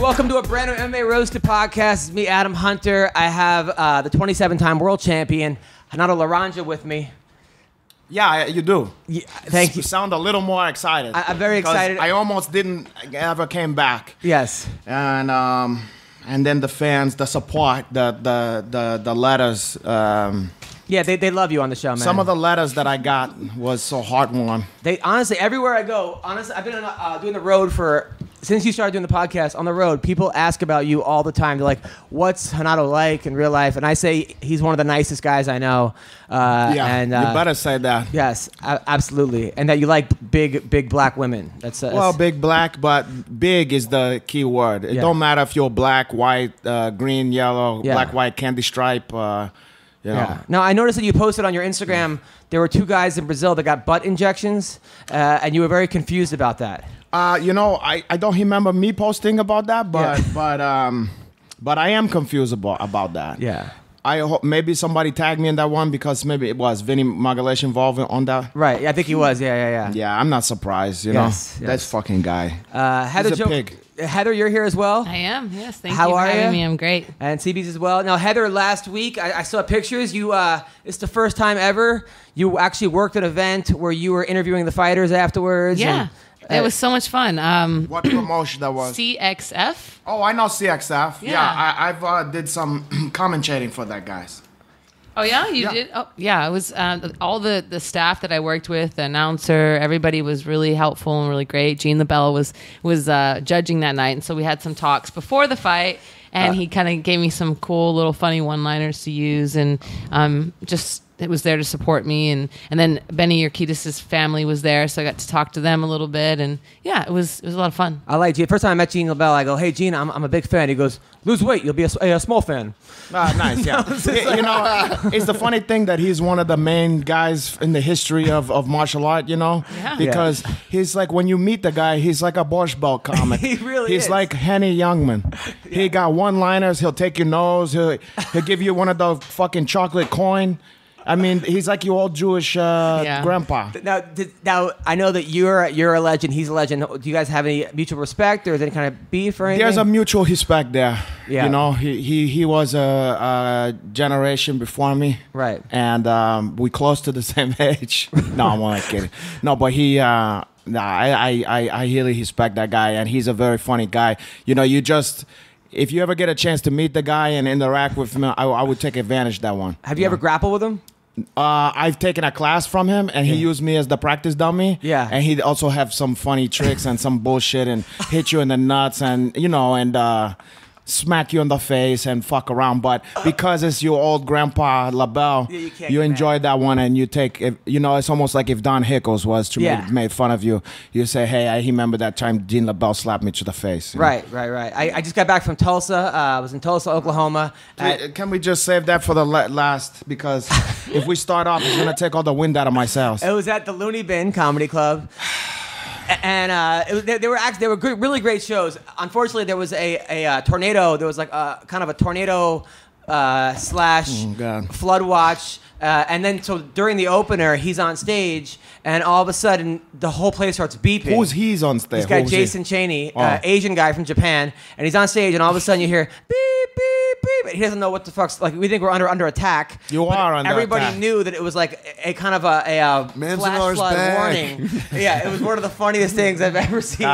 welcome to a brand new MMA Roasted podcast. It's me, Adam Hunter. I have the 27-time world champion, Renato Laranja, with me. Yeah, you do. Yeah, thank you. You sound a little more excited. I'm very excited. I almost didn't ever came back. Yes. And then the fans, the support, the letters. Yeah, they love you on the show, man. Some of the letters that I got was so heartwarming. They honestly, everywhere I go, honestly, I've been doing the road since you started doing the podcast on the road. People ask about you all the time. They're like, "What's Renato like in real life?" And I say he's one of the nicest guys I know. And you better say that. Yes, absolutely, and that you like big black women. That's big black, but big is the key word. It don't matter if you're black, white, green, yellow, black, white, candy stripe. You know. Yeah. Now, I noticed that you posted on your Instagram there were 2 guys in Brazil that got butt injections, and you were very confused about that. You know, I don't remember me posting about that, but I am confused about that. Yeah. I hope maybe somebody tagged me in that one because maybe it was Vinny Magalhaes involved on that. Right. Yeah, I think he was. Yeah. Yeah, I'm not surprised. You know, that fucking guy. He's a pig. Heather, you're here as well. I am. Yes. Thank you for having me. I'm great. And CB's as well. Now, Heather, last week I saw pictures. You, it's the first time ever you actually worked at an event where you were interviewing the fighters afterwards. Yeah. It was so much fun. What promotion that was? CXF. Oh, I know CXF. Yeah, I've did some commentating for that, guys. Oh, yeah? You did? Oh, yeah. It was all the staff that I worked with, the announcer, everybody was really helpful and really great. Gene LaBella was judging that night, and so we had some talks before the fight, and he kind of gave me some cool little funny one-liners to use, and just... It was there to support me, and then Benny Urquidez' family was there, so I got to talk to them a little bit, and yeah, it was a lot of fun. I like Gene. First time I met Gene LaBella, I go, "Hey, Gene, I'm a big fan." He goes, "Lose weight, you'll be a small fan." Nice, yeah. You know, it's the funny thing that he's one of the main guys in the history of martial art. You know, because he's like when you meet the guy, he's like a Borscht Belt comic. He really is. He's like Henny Youngman. He got one-liners. He'll take your nose. He'll give you one of the fucking chocolate coin. I mean, he's like your old Jewish grandpa. Now, I know that you're a legend. He's a legend. Do you guys have any mutual respect, or is there any kind of beef or anything? There's a mutual respect there. Yeah. You know, he was a generation before me. Right. And we close to the same age. No, I'm only kidding. No, but he... I really respect that guy, and he's a very funny guy. You know, if you ever get a chance to meet the guy and interact with him, I would take advantage of that one. Have you ever grappled with him? I've taken a class from him, and he used me as the practice dummy. Yeah. And he'd also have some funny tricks and some bullshit and hit you in the nuts and, you know, and smack you in the face and fuck around. But because it's your old grandpa LaBelle, you enjoy that one, and you take, you know, it's almost like if Don Hickles was to made fun of you. You say, "Hey, I remember that time Gene LaBelle slapped me to the face." Right. I just got back from Tulsa. I was in Tulsa, Oklahoma. Can we just save that for the last? Because if we start off, it's going to take all the wind out of my sails. It was at the Looney Bin Comedy Club. And they were really great shows. Unfortunately, there was a tornado. There was like kind of a tornado slash flood watch. And then so during the opener, he's on stage, and all of a sudden the whole place starts beeping. He's on stage? This guy Jason Cheney, Asian guy from Japan, and he's on stage, and all of a sudden you hear beep beep beep. He doesn't know what the fuck's like. We think we're under attack. You are under everybody attack. knew that it was like a kind of a flash flood warning. Yeah, it was one of the funniest things I've ever seen.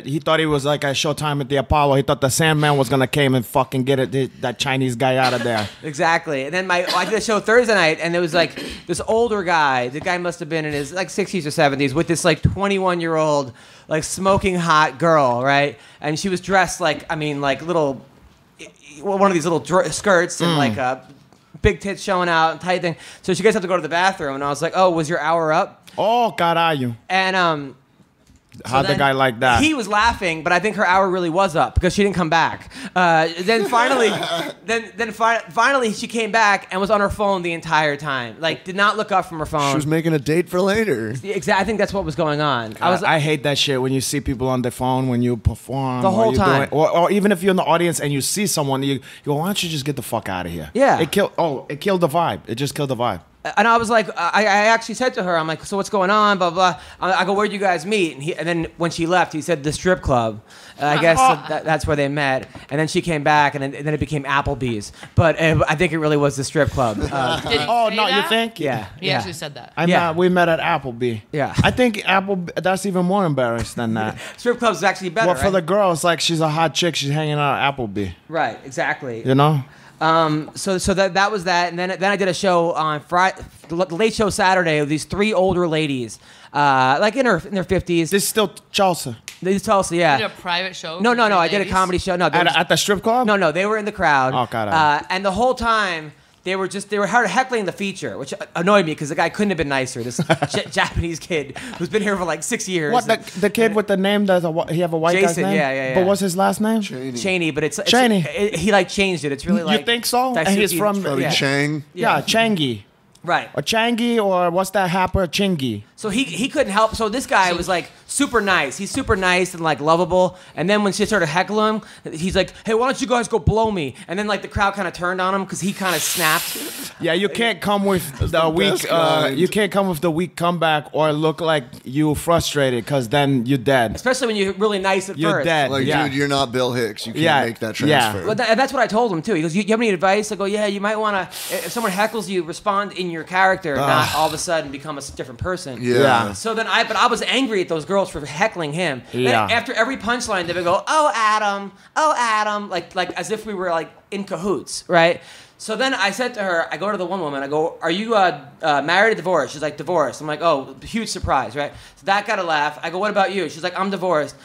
He thought he was like a Showtime at the Apollo. He thought the Sandman was gonna come and fucking get that Chinese guy out of there. Exactly. And then I did a show Thursday night, and there was like this older guy. The guy must have been in his like 60s or 70s with this like 21-year-old like smoking hot girl, right? And she was dressed like, I mean, like little, one of these little skirts and like big tits showing out and tight thing. So she gets up to go to the bathroom, and I was like, "Oh, was your hour up?" Oh, caralho. And how'd the guy like that? He was laughing, but I think her hour really was up because she didn't come back. Then finally, finally she came back and was on her phone the entire time. Like, did not look up from her phone. She was making a date for later. Exactly. I think that's what was going on. I hate that shit when you see people on their phone when you perform. The whole time. Or even if you're in the audience and you see someone, you go, "Why don't you just get the fuck out of here?" Yeah. It killed the vibe. It just killed the vibe. And I was like, I actually said to her, I'm like, so what's going on? Blah, blah. I go, where'd you guys meet? And then when she left, he said the strip club. I guess that's where they met. And then she came back, and then it became Applebee's. But I think it really was the strip club. Did he Oh, say no, that? you think? Yeah. He actually said that. We met at Applebee. Yeah. I think that's even more embarrassed than that. Strip club's actually better, Well, for right? the girls, like she's a hot chick, she's hanging out at Applebee. Right, exactly. You know? So that was that, and then I did a show on Friday, the late show Saturday with these 3 older ladies, like in their 50s. This is still Chelsea. They tell us, You yeah. did a private show? No, for three I did a ladies? comedy show. No, At the strip club? no, they were in the crowd. Oh, God. And the whole time they were heckling the feature, which annoyed me because the guy couldn't have been nicer. This Japanese kid who's been here for like 6 years. What, the kid with the name, he have a white guy's Jason, name? yeah. But what's his last name? Cheney, but it's Cheney. he like changed it. It's really like You think so? And he's Daisuke- from... Probably yeah. Chang. Yeah, Changi. Right. Or Changi, or what's that happer? Chingy. So he couldn't help. So this guy was like super nice. He's super nice and like lovable. And then when she started heckling him, he's like, "Hey, why don't you guys go blow me?" And then like the crowd kind of turned on him because he kind of snapped. Yeah, you can't come with the weak. You can't come with the weak comeback or look like you frustrated, because then you're dead. Especially when you're really nice at You're first. dead. Like, Yeah. dude, you're not Bill Hicks. You can't Yeah, make that yeah. transfer. Well, that's what I told him too. He goes, "You have any advice?" I go, "Yeah, you might want to. If someone heckles you, respond in your character, not all of a sudden become a different person." Yeah. So then I was angry at those girls for heckling him. Yeah. Then after every punchline, they would go, "Oh, Adam," like as if we were like in cahoots, right? So then I said to her, I go to the one woman, I go, "Are you married or divorced?" She's like, "Divorced." I'm like, "Oh, huge surprise, right?" So that got a laugh. I go, "What about you?" She's like, "I'm divorced."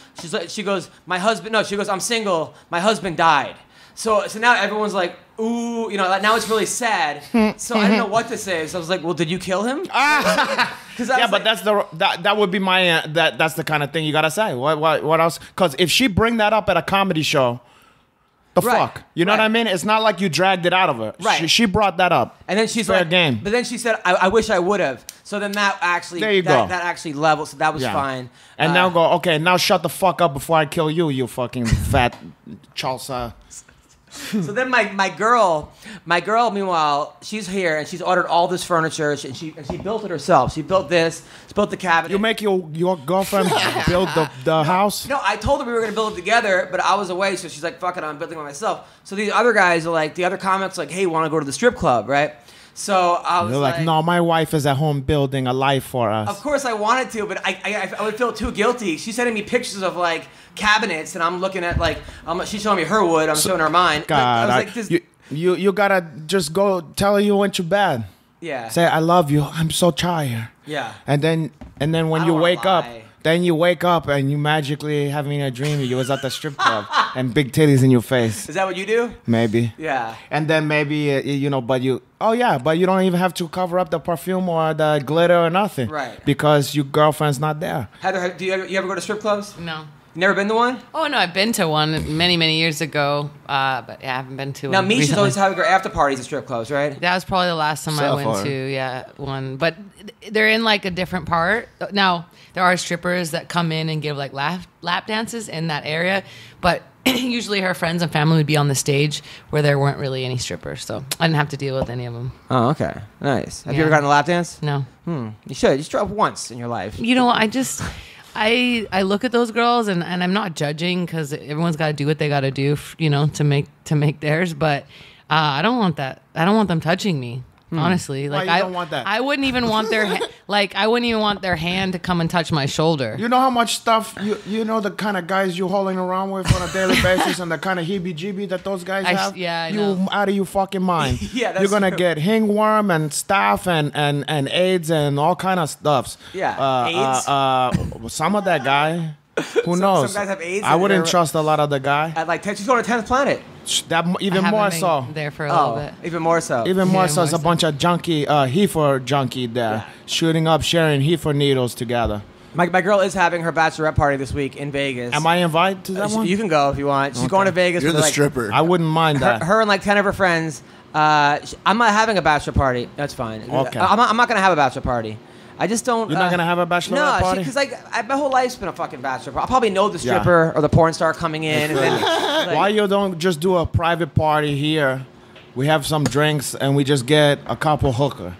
She goes, "My husband," no, she goes, "I'm single. My husband died." So now everyone's like, ooh, like now it's really sad. So I didn't know what to say. So I was like, "Well, did you kill him?" Yeah, but that would be my that's the kind of thing you gotta say. What else? Because if she bring that up at a comedy show, the Right, fuck, you know right. what I mean? It's not like you dragged it out of her. Right. She brought that up. And then she's Fair like, game. But then she said, I wish I would have. So then that actually, There you go. That actually leveled. So that was Yeah. fine. And now go. Okay, now shut the fuck up before I kill you. You fucking fat Chelsea. So then my girl, meanwhile, she's here and she's ordered all this furniture and she built it herself. She built this. She built the cabinet. You make your girlfriend build the house. No, I told her we were gonna build it together, but I was away, so she's like, "Fuck it, I'm building it myself." So these other guys are like, the other comics like, "Hey, want to go to the strip club, right?" So I was You're like, no, my wife is at home building a life for us. Of course I wanted to, but I would feel too guilty. She's sending me pictures of like cabinets, and I'm looking at like she's showing me her wood, I'm showing her mine. God, I was like, you gotta just go tell her you went to bed. yeah, Say, "I love you. I'm so tired." yeah. And then when I you don't wanna wake up, lie. then you wake up and you magically having a dream you was at the strip club and big titties in your face. Is that what you do? Maybe. Yeah. And then maybe but you don't even have to cover up the perfume or the glitter or nothing. Right. Because your girlfriend's not there. Heather, do you ever go to strip clubs? No. Never been to one? Oh, no, I've been to one many, many years ago, but yeah, I haven't been to Now, one Misha's recently. always having her after parties at strip clubs, right? That was probably the last time I went Sapphire. to, one. But they're in like a different part. Now, there are strippers that come in and give like lap dances in that area, but usually her friends and family would be on the stage where there weren't really any strippers, so I didn't have to deal with any of them. Oh, okay. Nice. Have you Yeah. ever gotten a lap dance? No. You should. You should try once in your life. You know, I look at those girls and I'm not judging because everyone's got to do what they got to do, to make theirs. But I don't want that. I don't want them touching me. Honestly, Why like you I don't want that? I wouldn't even want their I wouldn't even want their hand to come and touch my shoulder. You know how much stuff you know the kind of guys you holding around with on a daily basis and the kind of heebie-jeebie that those guys have. I you know. out of your fucking mind. Yeah, that's you're gonna true. get hingworm and staph and AIDS and all kind of stuffs. Yeah, AIDS. Some of that guy. Who knows? some guys have AIDS I and wouldn't they're- trust a lot of the guy. At like she's going to 10th Planet. That I even haven't more been so. there for a little bit. Even more so. Even more Yeah, so, it's a more so. bunch of junkie, heifer junkie there, shooting up, sharing heifer needles together. My girl is having her bachelorette party this week in Vegas. Am I invited to that one? You can go if you want. She's going to Vegas. You're with the like, stripper. I wouldn't mind that. Her and like 10 of her friends. I'm not having a bachelor party. That's fine. Okay. I'm not going to have a bachelor party. I just don't. You're not gonna have a bachelorette party? because my whole life's been a fucking bachelor party. I'll probably know the stripper or the porn star coming in, and then like, Why you don't just do a private party here? We have some drinks and we just get a couple hooker.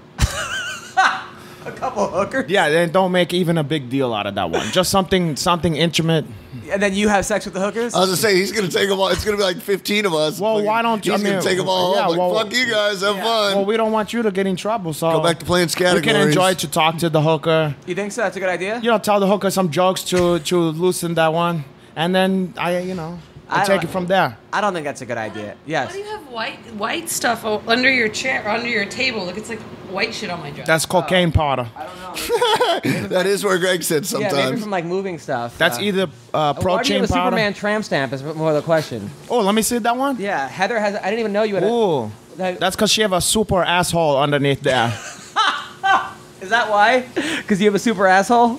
A couple hookers. Yeah, then don't make even a big deal out of that one. Just something intimate. And then you have sex with the hookers? I was gonna say he's gonna take them all. It's gonna be like 15 of us. Well, why don't you? He's gonna take them all. Yeah, home. well, Fuck you guys. Have fun. Well, we don't want you to get in trouble, so Go back to playing we categories. can enjoy to talk to the hooker. You think so? That's a good idea? You know, tell the hooker some jokes to loosen that one, and then I take it from there. I don't think that's a good idea. Yes. Why do you have white stuff under your chair or under your table? Look, it's like white shit on my dress. That's cocaine powder. I don't know. That is where Greg sits sometimes. Yeah, maybe from like moving stuff. That's either why do you protein have a powder. Superman tramp stamp is more the question. Oh, let me see that one. Yeah, Heather has. I didn't even know you had. Ooh, that's because she have a super asshole underneath there. Is that why? Because you have a super asshole?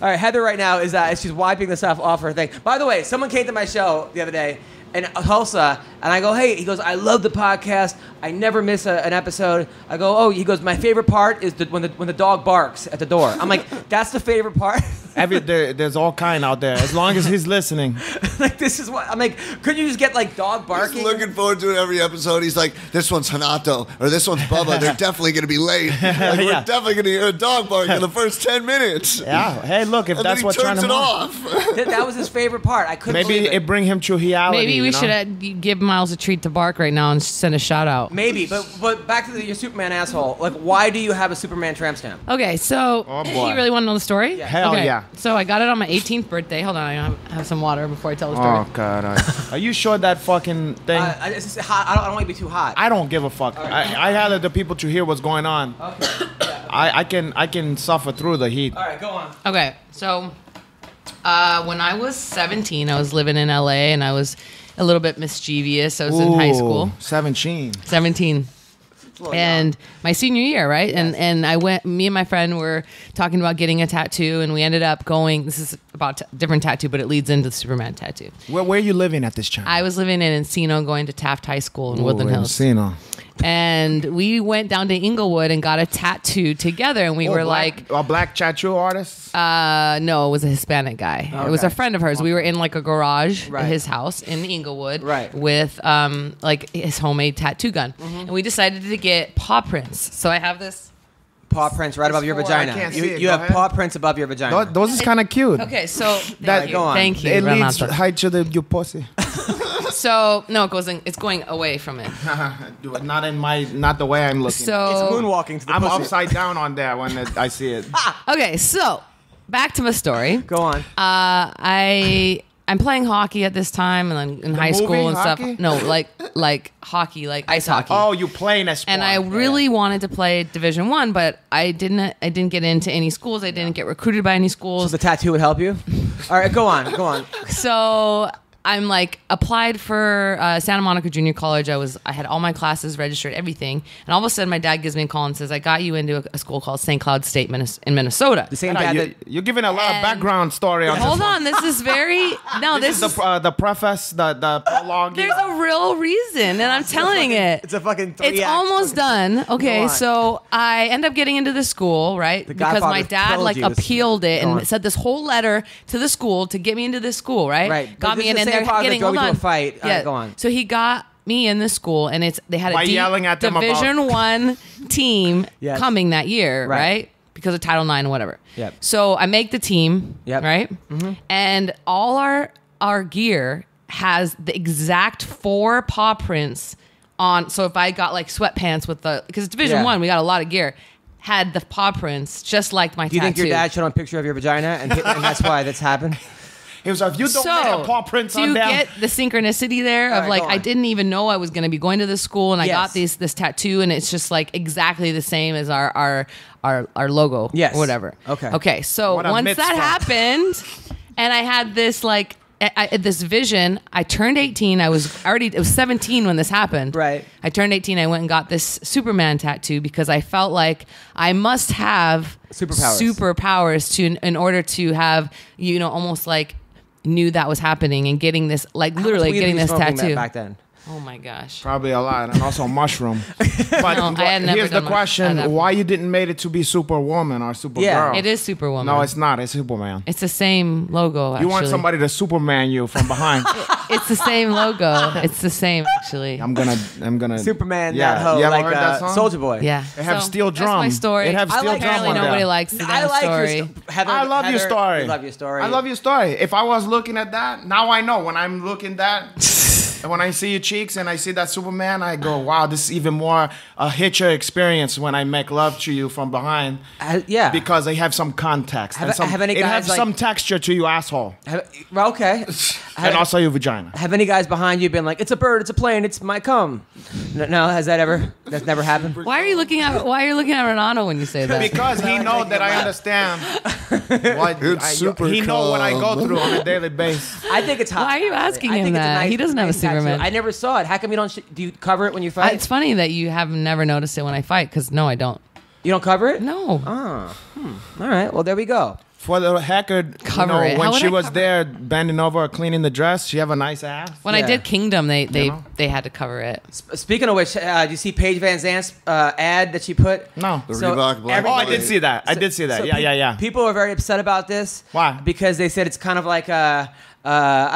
All right, Heather right now is she's wiping the stuff off her thing. By the way, someone came to my show the other day in Tulsa, and I go, hey, he goes, I love the podcast. I never miss an episode. I go, oh, he goes, my favorite part is when the dog barks at the door. I'm like, that's the favorite part? There's all kind out there, as long as he's listening. Like, this is what, I'm like, couldn't you just get like dog barking? He's looking forward to it every episode. He's like, this one's Renato, or this one's Bubba. They're definitely going to be late. Like, we're definitely going to hear a dog bark in the first 10 minutes. Yeah. Hey, look, if And that's then what he trying turns to it off. That was his favorite part. I couldn't Maybe believe it bring him to reality. Maybe we should give Miles a treat to bark right now and send a shout out. Maybe, but back to your Superman asshole. Like, why do you have a Superman tramp stamp? Okay, so Oh, boy. you really want to know the story? Yeah. Hell Okay, yeah. So I got it on my 18th birthday. Hold on, I have some water before I tell the story. Oh God! Are you sure that fucking thing? It's just hot. I don't want to be too hot. I don't give a fuck. I had the people to hear what's going on. Okay. Yeah. I can suffer through the heat. All right, go on. Okay, so when I was 17, I was living in LA and I was a little bit mischievous. I was in high school. 17. 17. And my senior year, right? Yes. And me and my friend were talking about getting a tattoo, and we ended up going, this is about different tattoo, but it leads into the Superman tattoo. Where are you living at this time? I was living in Encino, going to Taft High School in Woodland Hills. Encino. And we went down to Inglewood and got a tattoo together, and we were like, a black tattoo artist. no, it was a Hispanic guy. It was a friend of hers. We were in like a garage Right. at his house in Inglewood, Right. with like his homemade tattoo gun, and we decided to get paw prints. So I have this. Paw prints right above your for- vagina. I can't You, see it. you Go have ahead. paw prints above your vagina. Those is kind of cute. Okay, so That- thank go on. you, thank you, It leads Renato. right to your pussy. So no, it's going away from it. Do it not the way I'm looking. It's So moonwalking to the I'm pussy. upside down on there when I see it. okay, so back to my story. Go on. I'm playing hockey at this time, and then in high movie school and hockey? stuff. No, like hockey, like ice hockey. Oh, you playing a sport. And I really wanted to play Division I, but I didn't get into any schools. I didn't get recruited by any So schools. the tattoo would help you? All right, go on. Go on. So I'm like applied for Santa Monica Junior College. I had all my classes registered, everything, and all of a sudden my dad gives me a call and says, "I got you into a school called St. Cloud State in Minnesota." The same dad that... You're giving a lot of And- background story on Hold this. on, this is very This is the preface, the prologue. There's a real reason, and I'm telling it. It's a fucking It's almost done. Go Okay, on. so I end up getting into the school, right? Because my Godfather's dad like trilogy was- appealed it Go and on. said this whole letter to the school to get me into this school, right? Right. Got But me this in, is and the same they're father that getting drove hold you to on. a fight. All right, go on. So he got me in this school, and they had By a yelling at them about- Division I team Yes. coming that year, Right. right? Because of Title IX or whatever. Yep. So I make the team, Yep. right? And all our gear has the exact 4 paw prints on. So if I got like sweatpants with because it's Division Yeah. I, we got a lot of gear. Had the paw prints just like my Do you tattoo. think your dad showed him a picture of your vagina and that's why that's happened? He was like, if you don't have paw prints do on you them. get the synchronicity there All of right, like go on. I didn't even know I was going to be going to this school, and I got Yes. this tattoo, and it's just like exactly the same as our logo, Yes. or whatever. Okay. So What a once mitzvah. that happened, and I had this like this vision, I turned 18. It was 17 when this happened. Right. I turned 18. I went and got this Superman tattoo because I felt like I must have superpowers in order to have, almost like knew that was happening and getting this, like literally getting this tattoo. Back then. Oh my gosh. Probably a lot, and also mushroom. But No, I had never here's the done question: why you didn't make it to be Superwoman or Supergirl? Yeah. It is Superwoman. No, it's not. It's Superman. It's the same logo. Actually. You want somebody to Superman you from behind? It's the same logo. It's the same actually. I'm gonna Superman, Yeah, that hoe, you ever like heard that song? Soldier Boy. Yeah. It have steel drum. That's my story. It have I steel like drum Apparently on nobody there. likes the I damn like story. your Heather, I love your Heather, story. I love your story. I love your story. If I was looking at that, now I know when I'm looking that. And when I see your cheeks and I see that Superman, I go, wow, this is even more a hitcher experience when I make love to you from behind. Yeah. Because they have some context. Have- and some, have any it guys, has like- some texture to you, asshole. Okay. And also your vagina. Have any guys behind you been like, it's a bird, it's a plane, it's my cum? No, has that ever? That's never happened. Why are you looking at Renato when you say that? Because he knows that I understand. What It's super he know what I go calm. through on a daily basis. I think it's hot. Why are you asking I him think it's a that? nice- He doesn't have a nice tattoo. Superman. I never saw it. How come you don't? Do you cover it when you fight? It's funny that you have never noticed it when I fight, because no, I don't. You don't cover it? No. All right. Well, there we go. For the hacker, Cover it. How when would she I was cover there bending over cleaning the dress, she have a nice ass. When I Yeah. did Kingdom, they know? had to cover it. Speaking of which, did you see Paige Van Zant's ad that she put? No. The Reebok Black Oh, I Blade. did see that. I did see that. So Yeah. People are very upset about this. Why? Because they said it's kind of like I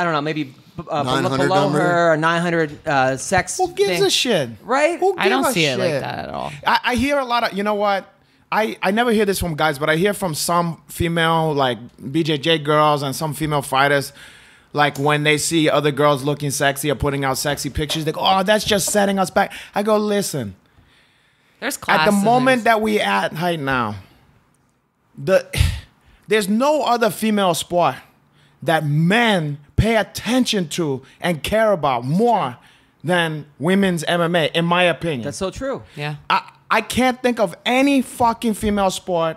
don't know, maybe 900 below number? her, 900 sex. Who gives thing. a shit? Right? Who I don't give a see it like shit? that at all. I hear a lot of, you know what? I never hear this from guys, but I hear from some female, like BJJ girls and some female fighters, like when they see other girls looking sexy or putting out sexy pictures, they go, oh, that's just setting us back. I go, listen, There's class. at the and moment there's- that we at right now, there's no other female sport that men pay attention to and care about more than women's MMA, in my opinion. That's so true. Yeah. I can't think of any fucking female sport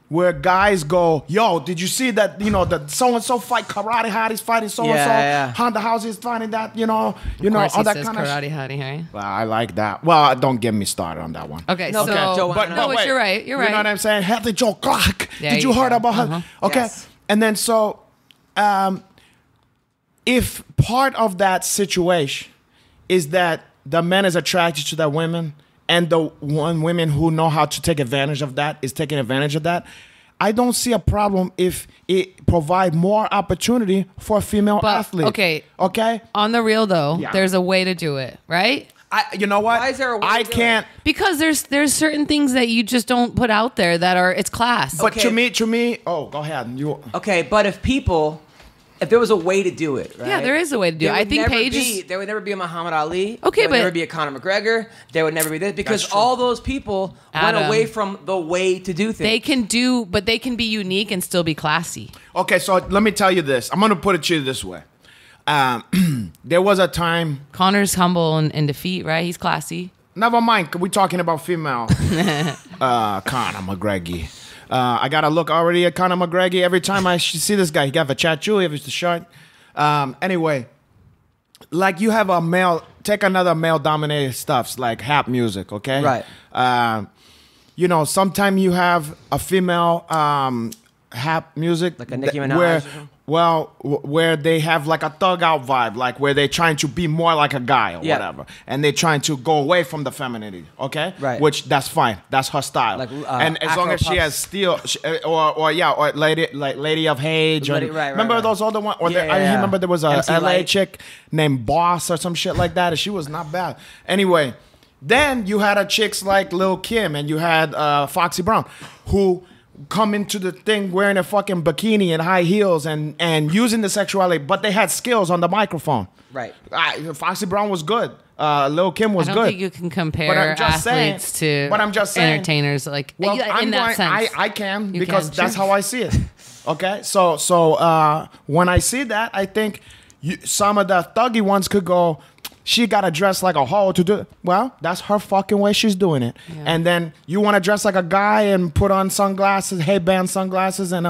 where guys go, yo, did you see that, the so-and-so fight, Karate Hottie's fighting so-and-so, Yeah. Honda House is fighting that, Of course all he that says kind of karate hottie, right? Well, I like that. Well, don't get me started on that one. Okay, No, so okay, Joe, But, no, wait, but you're right. You're right. You know what I'm saying? Heather Joe Clark. Yeah, Did you you heard can. about her? Uh-huh. Okay. Yes. And then so, if part of that situation is that the man is attracted to that women and the one women who know how to take advantage of that is taking advantage of that, I don't see a problem if it provide more opportunity for a female But, athlete. Okay? On the real though, Yeah. there's a way to do it, right? You know what? Why is there a way I to do can't. Because there's certain things that you just don't put out there that are it's class. But Okay. to me, oh, go ahead. Okay, but if there was a way to do it, right? Yeah, there is a way to do it. There I would think never Paige be- is- there would never be a Muhammad Ali. Okay, there would but- never be a Conor McGregor. There would never be this because That's true. all those people went Adam. away from the way to do things. they can be unique and still be classy. Okay, so let me tell you this. I'm going to put it to you this way. There was a time. Connor's humble in defeat, right? He's classy. Never mind. We're talking about female. Conor McGregor. I got to look already at Conor McGregor. Every time I see this guy, he got a tattoo. He has the shirt. Anyway, like you have a male, take another male-dominated stuffs like rap music, okay? Right. Sometimes you have a female rap music. Like a Nicki Minaj Where, or something? where they have like a thug out vibe, like where they're trying to be more like a guy or Yeah. whatever. And they're trying to go away from the femininity, okay? Right. Which, that's fine. That's her style. Like, and as long as she Afro has steel, or Lady of Hage. Lady- right, remember right. those older ones? Or Yeah, I yeah. remember there was a MC LA Lyte. chick named Boss or some shit like that, and she was not bad. Anyway, then you had chicks like Lil Kim, and you had Foxy Brown, who come into the thing wearing a fucking bikini and high heels and using the sexuality, but they had skills on the microphone. Right. Foxy Brown was good. Lil Kim was I don't good. think you can But compare I'm just saying- athletes to but I'm just saying- entertainers like Well, in that sense. I can You because can, that's sure. how I see it. Okay, so when I see that, I think some of the thuggy ones could go, she got to dress like a hoe to do it. Well, that's her fucking way she's doing it. Yeah. And then you want to dress like a guy and put on sunglasses, headband sunglasses, and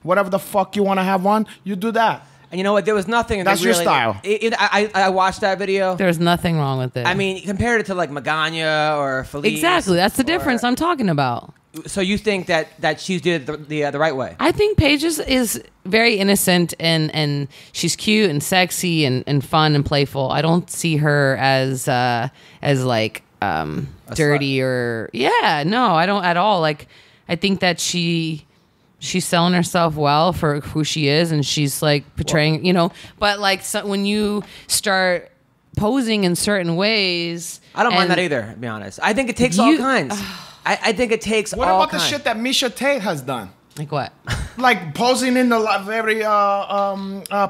whatever the fuck you want to have on, you do that. And you know what? There was nothing. That's your style. I watched that video. There's nothing wrong with it. I mean, compared it to like Magana or Felice. exactly. That's the or- difference I'm talking about. So you think that she's did it the right way? I think Paige is very innocent and she's cute and sexy and fun and playful. I don't see her as like dirty or no, I don't at all. Like I think that she's selling herself well for who she is, and she's like portraying, but like when you start posing in certain ways, I don't mind that either, to be honest. I think it takes all kinds. I think it takes all kinds. What about the shit that Misha Tate has done? Like what? Like posing in the very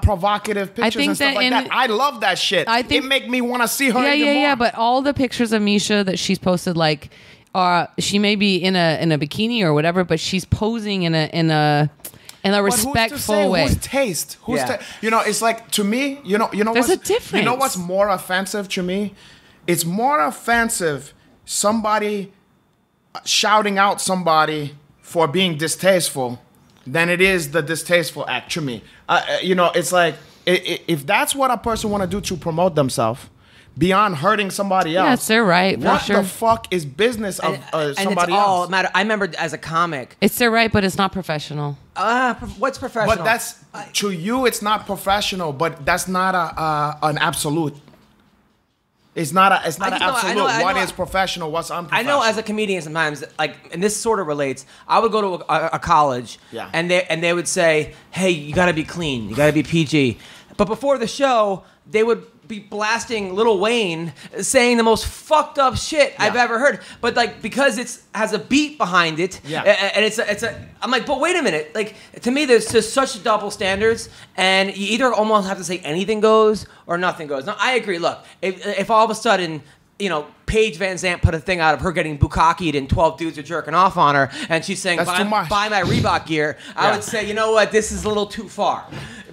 provocative pictures and stuff like that. I love that shit. It make me want to see her even more. Yeah. But all the pictures of Misha that she's posted, like, she may be in a bikini or whatever, but she's posing in a respectful way. Whose taste? It's like, to me, you know. There's a difference. You know what's more offensive to me? It's more offensive somebody shouting out somebody for being distasteful than it is the distasteful act to me. It's like, if that's what a person want to do to promote themselves, beyond hurting somebody else. Yes, they're right. What the fuck is business of somebody else? I remember as a comic. It's their right, but it's not professional. What's professional? But that's, to you, it's not professional, but that's not an absolute. It's not an absolute. What is professional? What's unprofessional? I know as a comedian sometimes, like, and this sort of relates. I would go to a college, and they would say, "Hey, you got to be clean. You got to be PG." But before the show, they would be blasting Lil Wayne, saying the most fucked up shit I've ever heard. But like, because it has a beat behind it, and I'm like, but wait a minute. Like, to me, there's just such double standards, and you either almost have to say anything goes or nothing goes. Now, I agree. Look, if all of a sudden, Paige Van Zandt put a thing out of her getting bukkakied and 12 dudes are jerking off on her, and she's saying, buy my Reebok gear, I would say, you know what, this is a little too far.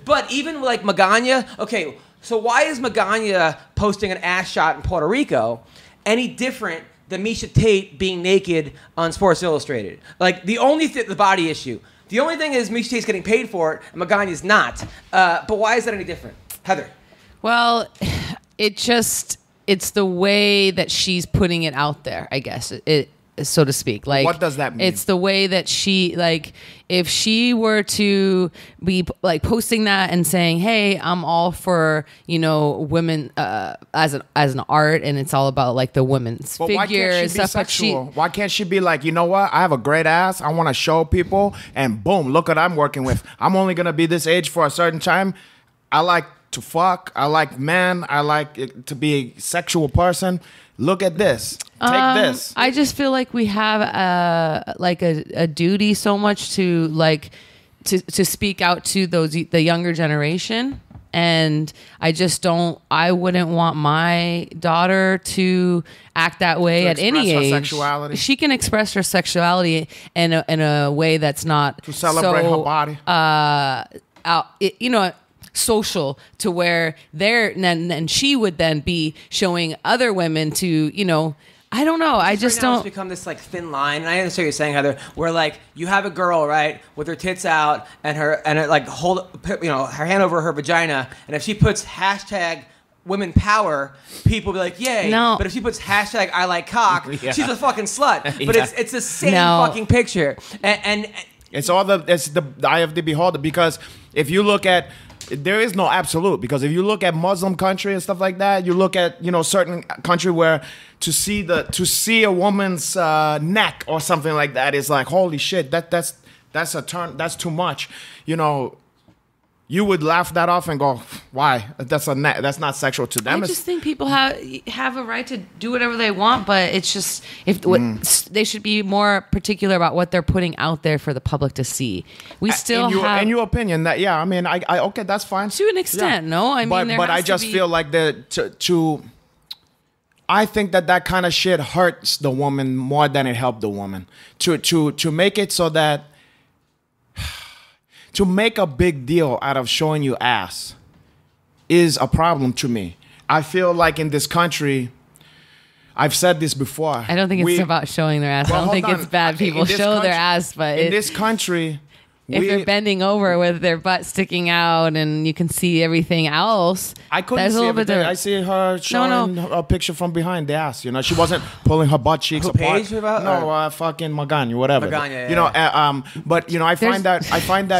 But even like Magana, okay, so why is Magana posting an ass shot in Puerto Rico any different than Misha Tate being naked on Sports Illustrated? Like, the only the body issue. The only thing is Misha Tate's getting paid for it, and Magana's not. But why is that any different? Heather? Well, it's the way that she's putting it out there, I guess, so to speak. Like, what does that mean? It's the way that she, like, if she were to be like posting that and saying, "Hey, I'm all for women as an art, and it's all about like the women's figure and stuff." But why can't she be like, you know what? I have a great ass. I want to show people, and boom, look what I'm working with. I'm only gonna be this age for a certain time. I like to fuck. I like men. I like to be a sexual person. Look at this. Take this. I just feel like we have a duty so much to like to speak out to the younger generation, and I wouldn't want my daughter to act that way at any age. Sexuality. She can express her sexuality in a way that's not to celebrate her body. Social, to where and she would then be showing other women to, I don't know. I just don't. It's become this like thin line, and I understand what you're saying, Heather. Where like you have a girl, right, with her tits out and her like her hand over her vagina, and if she puts hashtag women power, people will be like, yay. No. But if she puts hashtag I like cock, she's a fucking slut. But it's the same fucking picture, and it's the eye of the beholder. Because if you look at, there is no absolute, because if you look at Muslim country and stuff like that, you look at certain country where to see a woman's neck or something like that is like, holy shit, that's a turn, that's too much. You would laugh that off and go, why? That's that's not sexual to them. I just think people have a right to do whatever they want, but it's just they should be more particular about what they're putting out there for the public to see. We still have, in your opinion, that I okay, that's fine to an extent. No, I mean, but I just feel like I think that kind of shit hurts the woman more than it helped the woman. To make it so that. To make a big deal out of showing you ass is a problem to me. I feel like in this country, I've said this before. I don't think it's about showing their ass. I don't think it's bad people show their ass, but in this country, if they're bending over with their butt sticking out and you can see everything else, I couldn't that's see a little bit everything. different. I see her showing a picture from behind the ass. You know, she wasn't pulling her butt cheeks apart. Paige about? No, fucking Magana, whatever. Magana, you know, but you know, I find that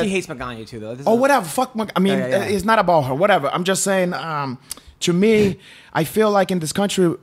she hates Magana too, though. Oh, whatever. Fuck Magana. I mean, it's not about her. Whatever. I'm just saying. To me, I feel like in this country.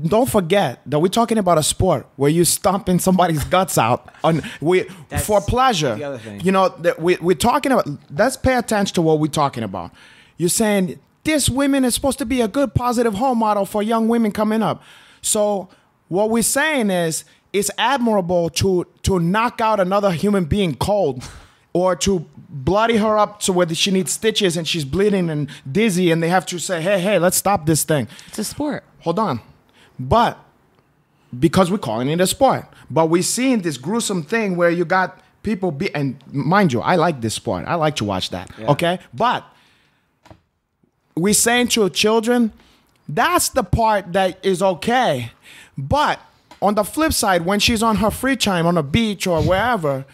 Don't forget that we're talking about a sport where you're stomping somebody's guts out for pleasure. The other thing. You know, we're talking about. Let's pay attention to what we're talking about. You're saying this woman is supposed to be a good, positive role model for young women coming up. So what we're saying is, it's admirable to knock out another human being cold, or to bloody her up to where she needs stitches and she's bleeding and dizzy, and they have to say, hey, let's stop this thing. It's a sport. Hold on. But because we're calling it a sport, but we're seeing this gruesome thing where you got people and mind you, I like this sport. I like to watch that. Yeah. Okay. But we're saying to children, that's the part that is okay. But on the flip side, when she's on her free time on a beach or wherever,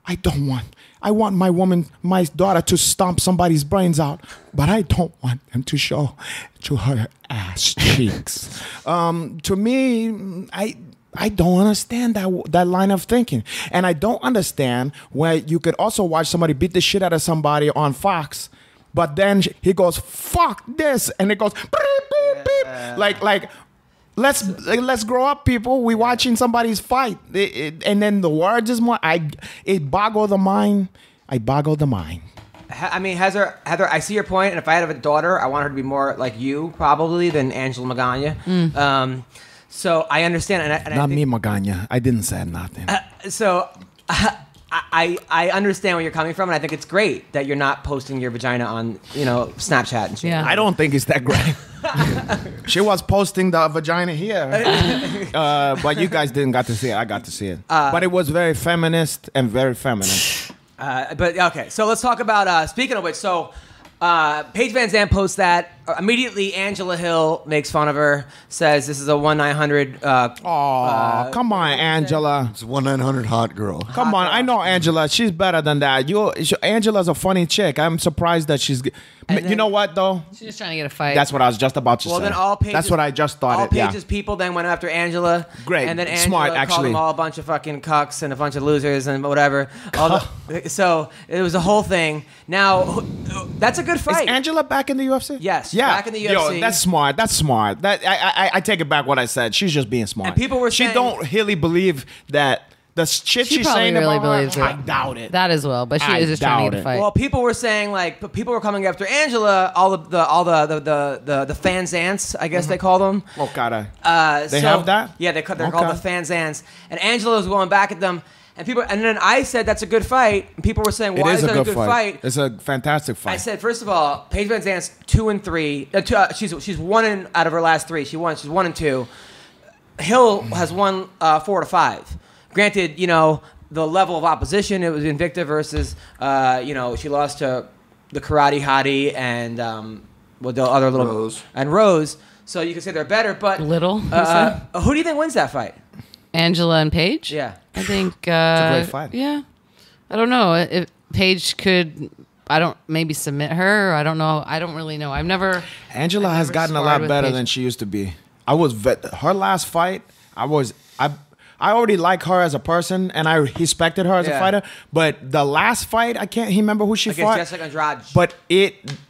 I want my daughter to stomp somebody's brains out, but I don't want them to show to her ass cheeks. To me, I don't understand that line of thinking. And I don't understand where you could also watch somebody beat the shit out of somebody on Fox, but then he goes, fuck this, and it goes, beep, beep, beep. Like, let's grow up, people. We watching somebody's fight, and then the words is more. It boggle the mind. I boggle the mind. I mean, Heather, I see your point, and if I had a daughter, I want her to be more like you, probably, than Angela Magana. So I understand. And Not me, Magana. I didn't say nothing. I understand where you're coming from, and I think it's great that you're not posting your vagina on, Snapchat and shit. Yeah. I don't think it's that great. She was posting the vagina here, but you guys didn't got to see it. I got to see it, but it was very feminist and very feminine. But okay, so let's talk about. Speaking of which, so Paige Van Zandt posts that. Immediately, Angela Hill makes fun of her, says this is a 1-900. Come on, Angela. It's a 1-900 hot girl. Come on, I know Angela. She's better than that. Angela's a funny chick. I'm surprised that she's. You know what though? She's just trying to get a fight. That's what I was just about to say. Well, then all Paige's, that's what I just thought. All Paige's people then went after Angela. Great, and then Angela smart, called actually. them all a bunch of fucking cucks and a bunch of losers and whatever. So it was a whole thing. Now, that's a good fight. Is Angela back in the UFC? Yes, yeah. back in the UFC. Yo, that's smart. That's smart. That I take it back what I said. She's just being smart. And people were saying, she don't really believe that the shit she's saying really about believes her. it. I doubt it. That as well, but she is just trying to get a fight. Well, people were saying people were coming after Angela. All the Fans Ants, I guess they call them. Oh God, they have that. Yeah, they're called the Fans Ants, and Angela was going back at them. And then I said that's a good fight. And people were saying, why is that a good fight? It's a fantastic fight. I said, first of all, Paige Van Zandt's 2-3. She's won out of her last 3. She's 1-2. Hill has won 4-5. Granted, the level of opposition. It was Invicta versus, she lost to the Karate Hottie and the other little Rose. And Rose. So you could say they're better, but Little. who do you think wins that fight? Angela and Paige? Yeah. I think it's a great fight. Yeah. I don't know. If Paige could maybe submit her. I don't know. I don't really know. Angela has gotten a lot better than she used to be. Her last fight, I already like her as a person and I respected her as a fighter, but the last fight, I can't remember who she fought. Jessica Andrade. But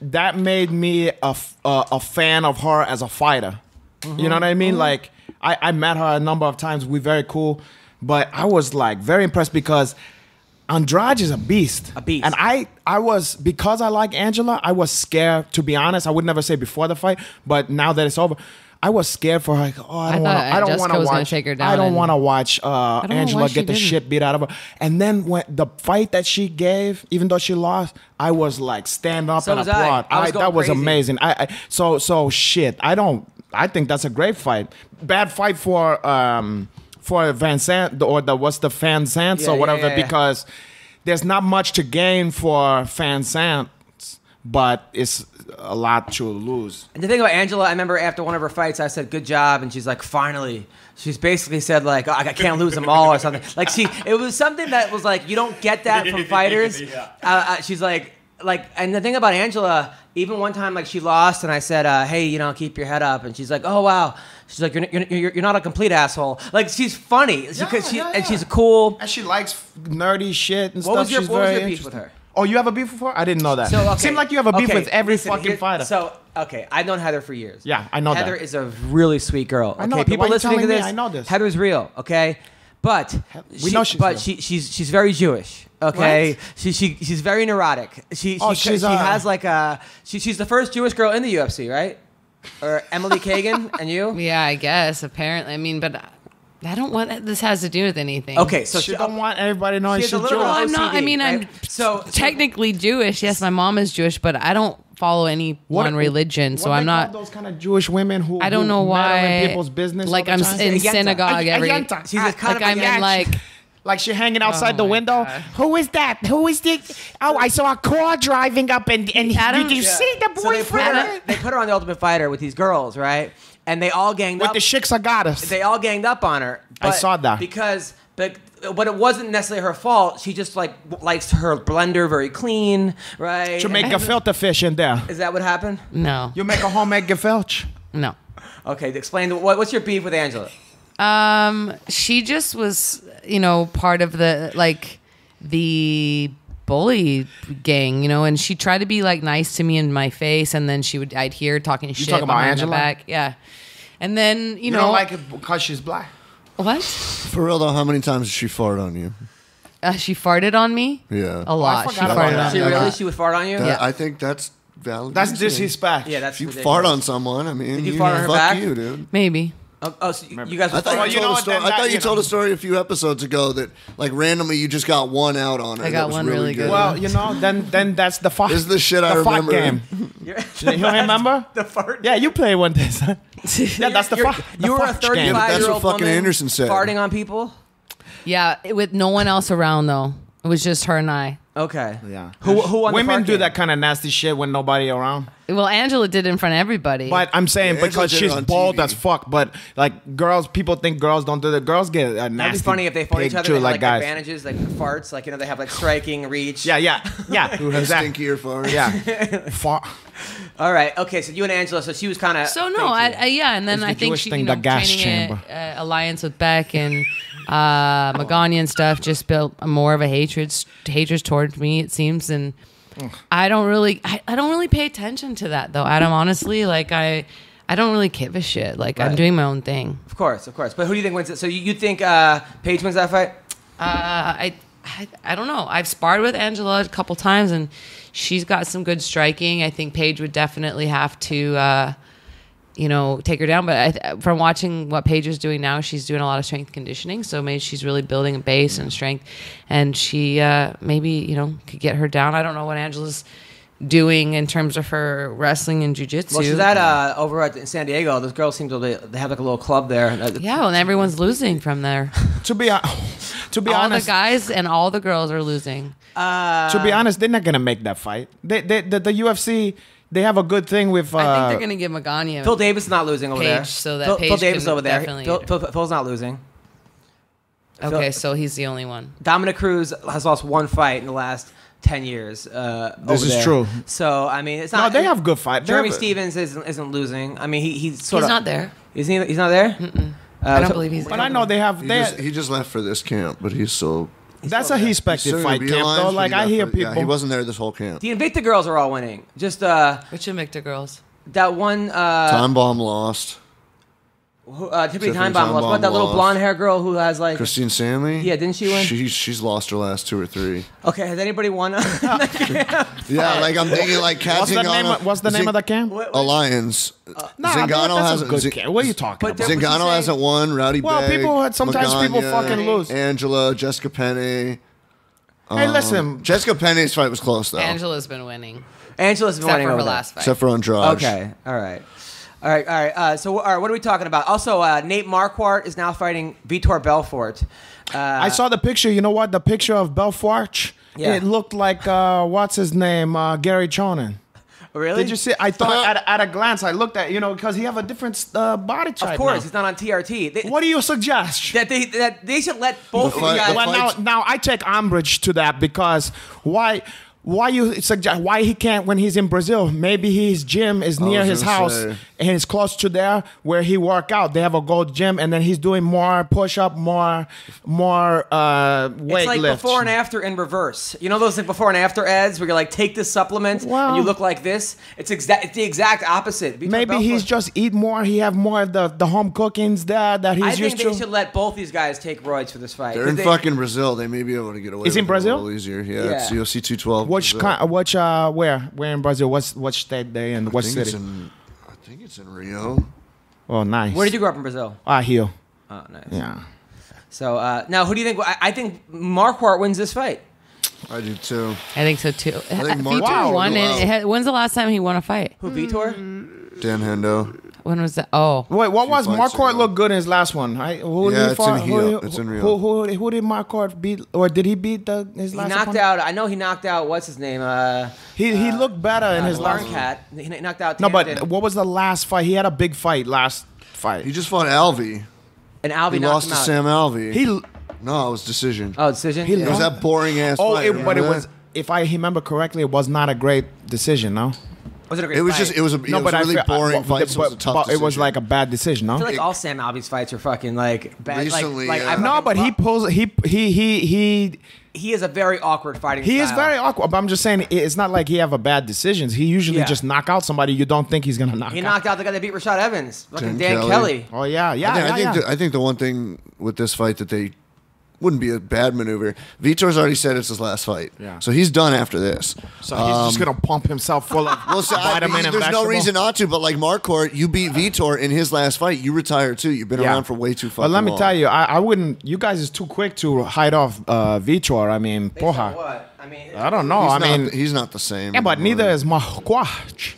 that made me a fan of her as a fighter. Mm-hmm. You know what I mean? Mm-hmm. Like I met her a number of times. We're very cool. But I was like very impressed because Andrade is a beast. And I was, because I like Angela, I was scared, to be honest. I would never say before the fight, but now that it's over, I was scared for her. Like, I don't want to watch Angela get the shit beat out of her. And then when the fight that she gave, even though she lost, I was like stand up and applaud. That was amazing. So shit. I think that's a great fight. Bad fight for Van Zandt or the Fan Zandt or whatever, because there's not much to gain for Van Zandt but it's a lot to lose. And the thing about Angela, I remember after one of her fights, I said, "Good job," and she's like, "Finally." She's basically said like, oh, "I can't lose them all" or something. Like it was something that was like, you don't get that from fighters. She's like, and the thing about Angela, even one time like she lost, and I said, "Hey, keep your head up," and she's like, "Oh wow." She's like, "You're not a complete asshole." Like she's funny and she's cool. And she likes nerdy shit and What stuff. was your, She's what was very your beef with interesting. her? Oh, you have a beef with her? I didn't know that. So, okay. Seems like you have a beef with every fucking fighter. So, okay, I've known Heather for years. Yeah, I know Heather that. is a really sweet girl. I know. Okay, people Why are you listening to telling me? this, I know this. Heather's real. Okay, but We know she's real. she's very Jewish. Okay, she's very neurotic. She has like she's the first Jewish girl in the UFC, right? Or Emily Kagan and you? Yeah, I guess. Apparently, I mean, but I don't want this has to do with anything. Okay, so she don't want everybody knowing she has she's a little Jewish. I'm not. I OCD, mean, right? I'm so technically Jewish. Yes, my mom is Jewish, but I don't follow any one religion, so I'm not. Those kind of Jewish women who I don't know why. meddle in people's business. Like all the I'm time. in Yenta. synagogue every. Yenta. She's a kind like of I'm in like. Like she hanging outside the my window. God. Who is that? Who is this? Oh, I saw a car driving up, and Adam- did you see the So boyfriend? they put her on the Ultimate Fighter with these girls, right? And they all ganged With up. the chicks I got us. They all ganged up on her. I saw that. But it wasn't necessarily her fault. She just likes her blender very clean, right? To make gefilte fish in there. Is that what happened? No, You make a homemade gefilte. no. Okay, explain. What's your beef with Angela? She just was, part of the bully gang, and she tried to be like nice to me in my face, and then I'd hear talking shit talking about behind Angela? my back. Yeah. And then, You don't like it because she's black. what? For real though, how many times did she fart on you? She farted on me? Yeah. A lot. I She forgot about farted that. on She me. really? She would fart on you? Yeah. I think that's valid. That's reasoning. disrespect. Yeah, that's If you ridiculous. fart on someone, I mean, Did you fart on her fuck back? you, dude. Maybe. So you guys. I thought Well, you you know told a what, story. then I that, thought you you told know. a story a few episodes ago that like randomly you just got one out on her. I that got was one really good. Well, then that's the fuck. This is the shit I the fuck remember. game. You don't remember? the fart. Yeah, you played one day, son. Yeah, that's the fuck. You were a fuck game. 35-year-old fucking woman Anderson said. farting on people. Yeah, with no one else around, though. It was just her and I. Okay. Yeah. Who won the Women fart do game? that kind of nasty shit when nobody around. Well, Angela did it in front of everybody. But I'm saying Yeah, Angela because did it she's on bald TV. as fuck. But like girls, people think girls don't do that. Girls get a nasty. That'd be funny if they fought each pig other. too, They had, like like guys. advantages, like farts. Like they have like striking, reach. Yeah. Exactly. Stinkier farts. Yeah. Fart. All right. Okay. So you and Angela. So she was kind of. So no, yeah, and then It's the I think Jewish she, thing, the gas training chamber. a alliance with Beck and Magani and stuff just built more of a hatred towards me. It seems, and I don't really pay attention to that though, Adam. Honestly, like I don't really give a shit. Like I'm Right. doing my own thing. Of course. But who do you think wins it? So you think Paige wins that fight? I don't know. I've sparred with Angela a couple times, and she's got some good striking. I think Paige would definitely have to, take her down. But from watching what Paige is doing now, she's doing a lot of strength conditioning. So maybe she's really building a base and strength, and she maybe could get her down. I don't know what Angela's doing in terms of her wrestling and jiu-jitsu. Well, she's at over at San Diego. Those girls seem to they have like a little club there. Yeah, well, and everyone's losing from there. To be All honest, the guys and all the girls are losing. to be honest, they're not gonna make that fight. The UFC, they have a good thing with. I think they're gonna give Magani a Phil Davis is not losing over Paige, there. so that Phil Paige Davis can over there. definitely- Phil's not losing. Okay, so he's the only one. Dominic Cruz has lost one fight in the last 10 years. This is there. true. So I mean, it's No, not. they have good fight. Jeremy They have- Stevens isn't losing. I mean, he's sort of. He's not there. Is he? He's not there. I don't believe he's But there. I know they have. He just left for this camp, but he's still. That's a respected soon to fight be camp, aligned, though. but Like he I left hear for- yeah, people. he wasn't there this whole camp. The Invicta girls are all winning. Just Which Invicta girls? that one. Time Bomb lost. Tiffany Tiffany Time Bomb lost. What, that little lost. blonde hair girl who has like. Christine Sammy? Yeah, didn't she win? She's lost her last 2 or 3. Okay, has anybody won? Yeah, like I'm thinking like Kat What's the Zingano. name? What's the name of the camp? Alliance. Nah, Zingano that's hasn't. a good camp. What are you talking But about? there- What'd you Zingano say? hasn't won. Rowdy Well, Beg, people sometimes people Magana, fucking lose. Angela, Jessica Penne. Hey, listen. Jessica Penne's fight was close though, Angela's been winning. Angela's been Except winning for her over there. last fight. except for Andrade. Okay. All right. So, all right, what are we talking about? Also, Nate Marquardt is now fighting Vitor Belfort. I saw the picture. You know what? The picture of Belfort. Yeah. It looked like what's his name? Gary Chonin. Really? Did you see? I thought at a glance, I looked at because he have a different body type. Of course, now. he's not on TRT. What do you suggest? That they should let both of you guys. Well, now I take umbrage to that because why you suggest why he can't when he's in Brazil? Maybe his gym is near his house and it's close to there where he work out. They have a gold gym, and then he's doing more push-up, more weight It's like lift. before and after in reverse. You know those like before and after ads where you're like, take this supplement and you look like this. It's the exact opposite. Maybe he's just eat more. He have more of the home cookings there that he's used to. I think they should let both these guys take roids for this fight. They're in fucking Brazil. They may be able to get away. Is in Brazil? A little easier. Yeah, it's UFC 212. Where in Brazil? What state they in? What city? I think it's in Rio. Oh, nice. Where did you grow up in Brazil? Rio. Oh, nice. Yeah. So now, who do you think? I think Marquardt wins this fight. I do too. I think so too. I think Vitor won. When's the last time he won a fight? Who, Vitor? Dan Hendo. When was that? Oh. Wait, what was Marquardt look good in his last one? It's in Rio. Who did Marquardt beat, or did he beat his last? He knocked out. I know he knocked out. What's his name? He looked better in his last. Larncat. He knocked out. No, but what was the last fight? He had a big fight last fight. He just fought Alvey. And Alvey He knocked lost him to out. Sam Alvey. He No, it was decision. Oh, decision. He It was that boring ass fight. but it remember was. If I remember correctly, it was not a great decision. No. Was it a great It was fight? just. It was a really boring fight. So it was a tough But it was decision. like a bad decision. No. I feel like all Sam Alvey's fights are fucking like bad. Recently, like yeah. No, but he pulls. he is a very awkward fighting. He style. is very awkward. But I'm just saying, it's not like he have a bad decisions. He usually just knock out somebody you don't think he's gonna knock. He out. knocked out the guy that beat Rashad Evans, fucking Dan Kelly. Kelly. Oh yeah. I think the one thing with this fight that they wouldn't be a bad maneuver. Vitor's already said it's his last fight. Yeah. So he's done after this. So he's just gonna pump himself full of vitamin and there's no vegetable. reason not to, but like Marquardt, you beat Vitor in his last fight. You retired too. You've been around for way too fucking long. But let me tell you, I wouldn't. You guys is too quick to hide off Vitor. I mean, Based on porra. what? I mean, I don't know. He's not the same. Yeah, but neither is Marquardt.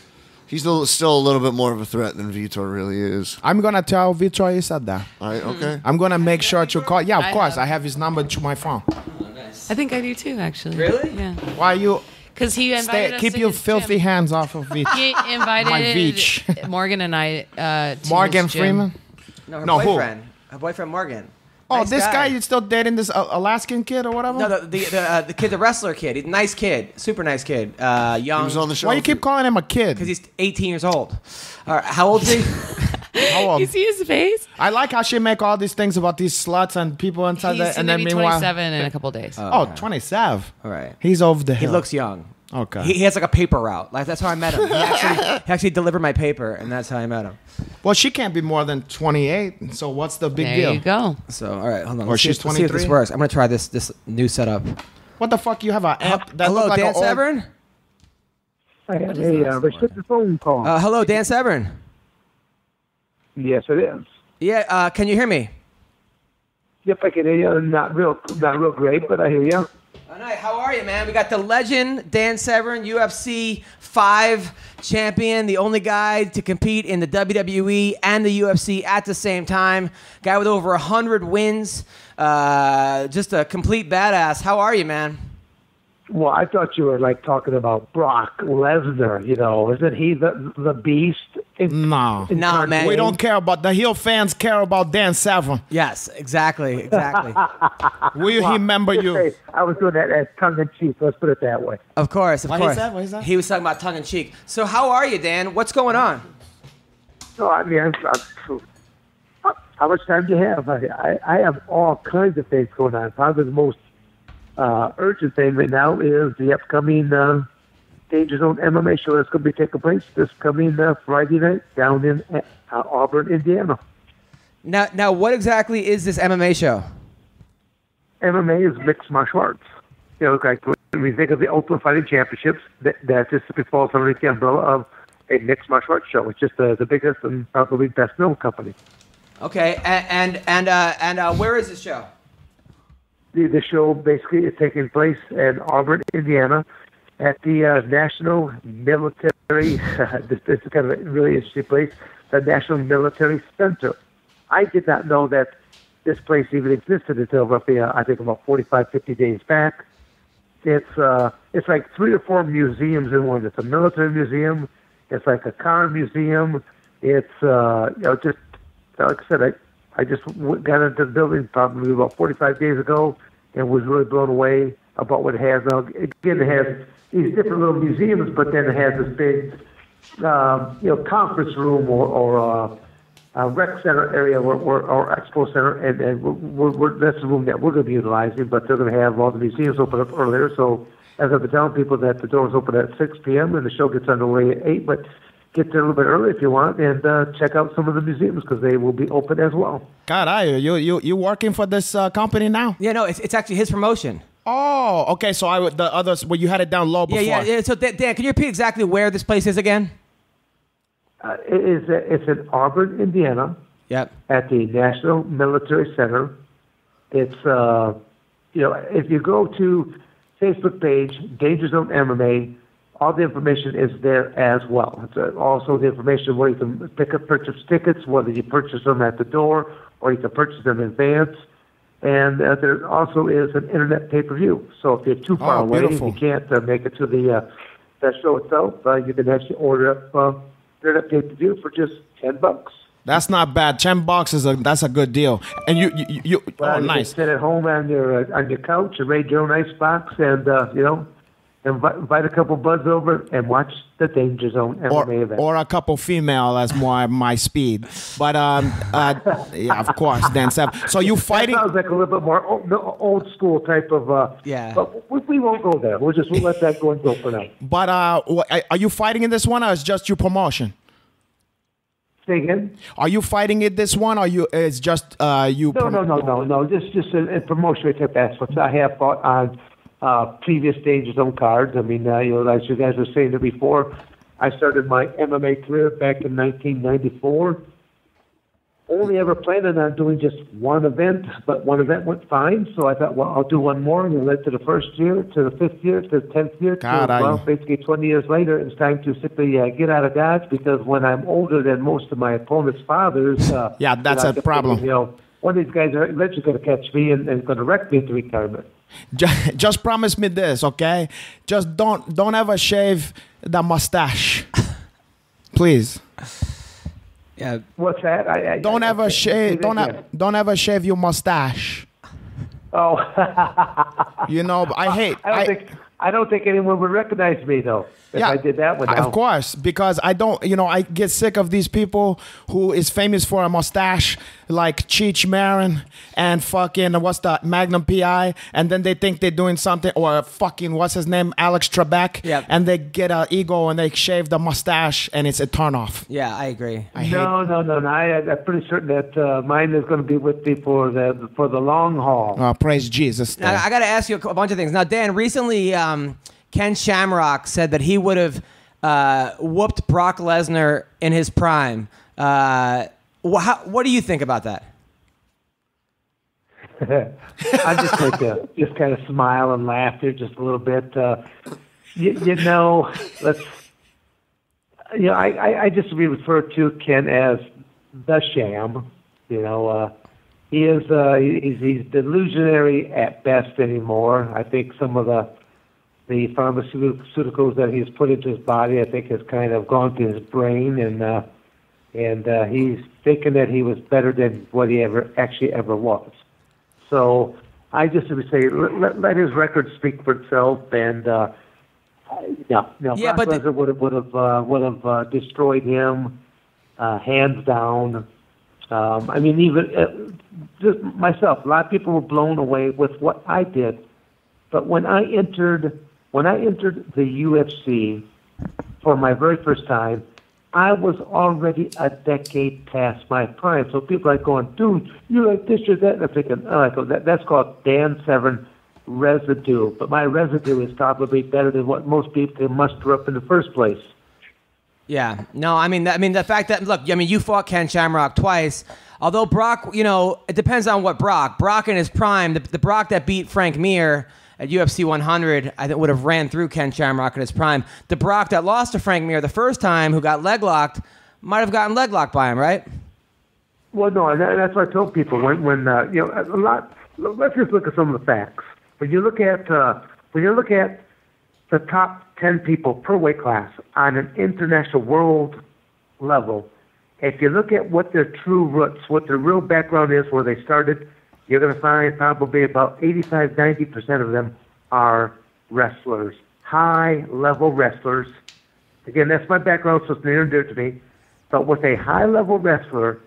He's still a little bit more of a threat than Vitor really is. I'm gonna tell Vitor you said that. All right, okay. I'm gonna make sure to call. Yeah, of I course. have. I have his number to my phone. I think I do too, actually. Really? Yeah. Why you Because he invited us keep to your his filthy gym. hands off of Vitor? He invited My beach. Morgan and I to Morgan his gym. Freeman. no, her No, who? boyfriend. Her boyfriend Morgan. Oh, Nice this guy is still dating this Alaskan kid or whatever. No, the kid, the wrestler kid. He's a nice kid, super nice kid. Young. He was on the show. Why you keep calling him a kid? Because he's 18 years old. All right, how old is he? How old? You see his face? I like how she make all these things about these sluts and people inside He's that, and gonna then be meanwhile, 27 in a couple days. oh, 27. All right. He's over the He hill. looks young. Okay. He has like a paper route. Like that's how I met him. He actually delivered my paper, and that's how I met him. Well, she can't be more than 28. So what's the big there deal? you go. So all right, hold on. Or Let's she's see if this 23? works. I'm gonna try this new setup. What the fuck? You have an app that Hello, look like Dan an old- Severn. I have a received phone call. Hello, Dan Severn. Yes, it is. Yeah, can you hear me? Yep, I can hear you. Not real great, but I hear you. All right, how are you, man? We got the legend Dan Severn, UFC 5 champion, the only guy to compete in the WWE and the UFC at the same time. Guy with over 100 wins, just a complete badass. How are you, man? Well, I thought you were like talking about Brock Lesnar. You know, isn't he the beast? No. Nah, man. We don't care about the heel fans. Care about Dan Severn. Yes, exactly. We remember you. Hey, I was doing that as tongue in cheek. Let's put it that way. Of course, of What course. is that? What is that? He was talking about tongue in cheek. So how are you, Dan? What's going on? So I mean, how much time do you have? I have all kinds of things going on. Probably the most urgent thing right now is the upcoming Danger Zone MMA show that's going to be taking place this coming Friday night down in Auburn, Indiana. Now, what exactly is this MMA show? MMA is mixed martial arts. You know, like when we think of the Ultimate Fighting Championships, that just falls underneath the umbrella of a mixed martial arts show. It's just the biggest and probably best known company. Okay, and where is this show? The show basically is taking place in Auburn, Indiana, at the National Military. This is kind of a really interesting place, the National Military Center. I did not know that this place even existed until roughly, I think, about 45, 50 days back. it's like 3 or 4 museums in one. It's a military museum. It's like a car museum. It's just like I said, I just got into the building probably about 45 days ago and was really blown away about what it has. Now, again, it has these different little museums, but then it has this big, conference room or a rec center area or expo center, and that's the room that we're going to be utilizing, but they're going to have all the museums open up earlier. So as I've been telling people that the doors open at 6 p.m. and the show gets underway at 8, but get there a little bit early if you want and check out some of the museums because they will be open as well. God, you working for this company now? Yeah, no, it's actually his promotion. Oh, okay. So the others, well, you had it down low before. Yeah. So Dan, can you repeat exactly where this place is again? It's in Auburn, Indiana. Yep. At the National Military Center. It's if you go to Facebook page Danger Zone MMA, all the information is there as well. It's also the information where you can purchase tickets, whether you purchase them at the door or you can purchase them in advance. And there also is an internet pay-per-view. So if you're too far away, if you can't make it to the show itself, you can actually order up internet pay-per-view for just $10. That's not bad. $10 that's a good deal. And you nice. Can sit at home on your couch and raid your own ice box and invite a couple buds over and watch the Danger Zone MMA event. Or a couple female, that's more my speed. But yeah, of course, Dan Sev. So you fighting? That sounds like a little bit more old school type of. Yeah. But we won't go there. We'll let that go and go for now. But are you fighting in this one, or is it just your promotion? Say again? Are you fighting in this one, or it's just you? No. Just a promotion type aspect. I have fought on previous Danger Zone cards. I mean, as you guys were saying it before, I started my MMA career back in 1994. Only ever planning on doing just one event, but one event went fine. So I thought, well, I'll do one more, and it led to the first year, to the 5th year, to the 10th year. Basically 20 years later, it's time to simply get out of Dodge because when I'm older than most of my opponents' fathers, yeah, that's a problem. One of these guys are eventually going to catch me and going to wreck me into retirement. Just promise me this, okay? Just don't ever shave the mustache, please. Yeah. What's that? Don't ever shave. Don't ever shave your mustache. Oh. I don't think anyone would recognize me though if I did that one. Of course, because I don't. I get sick of these people who is famous for a mustache, like Cheech Marin and fucking what's the Magnum PI, and then they think they're doing something, or fucking what's his name, Alex Trebek, and they get an ego and they shave the mustache, and it's a turnoff. Yeah, I agree. No. I'm pretty certain that mine is going to be with me for the long haul. Oh, praise Jesus! Now, I got to ask you a bunch of things. Now, Dan, recently Ken Shamrock said that he would have whooped Brock Lesnar in his prime. What do you think about that? I just like to just kind of smile and laugh here just a little bit. I just refer to Ken as the Sham. He's delusionary at best anymore. I think some of the pharmaceuticals that he's put into his body, I think, has kind of gone to his brain, and he's thinking that he was better than what he ever was. So I just would say let his record speak for itself, and Brock Lesnar would have destroyed him hands down. I mean, even just myself, a lot of people were blown away with what I did. But when I entered the UFC for my very first time, I was already a decade past my prime. So people are going, dude, you're like this or that. And I'm thinking, that's called Dan Severn residue. But my residue is probably better than what most people can muster up in the first place. Yeah, no, I mean the fact that, look, you fought Ken Shamrock twice. Although Brock, it depends on what Brock. Brock in his prime, the Brock that beat Frank Mir at UFC 100, I think would have ran through Ken Shamrock in his prime. The Brock that lost to Frank Mir the first time, who got leg locked, might have gotten leg locked by him, right? Well, no, and that's what I told people when let's just look at some of the facts. When you look at when you look at the top 10 people per weight class on an international world level, if you look at what their true roots, what their real background is, where they started, you're going to find probably about 85-90% of them are wrestlers, high-level wrestlers. Again, that's my background, so it's near and dear to me. But with a high-level wrestler,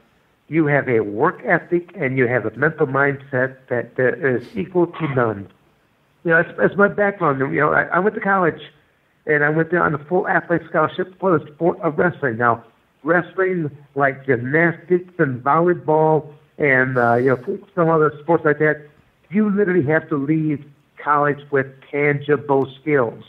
you have a work ethic and you have a mental mindset that is equal to none. You know, that's my background. You know, I went to college, and I went there on a full athletic scholarship for the sport of wrestling. Now, wrestling like gymnastics and volleyball and some other sports like that, you literally have to leave college with tangible skills.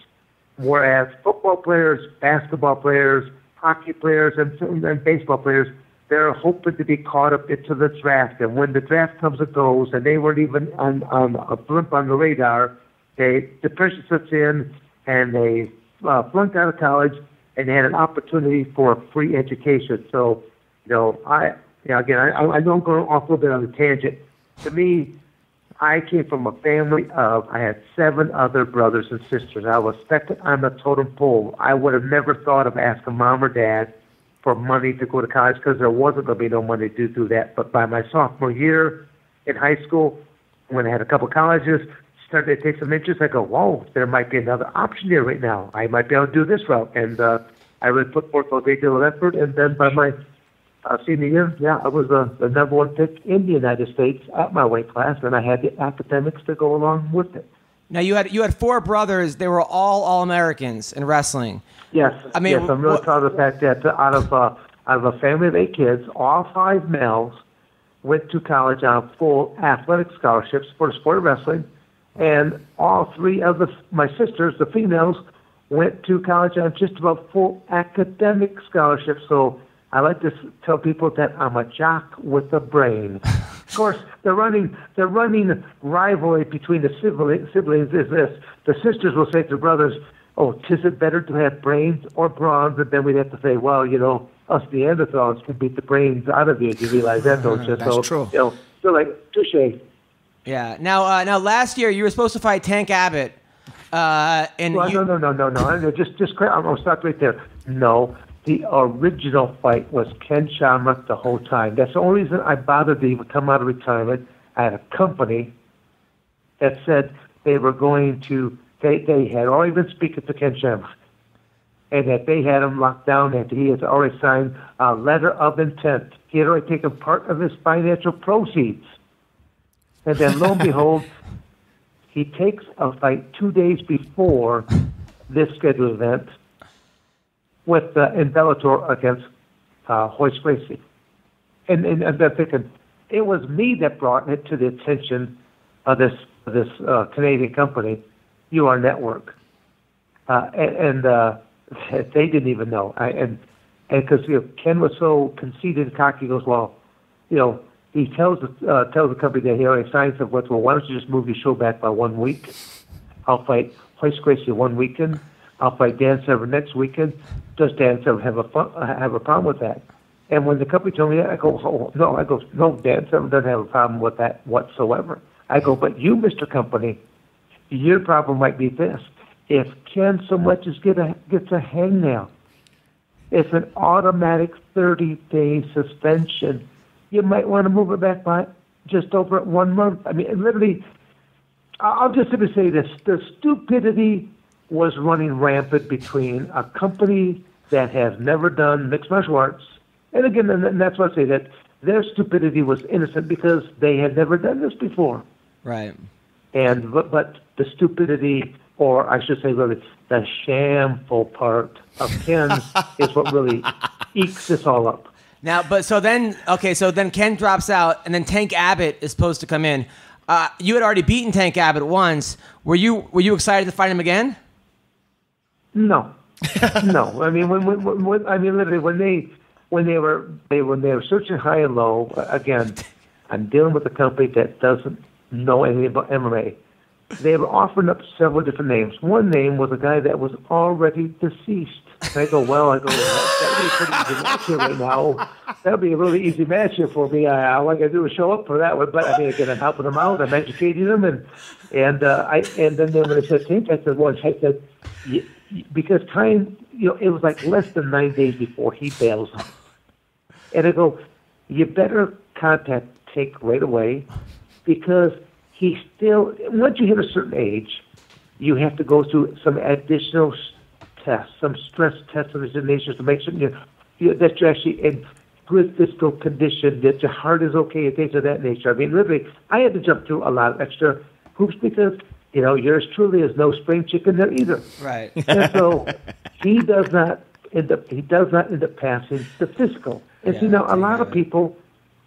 Whereas football players, basketball players, hockey players, and baseball players, they're hoping to be caught up into the draft. And when the draft comes and goes, and they weren't even on a blimp on the radar, depression sets in, and they flunked out of college, and they had an opportunity for a free education. So, I know I'm going off a little bit on a tangent. To me, I came from a family I had 7 other brothers and sisters. I was second on the totem pole. I would have never thought of asking mom or dad for money to go to college because there wasn't going to be no money to do that. But by my sophomore year in high school, when I had a couple of colleges, started to take some interest, I go, whoa, there might be another option here right now. I might be able to do this route. And I really put forth a great deal of effort. And then by my senior year, I was the number 1 pick in the United States at my weight class, and I had the academics to go along with it. Now, you had 4 brothers. They were all All-Americans in wrestling. Yes, I'm really proud of the fact that out of a family of 8 kids, all 5 males went to college on full athletic scholarships for the sport of wrestling, and all 3 of my sisters, the females, went to college on just about full academic scholarships. So I like to tell people that I'm a jock with a brain. Of course, the running rivalry between the siblings is this. The sisters will say to the brothers, oh, is it better to have brains or bronze? And then we'd have to say, well, us Neanderthals can beat the brains out of you. You realize that, don't you? That's true. So like, touche. Yeah. Now, last year you were supposed to fight Tank Abbott. No. I'm going to stop right there. No. The original fight was Ken Shamrock the whole time. That's the only reason I bothered to even come out of retirement. I had a company that said they were going to, they had already been speaking to Ken Shamrock, and that they had him locked down, and he had already signed a letter of intent. He had already taken part of his financial proceeds. And then, lo and behold, he takes a fight 2 days before this scheduled event with in Bellator against Hoist Gracie. And I'm thinking, it was me that brought it to the attention of this Canadian company, UR Network. And they didn't even know. And because Ken was so conceited and cocky, he goes, well, he tells the company that he already signed some, well, why don't you just move your show back by 1 week? I'll fight Hoist Gracie one weekend. I'll fight Dan Severn next weekend. Does Dan Severn have a problem with that? And when the company told me that, I go, oh, no. I go, no, Dan Severn doesn't have a problem with that whatsoever. I go, but you, Mr. Company, your problem might be this. If Ken so much as gets a hangnail, it's an automatic 30-day suspension. You might want to move it back by just over 1 month. I mean, literally, I'll just simply say this. The stupidity was running rampant between a company that has never done mixed martial arts. And again, and that's why I say that their stupidity was innocent because they had never done this before. Right. And but the stupidity, or I should say really, the shameful part of Ken is what really ekes this all up. Now, so then Ken drops out, and then Tank Abbott is supposed to come in. You had already beaten Tank Abbott once. Were you excited to fight him again? No. I mean, literally, when they were searching high and low. Again, I'm dealing with a company that doesn't know anything about MMA. they were offering up several different names. One name was a guy that was already deceased. And I go, that would be a pretty easy match here right now. That would be a really easy match here for me. All I got to do is show up for that one. But I mean, again, I'm helping them out. I'm educating them, and then when I said Tank, I said, because time, it was like less than 9 days before he bails out. And I go, you better contact Tank right away, because he still, once you hit a certain age, you have to go through some additional tests, some stress tests of his nature to make sure that you're actually in good physical condition, that your heart is okay, and things of that nature. I mean, literally, I had to jump through a lot of extra hoops because, yours truly is no spring chicken there either. Right. And so he does not end up passing the physical. And see, now a lot of people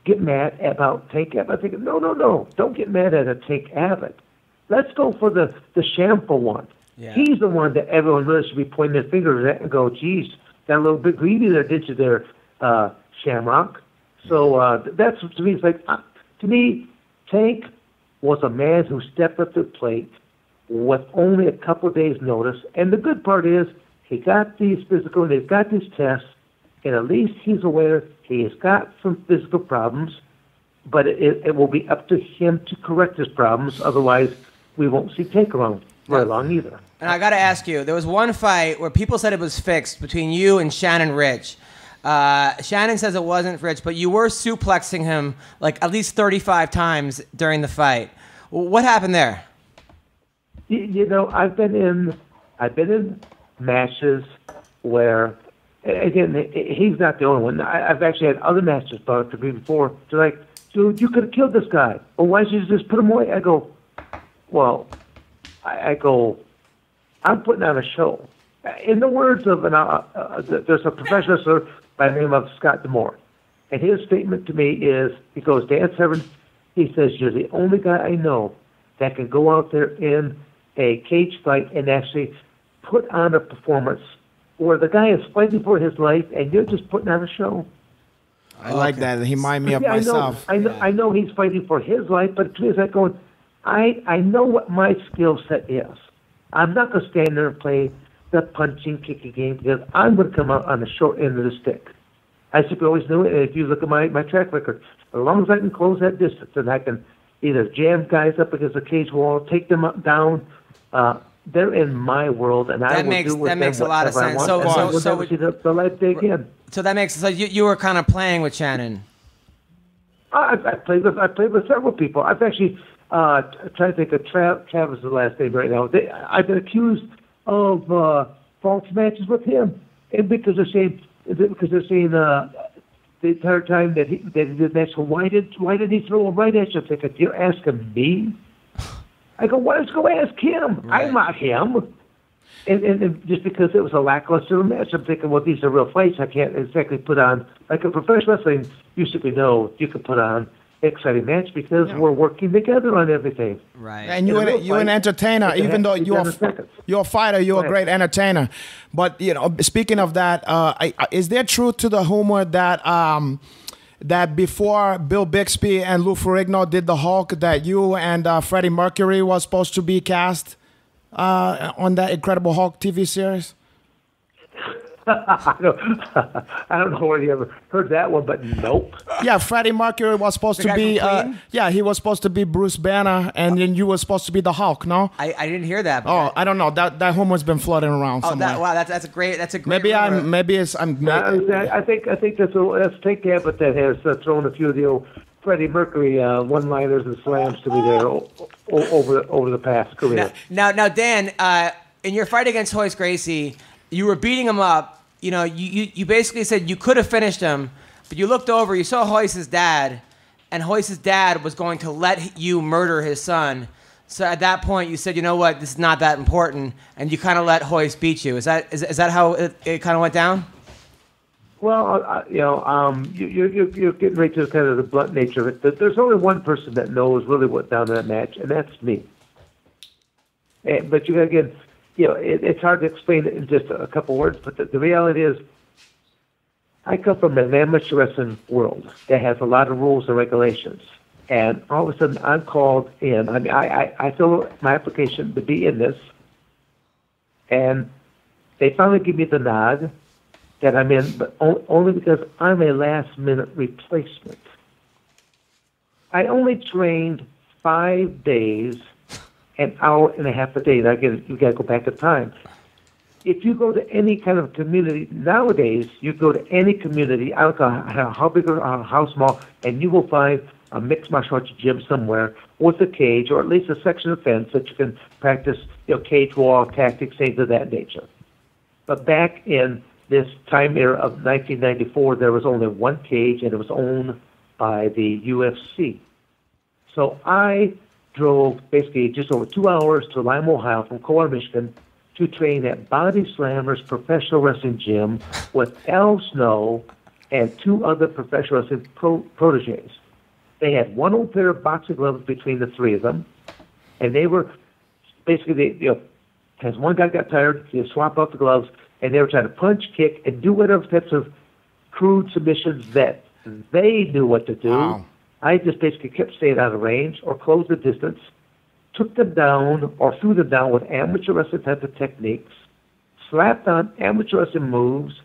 get mad about Tank Abbott. I think, no, don't get mad at a Tank Abbott. Let's go for the shameful one. Yeah. He's the one that everyone really should be pointing their fingers at and go, geez, got a little bit greedy there, did you there, Shamrock? So that's, to me, it's like, to me, Tank was a man who stepped up to the plate with only a couple of days' notice. And the good part is he got these physical, they've got these tests, and at least he's aware he has got some physical problems, but it will be up to him to correct his problems. Otherwise, we won't see Tank around very long either. And I got to ask you, there was one fight where people said it was fixed between you and Shannon Rich. Shannon says it wasn't Rich, but you were suplexing him like at least 35 times during the fight. What happened there? I've been in matches where, again, he's not the only one. I've actually had other matches brought to me before. They're like, dude, you could have killed this guy. Well, why did you just put him away? I go, well, I'm putting on a show. In the words of there's a professional wrestler by the name of Scott D'Amore, and his statement to me is, he goes, Dan Severn, he says, you're the only guy I know that can go out there in a cage fight and actually put on a performance where the guy is fighting for his life and you're just putting on a show. I like that. He reminds me of myself. I know he's fighting for his life, but to me it's like going, I know what my skill set is. I'm not going to stand there and play the punching, kicking game because I'm going to come out on the short end of the stick. I simply always knew it. And if you look at my track record, as long as I can close that distance and I can either jam guys up against a cage wall, take them up, down, they're in my world, and I will do with them makes a lot of sense. So the light day again. So that makes sense. You were kind of playing with Shannon. I played with several people. I've actually trying to think of Travis is the last name right now. I've been accused of false matches with him, and because they're saying the entire time that he did match. So why did he throw a right at you? I'm thinking, you're asking me. I go, why don't you go ask him? Right. I'm not him. And just because it was a lackluster match, I'm thinking, well, these are real fights. I can't exactly put on, like in professional wrestling, you simply know you can put on an exciting match because we're working together on everything. Right. And you're an entertainer, even though you're a fighter, you're a great entertainer. But, speaking of that, is there truth to the rumor that that before Bill Bixby and Lou Ferrigno did the Hulk, that you and Freddie Mercury was supposed to be cast on that Incredible Hulk TV series? I don't know where you ever heard that one, but nope. Yeah, Freddie Mercury was supposed to be. He was supposed to be Bruce Banner, and then you were supposed to be the Hulk. No, I didn't hear that. I don't know. That rumor's been floating around somewhere. That's a great. Maybe rumor. I think that's Tank Abbott that has thrown a few of the old Freddie Mercury one-liners and slams to me there over the past career. Now, Dan, in your fight against Hoist Gracie, you were beating him up. You basically said you could have finished him, but you looked over, you saw Hoist's dad, and Hoist's dad was going to let you murder his son. So at that point, you said, you know what, this is not that important, and you kind of let Hoist beat you. Is that how it kind of went down? Well, you're getting right to kind of the blunt nature of it. There's only one person that knows really what went down in that match, and that's me. But you got to get. It's hard to explain it in just a couple words, but the reality is I come from an amateur wrestling world that has a lot of rules and regulations. And all of a sudden, I'm called in. I mean, I fill my application to be in this, and they finally give me the nod that I'm in, but only because I'm a last-minute replacement. I only trained 5 days, an hour and a half a day. Now, again, you got to go back in time. If you go to any kind of community nowadays, you go to any community, I don't care how big or how small, and you will find a mixed martial arts gym somewhere with a cage or at least a section of fence that you can practice, cage wall tactics, things of that nature. But back in this time era of 1994, there was only one cage, and it was owned by the UFC. So I drove basically just over 2 hours to Lima, Ohio from KYRIE, Michigan, to train at Body Slammer's professional wrestling gym with Al Snow and 2 other professional wrestling proteges. They had one old pair of boxing gloves between the 3 of them, and they were basically, as one guy got tired, they swap out the gloves, and they were trying to punch, kick, and do whatever types of crude submissions that they knew what to do. Wow. I just basically kept staying out of range or closed the distance, took them down or threw them down with amateur wrestling type of techniques, slapped on amateur wrestling moves,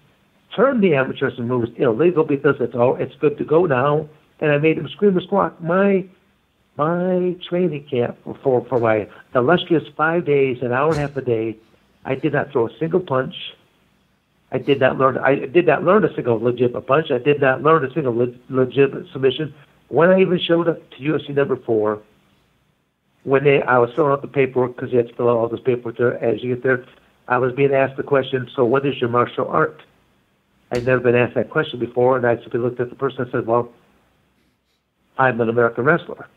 turned the amateur wrestling moves illegal because it's good to go now, and I made them scream and squawk. My training camp for my illustrious 5 days, an hour and a half a day, I did not throw a single punch. I did not learn a single legitimate punch. I did not learn a single legitimate submission. When I even showed up to UFC number 4, I was filling out the paperwork, because you had to fill out all this paperwork there as you get there, I was being asked the question, so what is your martial art? I'd never been asked that question before, and I simply looked at the person and said, well, I'm an American wrestler.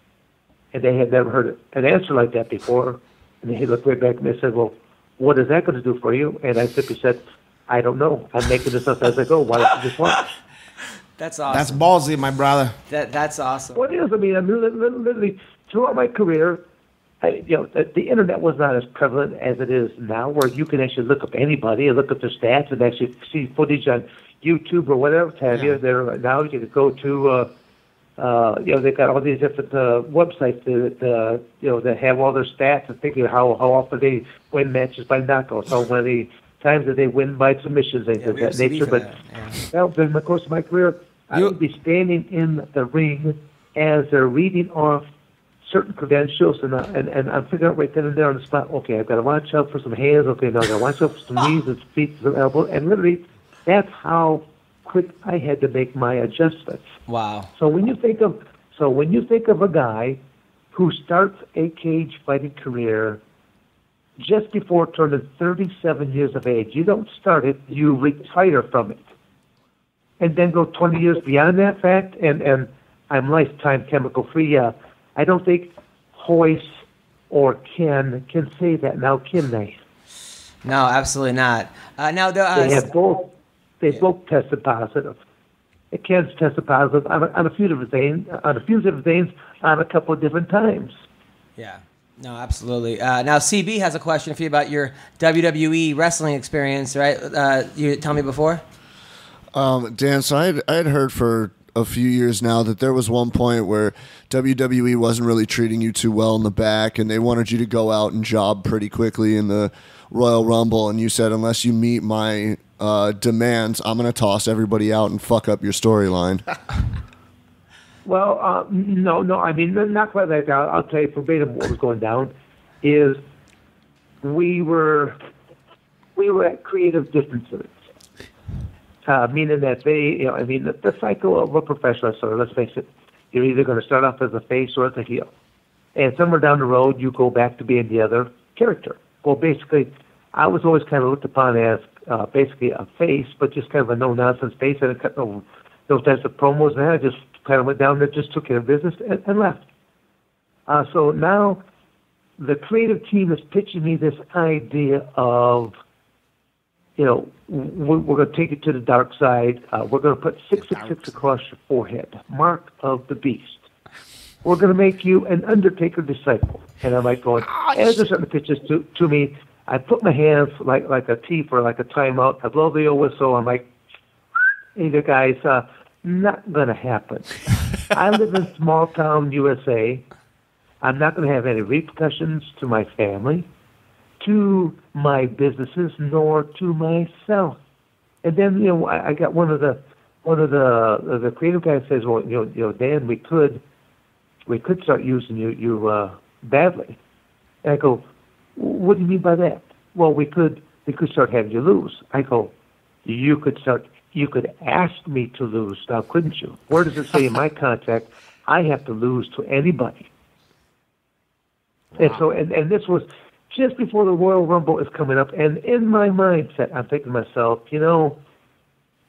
And they had never heard an answer like that before. And he looked right back at me and said, well, what is that going to do for you? And I simply said, I don't know. I'm making this up as I go. Why don't you just watch? That's awesome. That's ballsy, my brother. That's awesome. What is? I mean, literally throughout my career, the internet was not as prevalent as it is now, where you can actually look up anybody and look up their stats and actually see footage on YouTube or whatever have you. Now you can go to, they've got all these different websites that have all their stats and figure how often they win matches by knockouts, how many times that they win by submissions, things of that nature. But during the course of my career, I would be standing in the ring as they're reading off certain credentials, and I'm figuring out right then and there on the spot, okay, I've got to watch out for some hands, okay, now I've got to watch out for some knees and feet and some elbows, and literally, that's how quick I had to make my adjustments. Wow. So when you think of a guy who starts a cage fighting career just before turning 37 years of age, you don't start it, you retire from it. And then go 20 years beyond that fact, and I'm lifetime chemical free. I don't think Hoist or Ken can say that now, can they? No, absolutely not. They have both. They both tested positive. Ken's tested positive on a few different things, on a couple of different times. Yeah. No, absolutely. Now, CB has a question for you about your WWE wrestling experience, right? You told me before? Dan, so I had heard for a few years now that there was one point where WWE wasn't really treating you too well in the back, and they wanted you to go out and job pretty quickly in the Royal Rumble, and you said, unless you meet my demands, I'm going to toss everybody out and fuck up your storyline. Well, no. I mean, not quite like that. I'll tell you verbatim what was going down. Is we were at creative differences, meaning that the cycle of a professional wrestler. Let's face it, you're either going to start off as a face or as a heel, and somewhere down the road you go back to being the other character. Well, basically, I was always kind of looked upon as basically a face, but just kind of a no-nonsense face, and I cut those types of promos, and I just kind of went down there, just took care of business, and left. So now the creative team is pitching me this idea of, we're going to take it to the dark side. We're going to put 666 across your forehead, mark of the beast. We're going to make you an Undertaker disciple. And I'm like going, as they're starting to pitch this to me, I put my hands like a T for like a timeout. I blow the old whistle. I'm like, hey, guys, not going to happen. I live in small town USA. I'm not going to have any repercussions to my family, to my businesses, nor to myself. And then, I got one of the creative guys says, well, Dan, we could start using you badly. And I go, what do you mean by that? Well, we could start having you lose. I go, you could ask me to lose now, couldn't you? Where does it say in my contract I have to lose to anybody? Wow. And so, and this was just before the Royal Rumble is coming up, and in my mindset, I'm thinking to myself,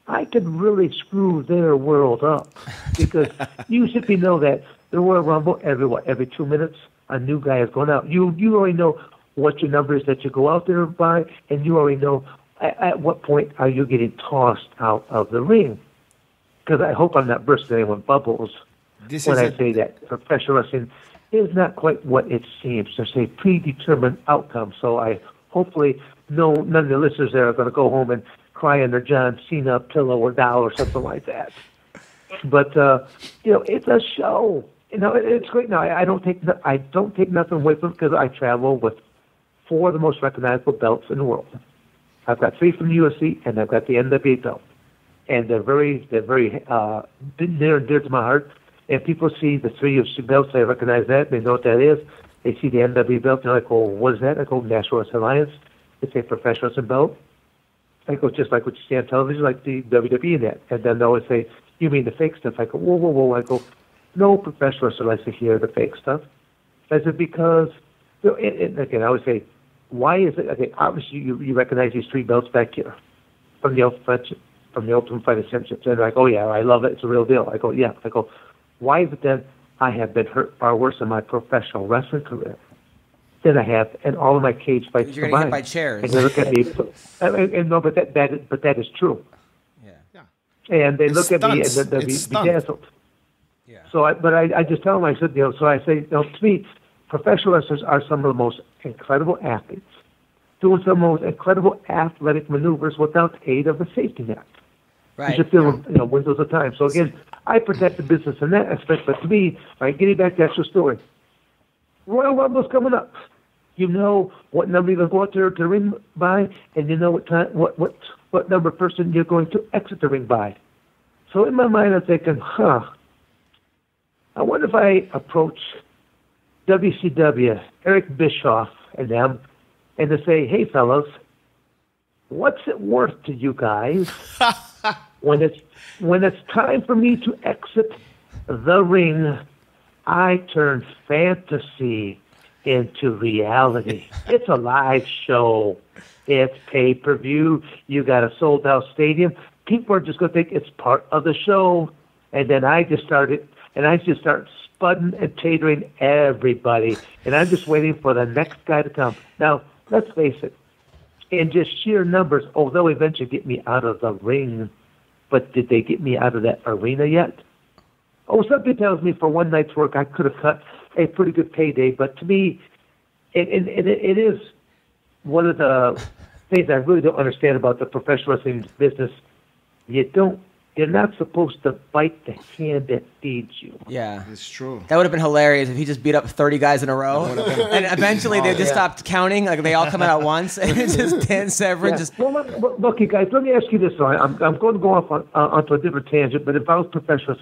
I could really screw their world up, because you simply know that the Royal Rumble every 2 minutes a new guy is going out. You already know what your number is that you go out there by, and you already know at what point are you getting tossed out of the ring. Because I hope I'm not bursting anyone's bubbles when I say that professional wrestling is not quite what it seems. There's a predetermined outcome. So I hopefully none of the listeners there are going to go home and cry on their John Cena pillow or doll or something like that. But it's a show. It's great. Now I don't take nothing away from it, because I travel with 4 of the most recognizable belts in the world. I've got 3 from the UFC, and I've got the NWA belt, and they're very near and dear to my heart. And people see the 3 UFC belts, they recognize that, they know what that is. They see the NWA belt, and they're like, "Oh, what is that?" I go, "National Wrestling Alliance. It's a professional wrestling belt." I go, "Just like what you see on television, like the WWE and that." And then they always say, "You mean the fake stuff?" I go, "Whoa, whoa, whoa." I go, "No professional wrestler likes to hear the fake stuff." I said, because, and again, I always say, why is it? Okay, obviously you recognize these 3 belts back here from the Ultimate Fighting Championship. And they're like, "Oh yeah, I love it. It's a real deal." I go, "Yeah." I go, "Why is it then I have been hurt far worse in my professional wrestling career than I have in all of my cage fights You're combined?" You're going to get by chairs. And they look at me. And no, but that is true. Yeah. And they look at me and they'll be dazzled. Yeah. So, I just tell them, I said, so I say, to me, professional wrestlers are some of the most incredible athletes, doing some of the most incredible athletic maneuvers without the aid of a safety net. Right. You just feel, windows of time. So again, I protect the business in that aspect. But to me, getting back to that story, Royal Rumble's coming up. You know what number you're going to go out there to the ring by, and you know what number person you're going to exit the ring by. So in my mind, I'm thinking, I wonder if I approach WCW, Eric Bischoff, and them, and to say, "Hey, fellas, what's it worth to you guys when it's time for me to exit the ring? I turn fantasy into reality. It's a live show. It's pay-per-view. You got a sold-out stadium. People are just going to think it's part of the show." And then I just start spudding and catering everybody. And I'm just waiting for the next guy to come. Now, let's face it. In just sheer numbers, they'll eventually get me out of the ring. But did they get me out of that arena yet? Something tells me for one night's work, I could have cut a pretty good payday. But to me, it is one of the things I really don't understand about the professional wrestling business. You're not supposed to bite the hand that feeds you. Yeah. It's true. That would have been hilarious if he just beat up 30 guys in a row. And eventually they just stopped counting. Like they all come out at once. And it's just Dan Severn just... Well, look, you guys, let me ask you this. I'm going to go off onto a different tangent, but if I was professional,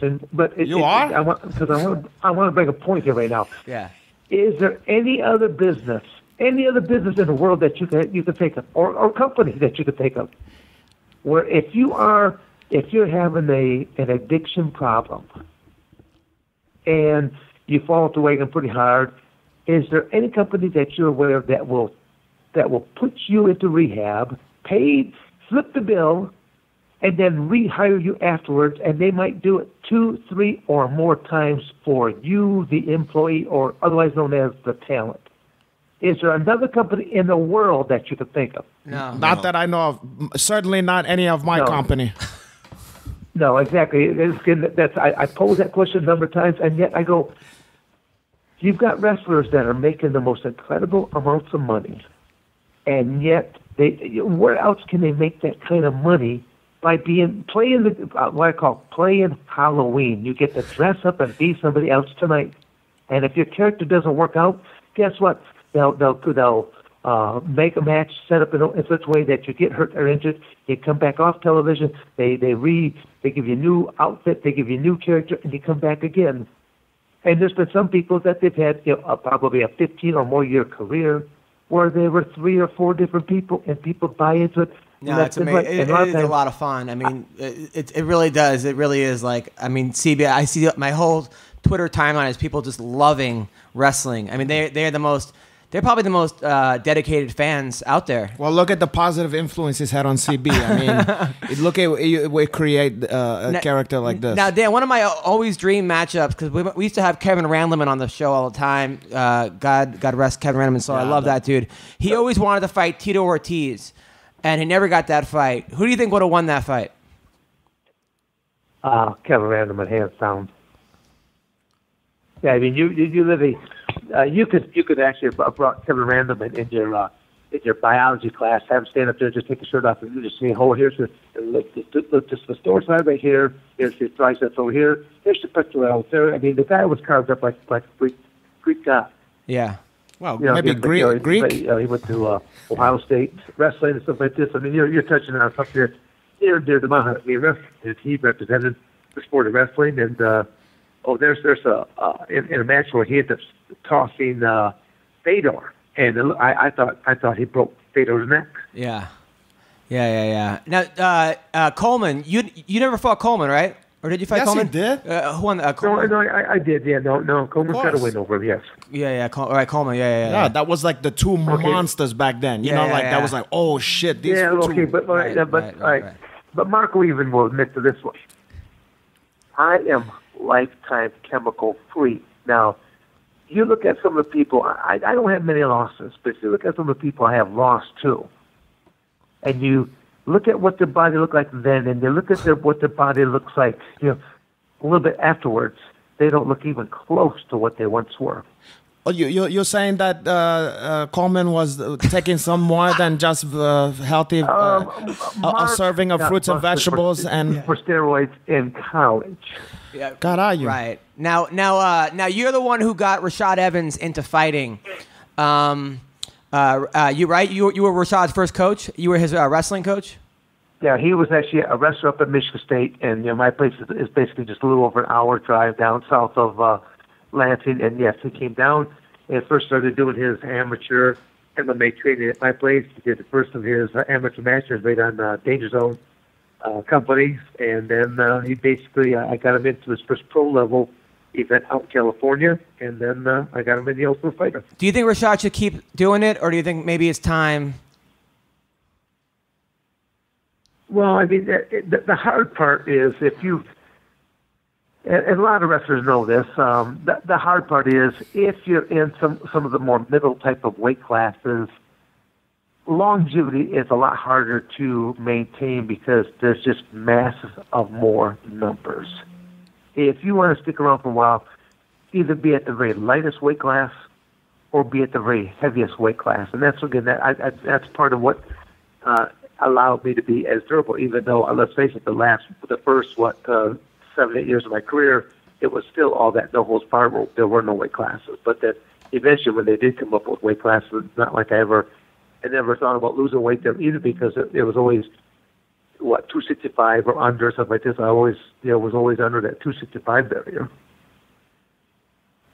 I want to bring a point here right now. Yeah. Is there any other business in the world that you could think of, or company that you could think of, where if you're having an addiction problem and you fall off the wagon pretty hard, is there any company that you're aware of that will put you into rehab, flip the bill, and then rehire you afterwards, and they might do it 2, 3, or more times for you, the employee, or otherwise known as the talent? Is there another company in the world that you could think of? No. Not that I know of. Certainly not any of my company. No, exactly. I posed that question a number of times, and yet I go, you've got wrestlers that are making the most incredible amounts of money, and yet where else can they make that kind of money by playing what I call playing Halloween. You get to dress up and be somebody else tonight. And if your character doesn't work out, guess what? They'll make a match set up in such a way that you get hurt or injured. You come back off television. They give you a new outfit. They give you a new character, and you come back again. And there's been some people that they've had probably a 15 or more year career where they were 3 or 4 different people, and people buy into it. No, it's amazing. It is a lot of fun. I mean, it really does. It really is like, I mean, CBS, I see my whole Twitter timeline is people just loving wrestling. I mean, they're probably the most dedicated fans out there. Well, look at the positive influence he's had on CB. I mean, look at we create a character like this. Now, Dan, one of my always dream matchups, because we used to have Kevin Randleman on the show all the time. God rest Kevin Randleman. So I love that dude. He always wanted to fight Tito Ortiz, and he never got that fight. Who do you think would have won that fight? Kevin Randleman, hands down. Yeah, I mean, you literally, you could actually have brought Kevin Randleman in your biology class, have him stand up there, just take the shirt off, and you just say, "Oh, here's just the store side right here. Here's your triceps over here. Here's the pectorals there." I mean, the guy was carved up like a Greek god. Yeah. Well, maybe Greek. He went to Ohio State wrestling and stuff like this. I mean, you're touching on something near to my heart. I mean, he represented the sport of wrestling, and there's in a match where he ended up tossing Fedor, and I thought he broke Fedor's neck. Yeah. Now, Coleman, you never fought Coleman, right? Or did you fight Coleman? Yes, he did. Who won? Coleman? No, I did. Yeah, no. Coleman's got a win over him. Yes. Yeah. All right, Coleman. Yeah. That was like the two monsters back then. You know, that was like, oh shit. These okay, two. Right. But Marco even will admit to this one. I am lifetime chemical free. Now, you look at some of the people. I don't have many losses, but if you look at some of the people I have lost to, and you look at what their body looked like then, and you look at what their body looks like, a little bit afterwards, they don't look even close to what they once were. Oh, you're saying that Coleman was taking some more than just healthy, a serving of fruits and vegetables for steroids in college. Yeah, God, are you right now? You're the one who got Rashad Evans into fighting. You right? You were Rashad's first coach. You were his wrestling coach. Yeah, he was actually a wrestler up at Michigan State, and my place is basically just a little over an hour drive down south of Lansing. And yes, he came down and first started doing his amateur MMA training at my place. He did the first of his amateur matches right on Danger Zone company, and then he basically I got him into his first pro level event out in California, and then I got him in the Ultimate Fighter. Do you think Rashad should keep doing it, or do you think maybe it's time? Well, I mean, the hard part is if you, and a lot of wrestlers know this, the hard part is if you're in some of the more middle type of weight classes, longevity is a lot harder to maintain because there's just masses of more numbers. If you want to stick around for a while, either be at the very lightest weight class or be at the very heaviest weight class. And that's, again, that's part of what allowed me to be as durable, even though, let's face it, the first 7-8 years of my career, it was still all that no holds barred. There were no weight classes. But then eventually when they did come up with weight classes, it's not like I never thought about losing weight there either, because it was always 265 or under, something like this. I always was always under that 265 barrier.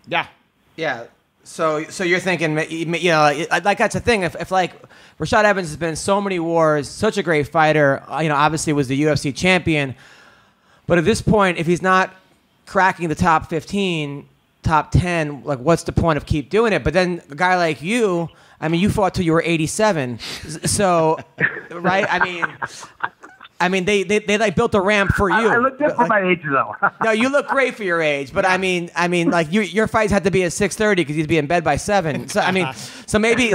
Yeah. So you're thinking, like that's the thing. If like Rashad Evans has been in so many wars, such a great fighter, obviously was the UFC champion, but at this point, if he's not cracking the top 15, top 10, like what's the point of keep doing it? But then a guy like you, I mean, you fought till you were 87, so right? I mean, they like built a ramp for you. I look good for my age, though. No, you look great for your age, but I mean, like your fights had to be at 6:30 because you'd be in bed by 7. So I mean, maybe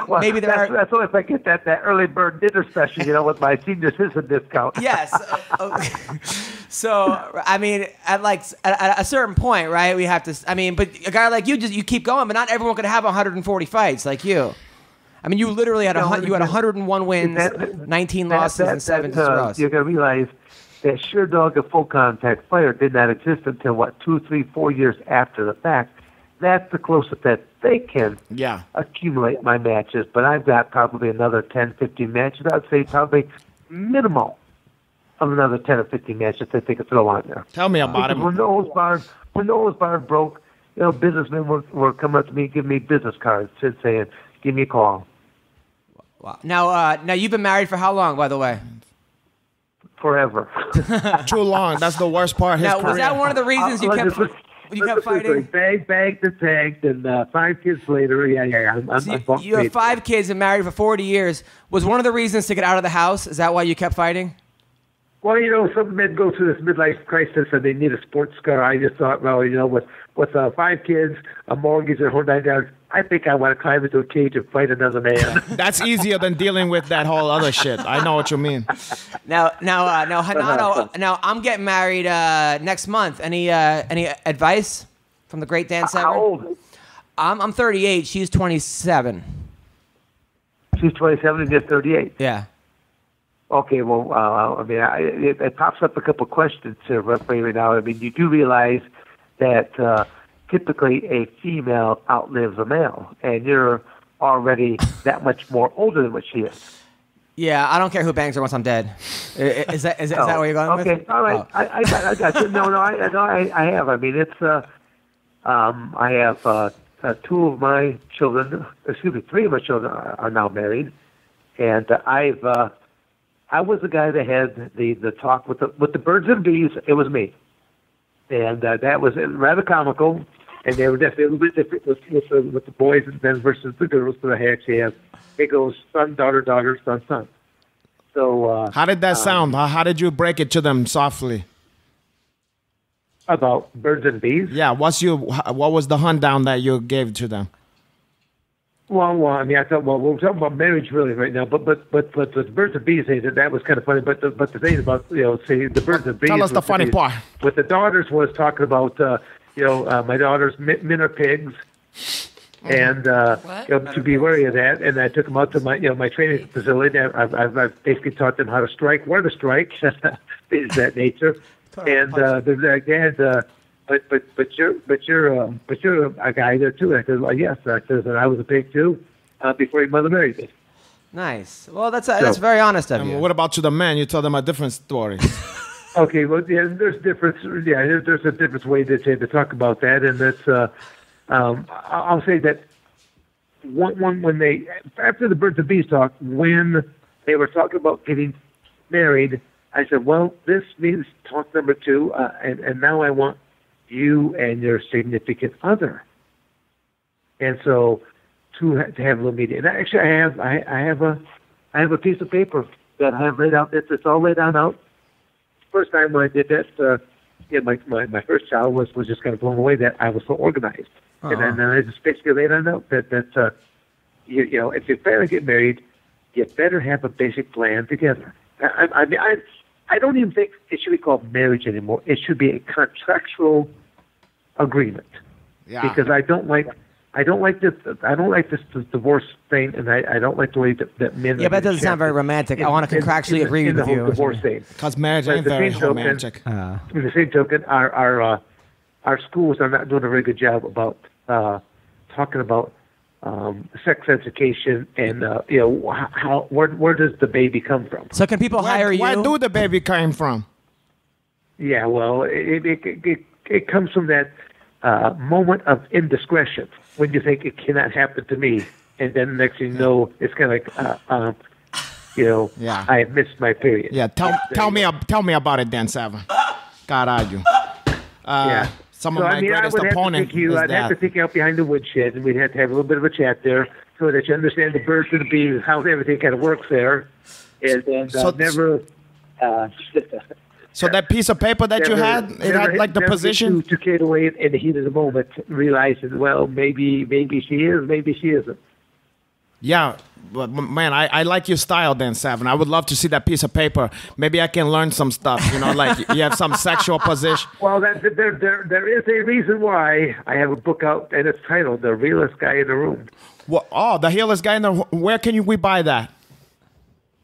well, there are. That's only if I get that early bird dinner special, with my senior citizen discount. Yes. So I mean, at a certain point, right? We have to. I mean, but a guy like you, you keep going, but not everyone can have 140 fights like you. I mean, you literally had you had 101 wins, 19 losses, and 7 draws. You're going to realize that sure dog of full contact fire did not exist until 2, 3, 4 years after the fact. That's the closest that they can accumulate my matches. But I've got probably another 10, 15 matches. I'd say probably minimal of another 10 or 15 matches that they could throw on there. Tell me about it. When the old bar broke, businessmen were coming up to me, giving me business cards, saying, "Give me a call." Wow. Now you've been married for how long, by the way? Forever. Too long. That's the worst part. Now, was that one of the reasons you kept fighting? Bagged and tagged, and 5 kids later. You have 5 kids and married for 40 years. Was one of the reasons to get out of the house? Is that why you kept fighting? Well, some men go through this midlife crisis and they need a sports car. I just thought, well, with 5 kids, a mortgage, and a whole 9 yards, I think I want to climb into a cage and fight another man. That's easier than dealing with that whole other shit. I know what you mean. Now, Renato. Now, I'm getting married next month. Any advice from the great Dan Severn? How old? I'm 38. She's 27. She's 27 and you're 38. Yeah. Okay, well, it pops up a couple questions here right now. I mean, you do realize that typically a female outlives a male, and you're already that much more older than what she is. Yeah, I don't care who bangs her once I'm dead. Is that where you're going with? Okay, all right. Oh. I got you. I have. I mean, it's I have 2 of my children. Excuse me, 3 of my children are now married, and I was the guy that had the talk with the birds and bees. It was me, and that was rather comical. And they were definitely a little bit different with the boys and then versus the girls. But I actually have it goes son, daughter, daughter, son, son. So how did that sound? How did you break it to them softly? About birds and bees? Yeah. What was the rundown that you gave to them? Well, I mean, I thought, we're talking about marriage really right now, but the birds and bees, that was kind of funny. But the thing about, say the birds and bees. Tell us the funny part. With the daughters was talking about, my daughters, men are pigs, and to be wary of that. And I took them out to my training facility. I've basically taught them how to strike, where to strike, things of that nature. And they're like, Dad, but you're a guy there too. I said, well, yes. I said, I was a pig too before your mother married me. Nice. Well, that's very honest of you. What about to the men? You told them a different story. Okay. Well, yeah, there's difference. Yeah, there's a different way to talk about that, and that's. I'll say that when they after the birds and bees talk, when they were talking about getting married, I said, well, this means talk number 2, and now I want you and your significant other, and so to have a little meeting. And actually, I have a piece of paper that I have laid out. It's all laid out. First time when I did that, my first child was just kind of blown away that I was so organized, and then I just basically laid it out that if you're planning to get married, you better have a basic plan together. I don't even think it should be called marriage anymore. It should be a contractual agreement. Yeah. Because I don't like this divorce thing, and I don't like the way that men. Yeah, but that doesn't sound very romantic. I want to contractually agree with you. Divorce thing. Because marriage ain't very romantic. In the same token, our schools are not doing a very good job about talking about sex education and where does the baby come from? So can people hire you? Where do the baby come from? Yeah, well, it comes from that moment of indiscretion when you think it cannot happen to me, and then next thing you know, it's kind of like, I have missed my period. Yeah, tell me about it, Dan Severn. God, argue. Yeah. Some of my greatest opponents. I'd have to take you out behind the woodshed, and we'd have to have a little bit of a chat there, so that you understand the birds and the bees, how everything kind of works there, and never. So that piece of paper that you had, it had like the position. To get away in the heat of the moment, realizing, well, maybe she is, maybe she isn't. Yeah, but man, I like your style, Dan Severn. I would love to see that piece of paper. Maybe I can learn some stuff. Like you have some sexual position. Well, there is a reason why I have a book out, and it's titled "The Realest Guy in the Room." Well, the realest guy in the. Where can we buy that?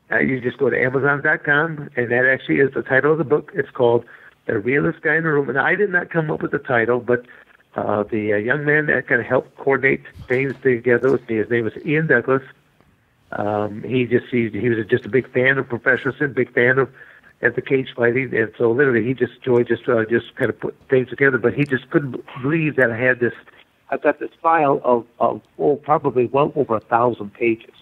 You just go to Amazon.com, and that actually is the title of the book. It's called "The Realest Guy in the Room," and I did not come up with the title, but the young man that kind of helped coordinate things together with me, his name was Ian Douglas. He was just a big fan of professional wrestling, big fan of the cage fighting, and so literally he just enjoyed just kind of put things together. But he just couldn't believe that I've got this file of probably well over 1,000 pages.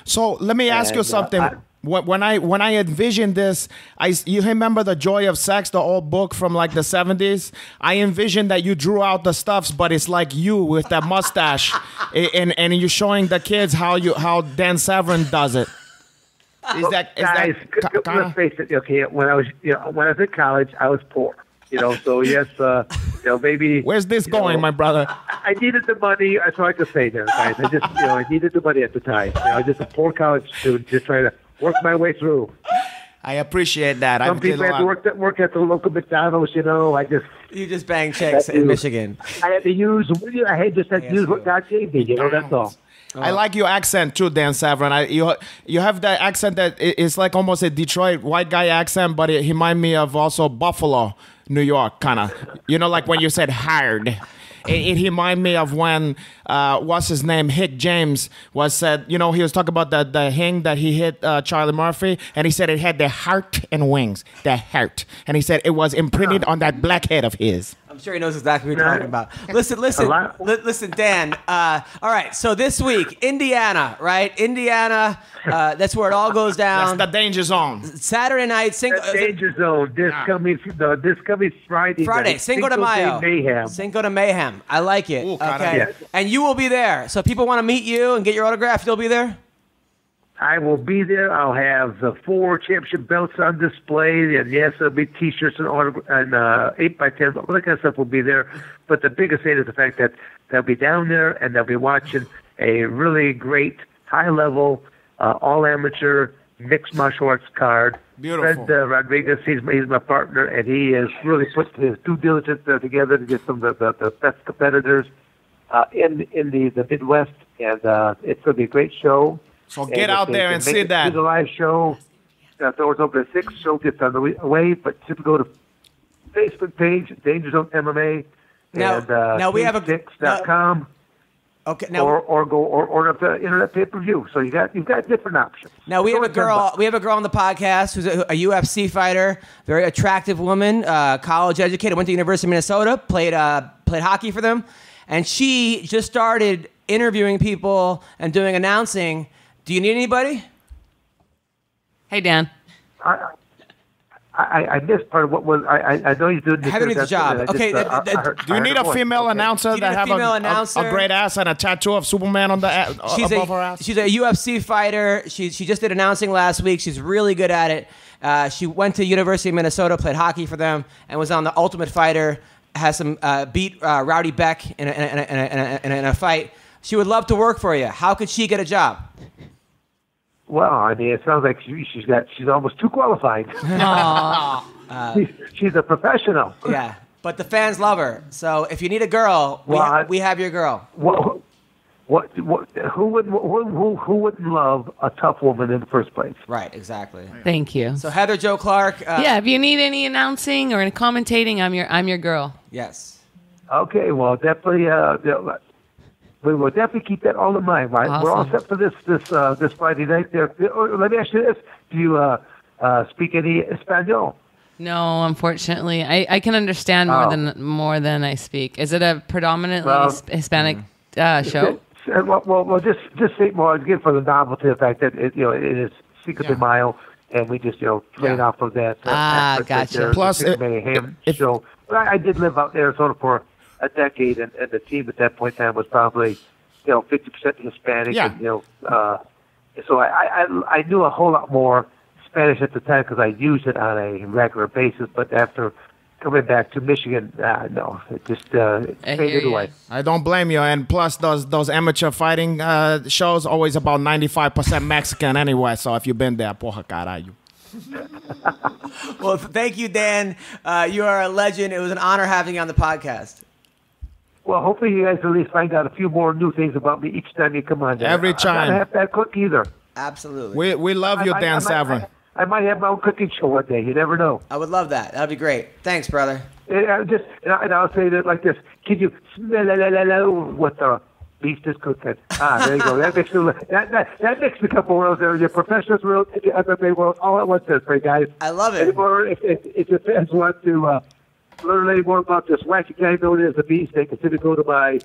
So let me ask you something. When I envisioned this, you remember The Joy of Sex, the old book from like the 70s? I envisioned that you drew out the stuffs, but it's like you with that mustache, and you're showing the kids how Dan Severn does it. Guys, let's face it. Okay, when I was in college, I was poor. So yes, maybe. Where's this going, my brother? I needed the money. That's all I could say there, guys. I needed the money at the time. I was just a poor college student, just trying to work my way through. I appreciate that. Some people had to work at the local McDonald's. You just bang chicks in Michigan. I had to use what God gave me. That's all. I like your accent too, Dan Severn. You have that accent that is like almost a Detroit white guy accent, but it reminds me of also Buffalo, New York, kind of. Like when you said hard. It reminded me of when, what's his name, Hick James was said, he was talking about the hang that he hit Charlie Murphy, and he said it had the heart and wings, the heart. And he said it was imprinted on that black head of his. I'm sure he knows exactly what you're talking about. Listen, Dan. All right, so this week, Indiana, right? Indiana, that's where it all goes down. That's the danger zone. Saturday night. Danger zone. This coming Friday night. Cinco de Mayo. Mayhem. Cinco de Mayhem. I like it. Ooh, okay. Yes. And you will be there. So people want to meet you and get your autograph. You'll be there? I will be there. I'll have the 4 championship belts on display, and yes, there'll be T-shirts and 8x10. All that kind of stuff will be there. But the biggest thing is the fact that they'll be down there and they'll be watching a really great, high-level, all-amateur mixed martial arts card. Beautiful. Fred Rodriguez, he's my partner, and he has really put his due diligence together to get some of the best competitors in the Midwest, and it's going to be a great show. So get out there and see that. It's a live show. Doors open at 6. Show gets on the way, but simply go to Facebook page, Danger Zone MMA, now we have a Okay. Now, or go or order up the internet pay-per-view. So you've got different options. Now we have a girl. We have a girl on the podcast who's a UFC fighter, very attractive woman, college educated, went to University of Minnesota, played hockey for them, and she just started interviewing people and doing announcing. Do you need anybody? Hey, Dan. I missed part of what was. I know he's doing. Having the job. Okay. Do you need a female announcer that have a great ass and a tattoo of Superman on the above her ass? She's a UFC fighter. She just did announcing last week. She's really good at it. She went to University of Minnesota, played hockey for them, and was on the Ultimate Fighter. Has some beat Rowdy Beck in a fight. She would love to work for you. How could she get a job? Well, I mean, it sounds like she's almost too qualified. She's a professional. Yeah, but the fans love her. So if you need a girl, we have your girl. Who wouldn't love a tough woman in the first place? Right, exactly. Thank you. So Heather Jo Clark. Yeah, if you need any announcing or any commentating, I'm your girl. Yes. Okay, well, definitely. We will definitely keep that all in mind. Right? Awesome. We're all set for this Friday night. There. Let me ask you this: do you speak any Espanol? No, unfortunately, I can understand more than I speak. Is it a predominantly Hispanic show? Well, just say more again for the novelty of the fact that it is Cinco de Mayo, and we just train off of that. Gotcha. Plus, show. I did live out in Arizona for a decade, and the team at that point in time was probably 50% Hispanic. Yeah. And, so I knew a whole lot more Spanish at the time because I used it on a regular basis. But after coming back to Michigan. No, it just faded away. I don't blame you. And plus, those amateur fighting shows always about 95% Mexican anyway. So if you've been there, porra caralho. Well, thank you, Dan. You are a legend. It was an honor having you on the podcast. Well, hopefully you guys at least find out a few more new things about me each time you come on there. Every time. I don't have that cook either. Absolutely. We love you, Dan Severn. I might have my own cooking show one day. You never know. I would love that. That'd be great. Thanks, brother. And I'll say that like this. Can you smell what the beast is cooking? There you go. That makes a couple worlds there. Your professional world, your MMA world, all at once. That's great, guys. I love it. If your fans want to learn any more about this wacky guy known as the beast, they can simply go to my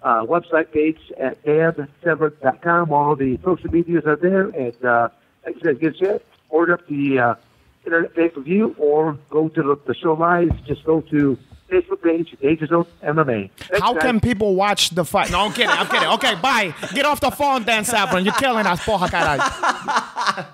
website page at dansevern.com. All the social medias are there, and like I said, get a chance. Order up the internet pay-per-view or go to the show live. Just go to Facebook page, Ages of MMA. How can people watch the fight? No, I'm kidding. Okay, bye. Get off the phone, Dan Severn. You're killing us, porra caralho.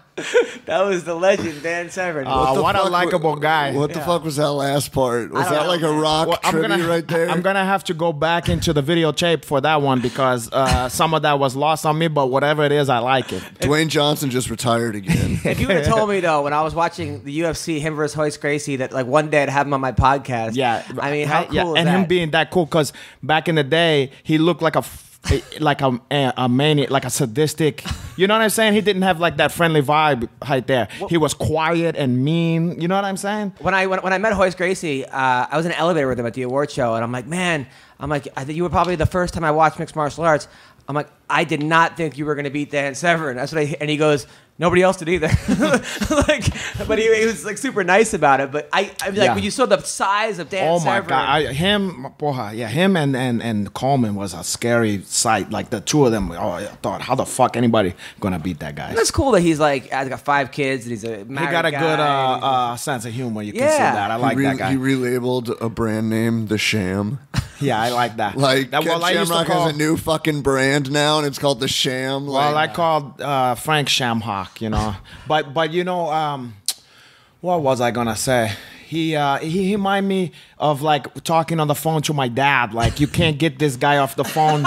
That was the legend, Dan Severn. What a likable guy. What the fuck was that last part? Was that like a rock tribute right there? I'm going to have to go back into the videotape for that one because some of that was lost on me, but whatever it is, I like it. Dwayne Johnson just retired again. If you would have told me, though, when I was watching the UFC, him versus Royce Gracie, that like one day I'd have him on my podcast. Yeah. I mean, how cool is and that? him being that cool because back in the day, he looked like a maniac, like a sadistic. You know what I'm saying? He didn't have like that friendly vibe right there. He was quiet and mean. You know what I'm saying? When I met Royce Gracie, I was in an elevator with him at the award show, and I'm like, man, I think you were probably the first time I watched mixed martial arts. I'm like, I did not think you were going to beat Dan Severn. That's what and he goes, nobody else did either. But he was like super nice about it. But I mean, like when you saw the size of Dan Severn. Oh my God, him and Coleman was a scary sight. Like the two of them, I thought, how the fuck anybody gonna beat that guy? That's cool that he's like, has got 5 kids and he's a married He got a guy. good sense of humor. You can see that. I like that guy. He relabeled a brand name The Sham. Yeah, I like that. Like that, Ken Shamrock has a new fucking brand now, and it's called The Sham. Well, I called Frank Shamrock, you know. but you know, what was I gonna say? He reminded me of like talking on the phone to my dad. Like, you can't get this guy off the phone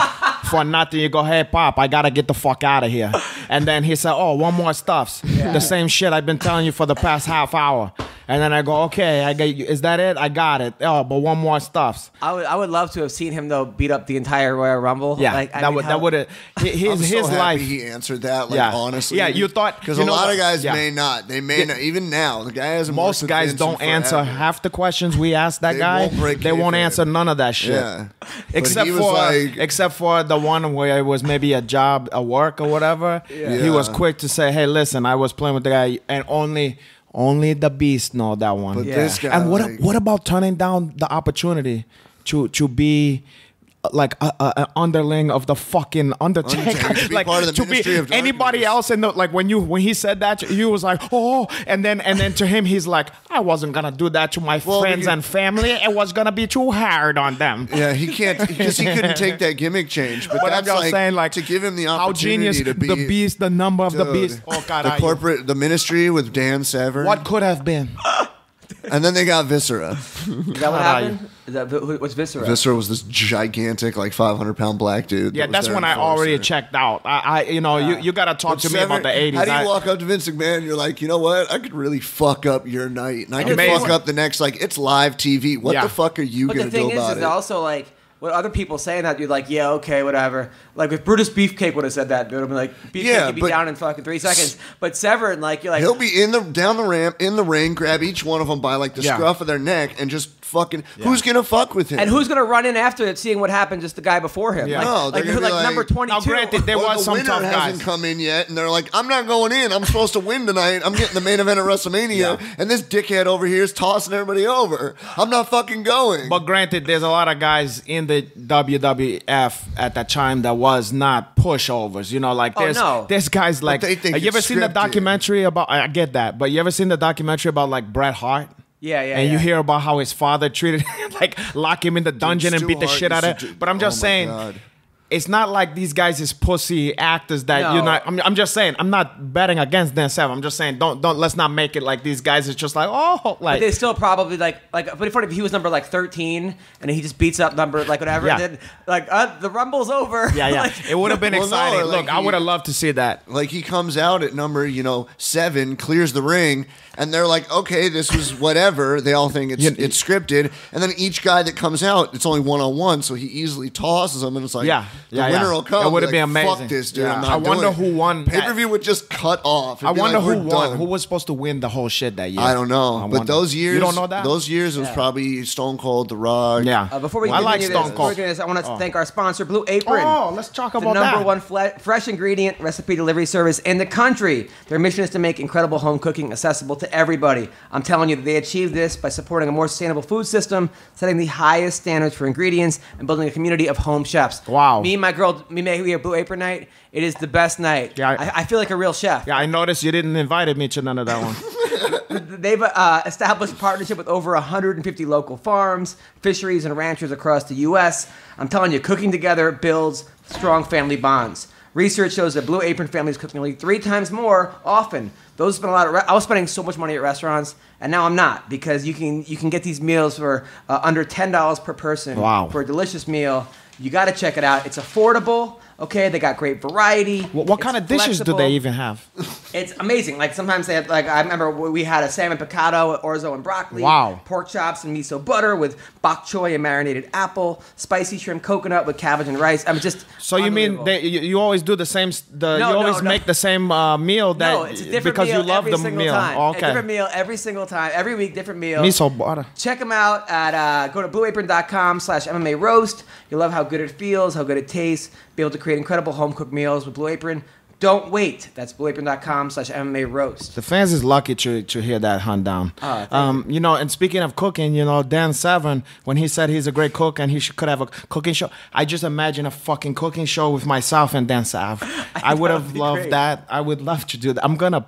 for nothing. You go, hey, Pop, I gotta get the fuck out of here. And then he said, oh, one more stuff. Yeah. The same shit I've been telling you for the past half hour. And then I go, okay, I get you. Is that it? I got it. Oh, but one more stuff. I would love to have seen him though beat up the entire Royal Rumble. Yeah, like, that would have his life. He answered that. Like, honestly, yeah. You thought because a lot of guys may not. They may not. Even now, the guy hasn't. Most guys don't answer half the questions we ask that guy. They won't answer none of that shit. Yeah, except for the one where it was maybe a job, a work or whatever. Yeah. He was quick to say, hey, listen, I was playing with the guy, and only the beast know that one. But this guy, and what about turning down the opportunity to be like an underling of the fucking Undertaker, to be like part of the to Ministry be of anybody else in the, like when he said that, you was like, oh, and then to him he's like, I wasn't gonna do that to my friends and family. It was gonna be too hard on them. Yeah, he can't because he couldn't take that gimmick change. But that's I'm just saying, like, to give him the how opportunity genius to be the beast, the number of the beast. Oh God, the ministry with Dan Severn. What could have been? And then they got Viscera. Is that what happened? What's Viscera? Viscera was this gigantic, like 500-pound black dude. Yeah, that's when I already checked out. You got to talk to me about the 80s. How do you walk up to Vince McMahon and you're like, you know what? I could really fuck up your night. And I could fuck up the next, like, it's live TV. What the fuck are you going to do about it? But the thing is also, like, what other people saying that, you're like, yeah, okay, whatever. Like, if Brutus Beefcake would have said that, it would have been like, Beefcake could be down in fucking 3 seconds. But Severn, like, you're like... He'll be down the ramp, in the ring, grab each one of them by, like, the scruff of their neck, and just fucking... Yeah. Who's going to fuck with him? And who's going to run in after it, seeing what happened, just the guy before him? Yeah. No, like number 22. Now, granted, there was some tough guys. Hasn't come in yet, and they're like, I'm not going in. I'm supposed to win tonight. I'm getting the main event at WrestleMania, and this dickhead over here is tossing everybody over. I'm not fucking going. But granted, there's a lot of guys in the WWF at that time that was not pushovers. You know, like there's guys like... You ever seen the documentary about... I get that, but you ever seen the documentary about like Bret Hart? Yeah. And you hear about how his father treated him, like lock him in the dungeon and beat the shit out of him. But I'm just saying, it's not like these guys is pussy actors that you're not. I'm just saying. I'm not betting against Dan Severn. I'm just saying don't let's not make it like these guys is just like like. But they still probably like. But it's funny if he was number like 13 and he just beats up number like whatever. Yeah. Then like the Rumble's over. Yeah, yeah. Like, it would have been exciting. Look, I would have loved to see that. Like he comes out at number 7, clears the ring. And they're like, okay, this was whatever. They all think it's scripted. And then each guy that comes out, it's only 1-on-1, so he easily tosses them. And it's like, the winner will come. It would have been amazing. Fuck this, dude. Yeah. I'm not I wonder doing it. who won. Pay-per-view would just cut off. I wonder who won. Done. Who was supposed to win the whole shit that year? I don't know. But those years, you don't know that? Those years, it was probably Stone Cold, The Rock. Yeah. Before we I like continue Stone Cold. I want to thank our sponsor, Blue Apron. Oh, let's talk about the that. number one fresh ingredient recipe delivery service in the country. Their mission is to make incredible home cooking accessible to everybody. I'm telling you that they achieve this by supporting a more sustainable food system, setting the highest standards for ingredients, and building a community of home chefs. Wow. Me and my girl, we have Blue Apron night. It is the best night. Yeah, I feel like a real chef. Yeah, I noticed you didn't invite me to none of that one. They've established a partnership with over 150 local farms, fisheries, and ranchers across the U.S. I'm telling you, cooking together builds strong family bonds. Research shows that Blue Apron families cook nearly 3 times more often. Those spend a lot of. I was spending so much money at restaurants, and now I'm not because you can get these meals for under $10 per person. Wow. For a delicious meal. You got to check it out. It's affordable. Okay, they got great variety. What kind of dishes do they even have? It's amazing. Like sometimes they have, like I remember we had a salmon picado with orzo and broccoli. Wow. Pork chops and miso butter with bok choy and marinated apple. Spicy shrimp coconut with cabbage and rice. I mean, just so you mean you always do the same? You always make the same meal that no, it's a different because meal you love every the single meal. time. Okay. A different meal every single time. Every week, different meal. Miso butter. Check them out at go to blueapron.com/MMA roast. You'll love how good it feels, how good it tastes. Be able to create incredible home cooked meals with Blue Apron. Don't wait. That's blueapron.com/MMA roast. The fans is lucky to hear that hunt down. And speaking of cooking, Dan Severn, when he said he's a great cook and he could have a cooking show, I just imagine a fucking cooking show with myself and Dan Severn. I would have loved that. I would love to do that. I'm gonna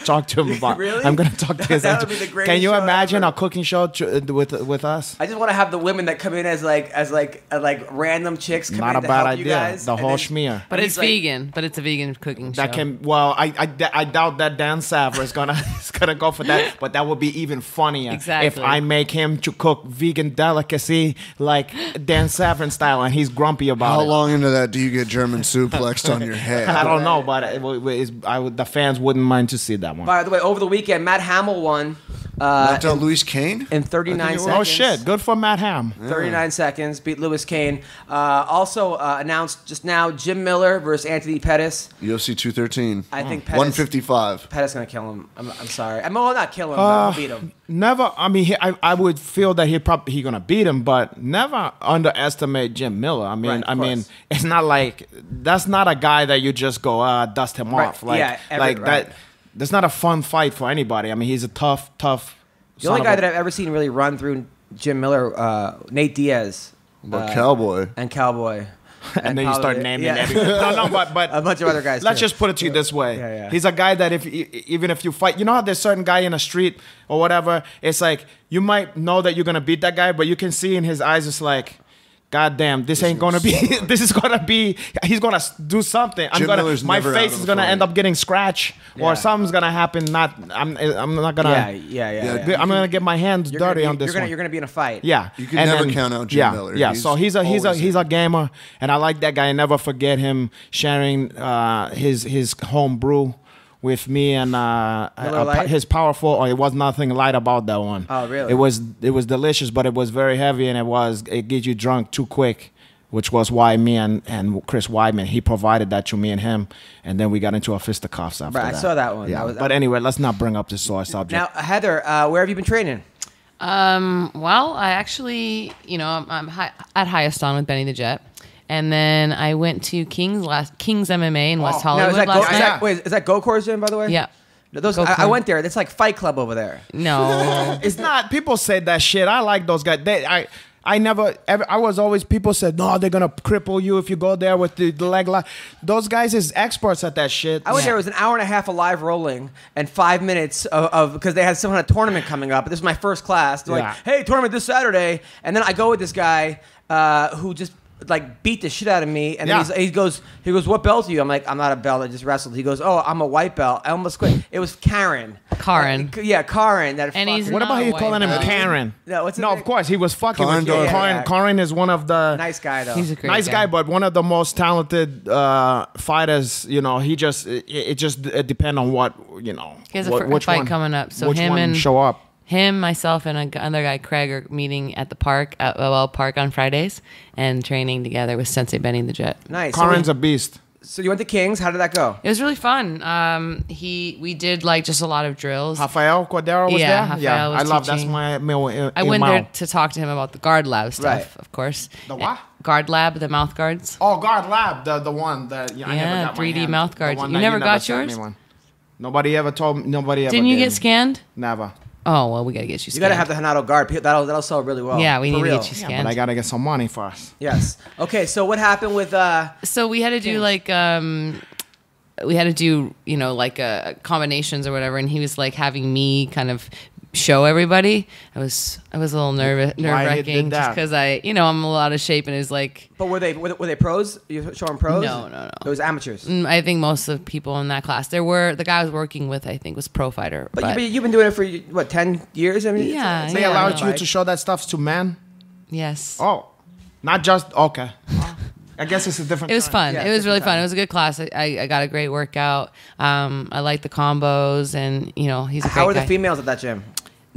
talk to him about. Really? I'm gonna talk to his. That would be the greatest Can you show imagine ever. a cooking show with us? I just want to have the women that come in as random chicks come Not in a to bad help you idea. guys. The and whole then- schmear. But And it's he's like- vegan. But it's a vegan cooking show. That can I doubt that Dan Savra is gonna go for that, but that would be even funnier Exactly. if I make him to cook vegan delicacy like Dan Savran style, and he's grumpy about How it. long into that do you get German suplexed on your head? I don't know, but the fans wouldn't mind to see that one. By the way, over the weekend, Matt Hamill won Knocked out Louis Kane? in 39 seconds. Oh shit! Good for Matt Ham. 39 seconds, beat Louis Kane. Also announced just now, Jim Miller versus Anthony Pettis. UFC 213. I think Pettis, 155. Pettis gonna kill him. I'm sorry. Well, not kill him, but I'll beat him. Never. I mean, I would feel that he gonna beat him, but never underestimate Jim Miller. I mean, Right, of course. it's not like that's not a guy that you just go dust him Right, off. Like, yeah, like right. that. That's not a fun fight for anybody. I mean, he's a tough. The only guy that I've ever seen really run through Jim Miller, Nate Diaz. But Cowboy. And Cowboy. and then you start probably- naming yeah. everyone. No, but A bunch of other guys. let's too. just put it to you this way. Yeah. He's a guy that even if you fight, you know how there's certain guy in the street or whatever, it's like you might know that you're gonna beat that guy, but you can see in his eyes it's like, God damn, this ain't gonna be. This is gonna be. He's gonna do something. Jim Miller's My never face out of is the gonna fight. end up getting scratched, Yeah. or something's gonna happen. I'm not gonna. Yeah. I'm gonna get my hands You're gonna dirty be- on this one. You're gonna be in a fight. Yeah, You can never count out Jim Miller. Yeah, He's so he's always a gamer, and I like that guy. I never forget him sharing his home brew with me and Miller Lite? his powerful. Or it was nothing light about that one. Oh, really? It was delicious, but it was very heavy, and it gets you drunk too quick. Which was why me and Chris Weidman, he provided that to me and him, and then we got into a fisticuffs after Right, I that. saw that one. Yeah, but anyway, let's not bring up this sore subject. Now, Heather, where have you been training? Well, I actually, I'm at Higheston with Benny the Jet. And then I went to King's MMA in West Now, Hollywood last night. is that Gokor's gym, by the way? Yeah. Those, Go I Corn. went there. It's like Fight Club over there. No. It's not. People say that shit. I like those guys. I never ever. I was always. People said, no, they're gonna cripple you if you go there with the leg lock. Those guys is experts at that shit. I went there. It was an hour and a half of live rolling and 5 minutes of because they had some kind of tournament coming up. This was my first class. They're Yeah. like, hey, tournament this Saturday. And then I go with this guy who just like beat the shit out of me, and Yeah. then he goes, what belt are you? I'm like, I'm not a belt, I just wrestled. He goes, oh, I'm a white belt. I almost quit. It was Karen. Karen. Yeah, Karen. That And he's What about not you white calling him belt. Karen? No, what's his No, name? of course he was fucking Karen with you. Dar- Karen, yeah. Karen is one of the Nice guy though. He's a great nice guy, but one of the most talented fighters. You know, he just it just depends on what you know. He has a which fight one, coming up. So which him one and show up. Him, myself, and another guy, Craig, are meeting at the park at OL Park on Fridays and training together with Sensei Benny the Jet. Nice. Karen's a beast. So you went to Kings. How did that go? It was really fun. We did like just a lot of drills. Rafael Cordero was Yeah, there. Rafael was I love teaching. that's my. I went there to talk to him about the guard lab stuff, Right. of course. The what? Guard lab, the mouth guards. Oh, Guard Lab, the one that I never Yeah, got my 3D hand. mouth The guards. one You that never got sent me yours? one. Nobody ever told me. Nobody ever. Didn't you did. get scanned? Never. Oh, well, we got to get you You scanned. got to have the Hanato guard. That'll sell really well. Yeah, we For need to real. get you Yeah, scanned. but I gotta get some money first. Yes. Okay. So what happened with? So we had to do like we had to do like combinations or whatever, and he was like having me kind of show everybody. I was a little nerve did wracking that? just because I'm a lot of shape, and it was like But were they pros? You showing pros? No. It was amateurs. I think most of the people in that class, the guy I was working with, I think was pro fighter. But you've been doing it for what 10 years? I mean, Yeah, They yeah. allowed Right. you to show that stuff to men. Yes. Oh, not just okay. I guess it's a different. It was fun. Yeah, it was really different fun. It was a good class. I got a great workout. I liked the combos, and he's a great How are the guy. females at that gym?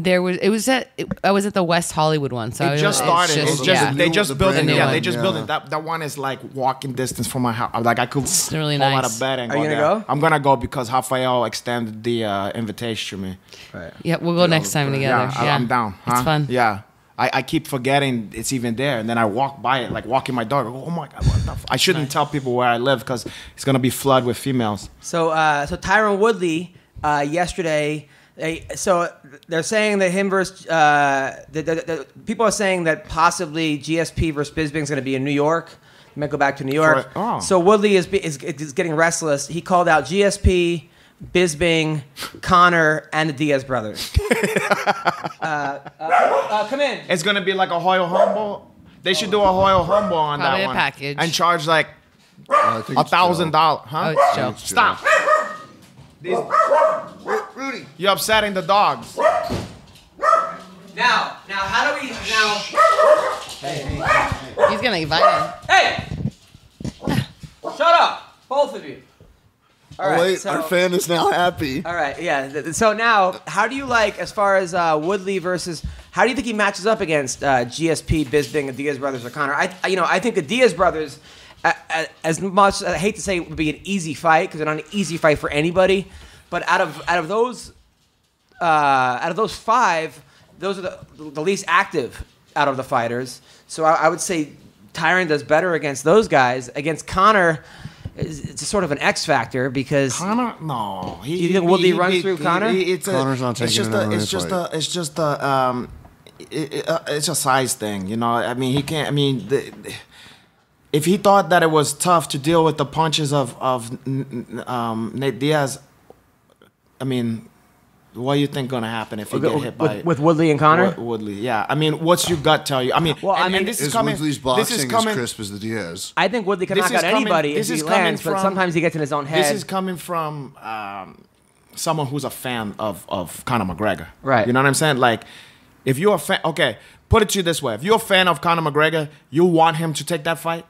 I was at the West Hollywood one, so It just started. It's just yeah. they just The built it. brand new Yeah, one. they just Yeah. built it. That one is like walking distance from my house. Like I could It's really pull out nice. of bed and Are go you there. gonna go? I'm gonna go because Rafael extended the invitation to me. Right. Yeah, we'll go next time together. Yeah, I'm down. Huh? It's fun. Yeah. I keep forgetting it's even there, and then I walk by it, like walking my dog. I go, oh my god, what the I shouldn't tell people where I live because it's gonna be flooded with females. So Tyron Woodley yesterday. They're saying that him versus the people are saying that possibly GSP versus Bisping is going to be in New York. He might go back to New York. Oh. So Woodley is getting restless. He called out GSP, Bisping, Connor, and the Diaz brothers. Come in. It's gonna be like a Royal Humble. They should do a Royal Humble on Probably that a one package. and charge like I think it's $1,000. Oh, Huh? it's Joe. Stop. Rudy. You're upsetting the dogs. Now, how do we now? He's gonna invite him. Hey, shut up, both of you. All Oh, right, wait, so- our fan is now happy. All right, yeah. So now, how do you like as far as Woodley versus? How do you think he matches up against GSP, Bisping, and Diaz brothers or Connor? I think the Diaz brothers, as much I hate to say, it would be an easy fight because it's not an easy fight for anybody. But out of those five, those are the least active out of the fighters. So I would say Tyron does better against those guys. Against Connor, it's sort of an X factor because Connor, no. You think Woodley runs through Connor? Connor's not taking an MMA fight. It's a size thing, you know. I mean, he can't. I mean, if he thought that it was tough to deal with the punches of Nate Diaz, I mean, what do you think gonna happen if he get hit by with Woodley and Connor? Woodley? Yeah, I mean, what's your gut tell you? I mean, Well, I mean, this Is is coming. Woodley's This is boxing coming. as crisp as the Diaz? I think Woodley can This knock is out coming- anybody this if is he coming lands, but from- sometimes he gets in his own head. This is coming from someone who's a fan of Conor McGregor. Right. You know what I'm saying? Like, if you're a fan, okay, put it to you this way: if you're a fan of Conor McGregor, you want him to take that fight.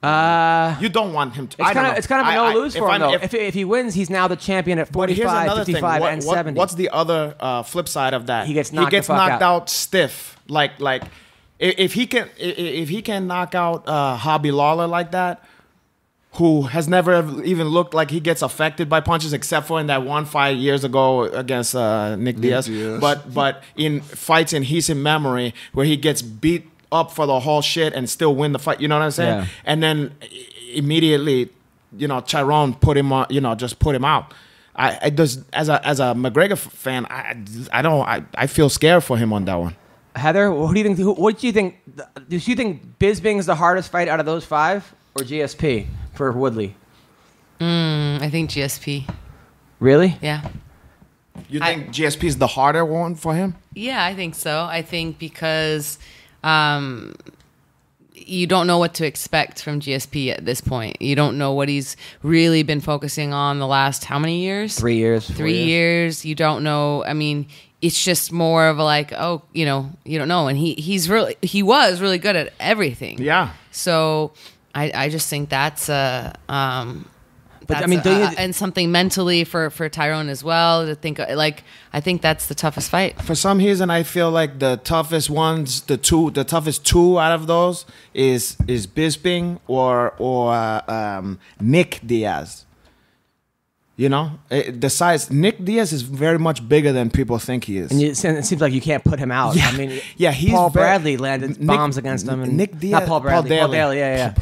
You don't want him to. It's kind of a no lose for him though. If, If he wins, he's now the champion at but here's 45, another thing. 55, What- and what- 70. What's the other flip side of that? He gets knocked the fuck knocked out. out stiff. Like if he can knock out Hobby Lawler like that, who has never even looked like he gets affected by punches except for in that one fight years ago against Nick Diaz. Diaz. But in fights in his memory where he gets beat up for the whole shit and still win the fight, you know what I'm saying? Yeah. And then immediately, Chiron put him on, just put him out. I just as a McGregor fan, I feel scared for him on that one. Heather, what do you think? What do you think? Do you think Bisping is the hardest fight out of those five, or GSP for Woodley? I think GSP. Really? Yeah. You think GSP is the harder one for him? Yeah, I think so. I think because you don't know what to expect from GSP at this point. You don't know what he's really been focusing on the last how many years? 3 years. 3 years. You don't know. I mean, it's just more of a like, oh, you know, you don't know. And he was really good at everything. Yeah. So I just think that's But I mean, and something mentally for Tyrone as well to think like. I think that's the toughest fight. For some reason, I feel like the toughest ones, the toughest two out of those is Bisping or Nick Diaz. You know, the size. Nick Diaz is very much bigger than people think he is. And it seems like you can't put him out. Yeah. I mean, yeah, he's Paul Bradley landed bombs against him. And Nick Diaz, not Paul Bradley. Paul Daly. Yeah.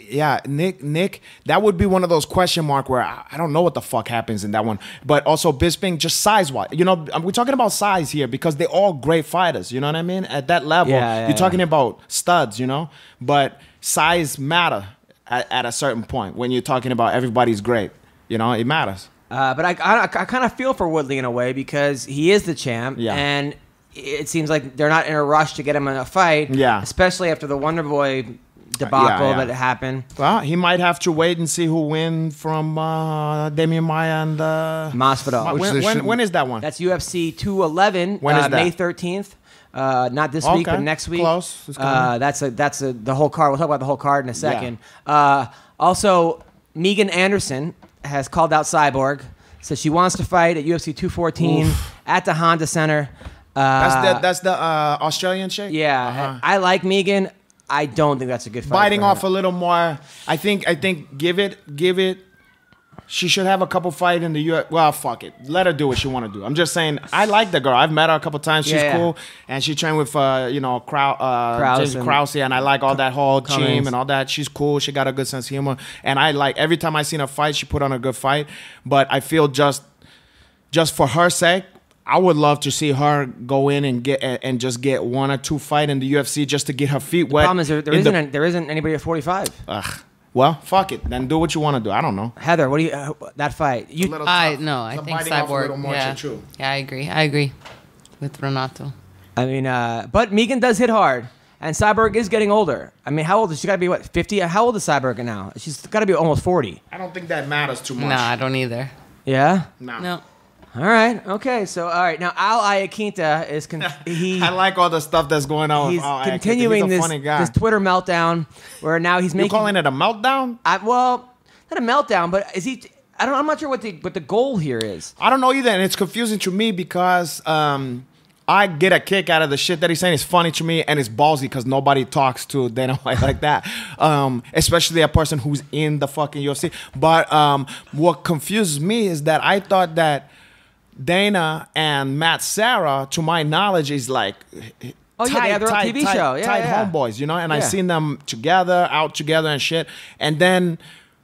Yeah, Nick, that would be one of those question mark where I don't know what the fuck happens in that one. But also Bisping, just size-wise. You know, we're talking about size here because they're all great fighters. You know what I mean? At that level, you're talking about studs, you know? But size matter at a certain point when you're talking about everybody's great. You know, it matters. But I kind of feel for Woodley in a way because he is the champ. Yeah. And it seems like they're not in a rush to get him in a fight. Yeah. Especially after the Wonder Boy debacle that happened. Well, he might have to wait and see who wins from Damian Maia and Masvidal. When is that one? That's UFC 211. When is that? May 13th. Not this week, but next week. Close. That's the whole card. We'll talk about the whole card in a second. Also, Megan Anderson has called out Cyborg. Says she wants to fight at UFC 214 at the Honda Center. That's the Australian chick? Yeah. I like Megan. I don't think that's a good fight. Biting off a little more. I think give it. She should have a couple fight in the UFC. Well, fuck it. Let her do what she want to do. I'm just saying, I like the girl. I've met her a couple times. She's cool. And she trained with, Krause, and I like all that whole team and all that. She's cool. She got a good sense of humor. And I like, every time I seen her fight, she put on a good fight. But I feel just for her sake, I would love to see her go in and just get 1 or 2 fight in the UFC just to get her feet wet. The problem is there isn't anybody at 45. Ugh. Well, fuck it. Then do what you want to do. I don't know. Heather, what do you that fight? I think Cyborg. Yeah, I agree with Renato. I mean, but Megan does hit hard, and Cyborg is getting older. I mean, how old is she? Got to be what, 50? How old is Cyborg now? She's got to be almost 40. I don't think that matters too much. No, I don't either. Yeah. No. All right. Okay. So, all right. Now, Al Iaquinta is I like all the stuff that's going on. He's continuing this Twitter meltdown, where now he's making. You calling it a meltdown? Well, not a meltdown, but is he? I'm not sure what the goal here is. I don't know either, and it's confusing to me because I get a kick out of the shit that he's saying. It's funny to me, and it's ballsy because nobody talks to Dana White like that, especially a person who's in the fucking UFC. But what confuses me is that I thought that Dana and Matt Serra, to my knowledge, is like they're on a TV show. Tight homeboys, you know? And I seen them out together and shit. And then,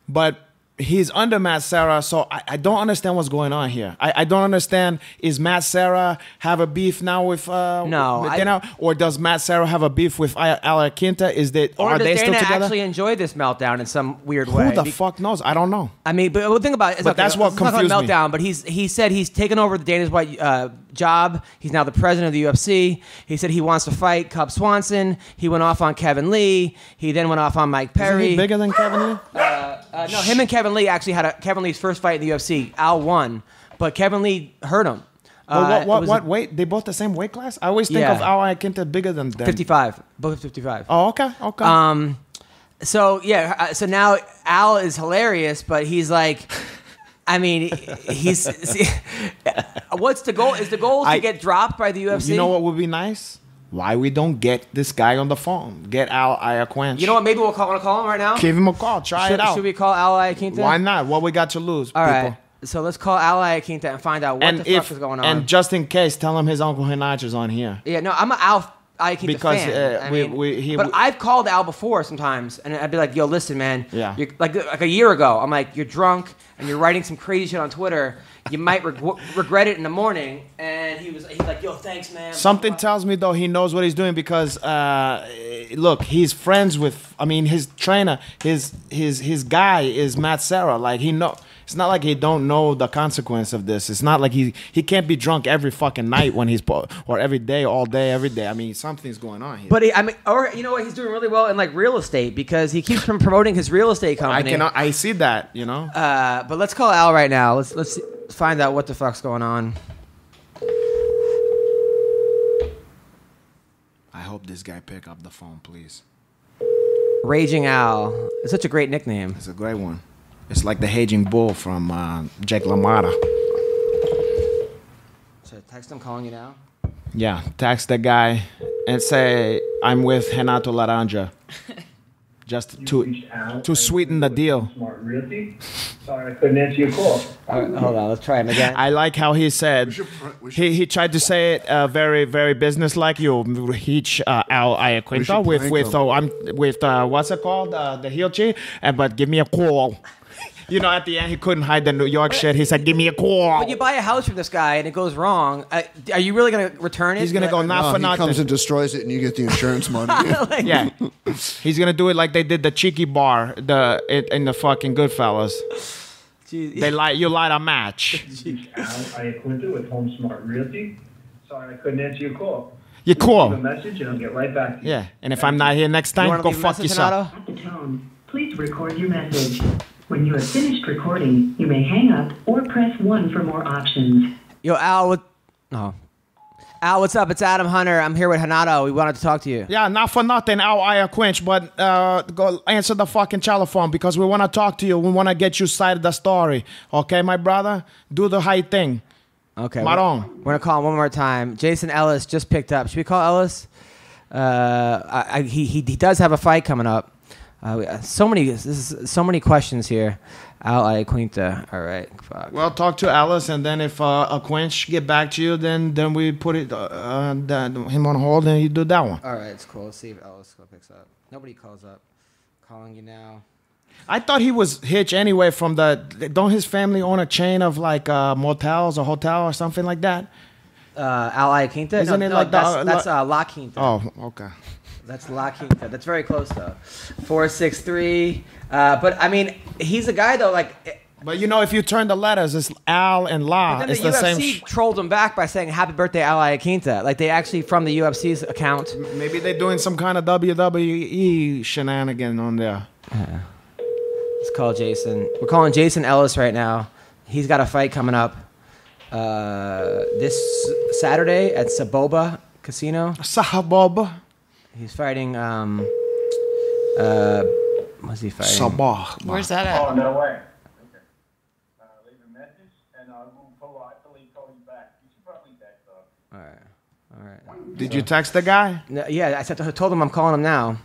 but he's under Matt Serra, so I don't understand what's going on here. I don't understand, is Matt Serra have a beef now with Dana? Or does Matt Serra have a beef with Al Iaquinta? Are they still together? Actually enjoy this meltdown in some weird way? Who the fuck knows? I don't know. I mean, but the thing about it is, that's what confused me. Meltdown, but he said he's taken over the Dana White job. He's now the president of the UFC. He said he wants to fight Cub Swanson. He went off on Kevin Lee. He then went off on Mike Perry. Isn't he bigger than Kevin Lee? No, him and Kevin Lee actually had Kevin Lee's first fight in the UFC. Al won, but Kevin Lee hurt him. What weight? They both the same weight class? I always think of Al Iaquinta bigger than them. 55. Both 55. Oh, okay. So now Al is hilarious, but he's like, I mean, what's the goal? Is the goal to get dropped by the UFC? You know what would be nice? Why we don't get this guy on the phone? Get Al Iaquinta. You know what? Maybe we'll want to call him right now. Give him a call. Try it out. Should we call Al Iaquinta? Why not? What we got to lose? All right. So let's call Al Iaquinta and find out what the fuck is going on. And just in case, tell him his uncle Renatch is on here. Yeah, no, I'm an Al Iaquinta fan. But I've called Al before sometimes, and I'd be like, "Yo, listen, man. Yeah. You're, like a year ago, I'm like, you're drunk and you're writing some crazy shit on Twitter. You might regret it in the morning." And he's like, "Yo, thanks, man." Something tells me though he knows what he's doing because look, he's friends with. I mean, his trainer, his guy is Matt Serra. Like It's not like he don't know the consequence of this. It's not like he can't be drunk every fucking night when he's or every day, all day, every day. I mean, something's going on here. But or you know what? He's doing really well in like real estate because he keeps promoting his real estate company. I see that, you know. But let's call Al right now. Let's find out what the fuck's going on. I hope this guy pick up the phone, please. Raging Al. It's such a great nickname. It's a great one. It's like the Raging Bull from Jake LaMotta. Should I text him calling you now? Yeah, text the guy and say I'm with Renato Laranja. Just to sweeten the deal. Smart Realty. Sorry, I couldn't answer your call. All right, hold on, let's try him again. I like how he said he tried to say it very very businesslike. You reach Al Iaquinta with I'm with what's it called the heel chief, but give me a call. You know, at the end, he couldn't hide the New York shit. He said, give me a call. When you buy a house from this guy and it goes wrong, are you really going to return it? He's going to go, not for nothing. He comes and destroys it, and you get the insurance money. Yeah. He's going to do it like they did the Cheeky Bar in the fucking Goodfellas. Jeez. You light a match. Al Iaquinta with Home Smart Realty. Sorry, I couldn't answer your call. You call. Leave a message, and I'll get right back to you. Yeah, and if I'm not here next time, go fuck yourself. At the tone, please record your message. When you have finished recording, you may hang up or press 1 for more options. Yo, Al, Al, what's up? It's Adam Hunter. I'm here with Renato. We wanted to talk to you. Yeah, not for nothing, Al Iaquinta, but go answer the fucking telephone because we want to talk to you. We want to get you side of the story. Okay, my brother? Do the high thing. Okay. Maron. We're going to call him one more time. Jason Ellis just picked up. Should we call Ellis? He does have a fight coming up. So many questions here. Al Iaquinta. All right. Fuck. Well, talk to Alice, and then if Iaquinta get back to you, then we put it him on hold, and you do that one. All right, it's cool. Let's see if Alice picks up. Nobody calls up. Calling you now. I thought he was hitched anyway from don't his family own a chain of like motels or hotel or something like that? Al Iaquinta? Isn't it like that's La Quinta. Oh, okay. That's La Quinta. That's very close though. 463. But I mean, he's a guy though. Like, but you know, if you turn the letters, it's Al and La. but It's then the UFC same. trolled him back by saying "Happy Birthday, Al Iaquinta." Like they actually from the UFC's account. Maybe they're doing some kind of WWE shenanigan on there. Let's call Jason. We're calling Jason Ellis right now. He's got a fight coming up this Saturday at Saboba Casino. Sahaboba. He's fighting. What's he fighting? Sabah. Where's that at? Oh, no way. Okay. Leave a message, and I will politely call you back. You should probably text off. All right. Did you text the guy? No, yeah, I told him I'm calling him now.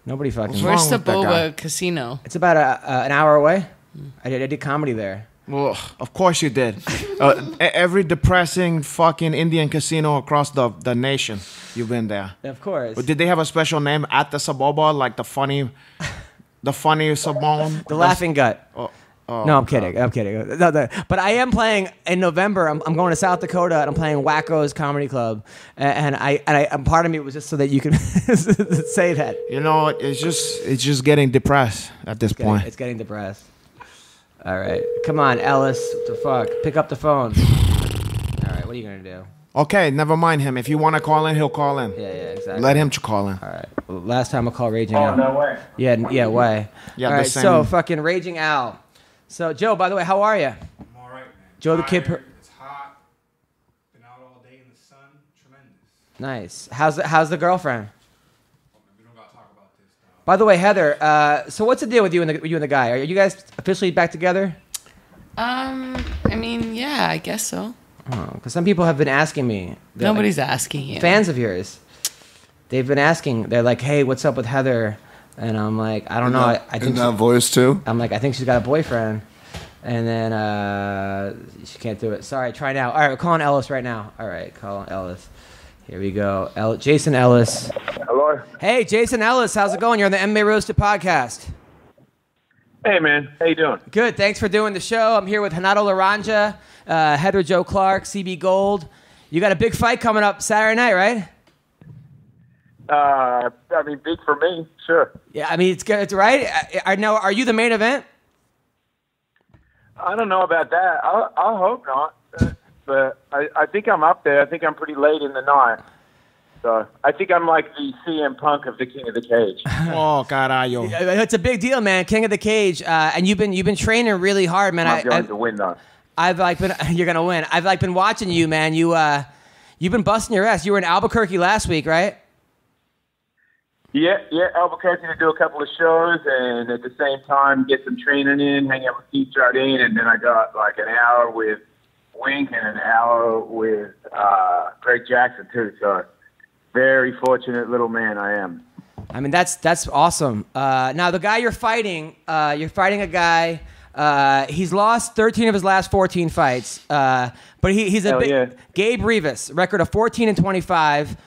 Nobody fucking. Where's wrong with that guy? Saboba Casino? It's about an hour away. I did comedy there. Well, of course you did. Every depressing fucking Indian casino across the nation, you've been there. Of course. But did they have a special name at the Saboba, like the funny Sabon? The Laughing Gut. Oh, No, I'm kidding. I'm kidding. But I am playing in November. I'm going to South Dakota and I'm playing Wacko's Comedy Club. And part of me was just so that you can say that. You know, it's just getting depressed at this point. It's getting depressed. All right. Come on, Ellis. What the fuck? Pick up the phone. All right. What are you going to do? Okay, never mind him. If you want to call in, he'll call in. Yeah, exactly. Let him call in. All right. Well, last time I called Raging Oh, Al. no way. Yeah, way. Yeah, All the right. same. So fucking Raging Al. So Joe, by the way, how are you? I'm all right, man. Joe the Kid. It's hot. Been out all day in the sun. Tremendous. Nice. How's the girlfriend? We don't got to talk about this now. By the way, Heather. So what's the deal with you and the guy? Are you guys officially back together? I mean, yeah, I guess so. Because some people have been asking me. Nobody's asking you. Fans of yours. They've been asking. They're like, "Hey, what's up with Heather?" And I'm like, "I don't know. I think in that voice too. I'm like, I think she's got a boyfriend." And then she can't do it. Sorry, try now. All right, we're calling Ellis right now. All right, call Ellis. Here we go. Jason Ellis. Hello. Hey, Jason Ellis, how's it going? You're on the MMA Roasted podcast. Hey, man. How you doing? Good. Thanks for doing the show. I'm here with Renato Laranja, Heather Joe Clark, CB Gold. You got a big fight coming up Saturday night, right? I mean, big for me, sure. Yeah, I mean, it's good, right? Are you the main event? I don't know about that. I hope not. But I think I'm up there. I think I'm pretty late in the night. So I think I'm like the CM Punk of the King of the Cage. Oh, caralho. It's a big deal, man. King of the Cage. And you've been training really hard, man. I'm going to win, though. You're gonna win. I've like been watching you, man. You've been busting your ass. You were in Albuquerque last week, right? Yeah, Albuquerque to do a couple of shows, and at the same time get some training in, hang out with Keith Jardine, and then I got like an hour with Wink and an hour with Greg Jackson too. So very fortunate little man I am. I mean, that's awesome. Now the guy you're fighting a guy. He's lost 13 of his last 14 fights, but he's a big Gabe Rivas, record of 14-25.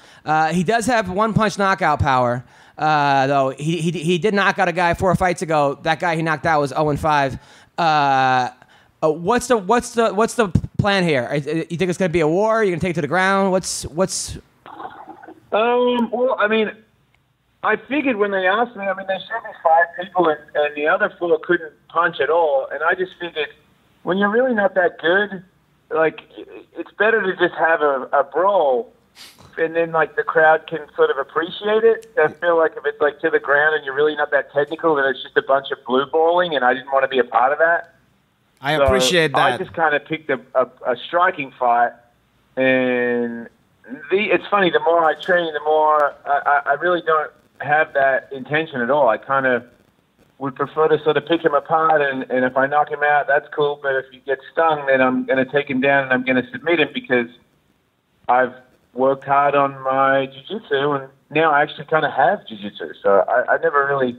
He does have one-punch knockout power, though. He did knock out a guy 4 fights ago. That guy he knocked out was 0-5. What's the plan here? You think it's going to be a war? Are you going to take it to the ground? What's? Well, I mean, I figured when they asked me, I mean, they showed me 5 people, and the other 4 couldn't punch at all. And I just figured, when you're really not that good, like, it's better to just have a brawl, and then, like, the crowd can sort of appreciate it. I feel like if it's, like, to the ground and you're really not that technical, then it's just a bunch of blue balling, and I didn't want to be a part of that. I appreciate that. I just kind of picked a striking fight, and it's funny, the more I train, the more I really don't have that intention at all. I kind of would prefer to sort of pick him apart, and if I knock him out, that's cool, but if he gets stung, then I'm going to take him down and I'm going to submit him because I've worked hard on my jiu-jitsu, and now I actually kind of have jiu-jitsu, so I never really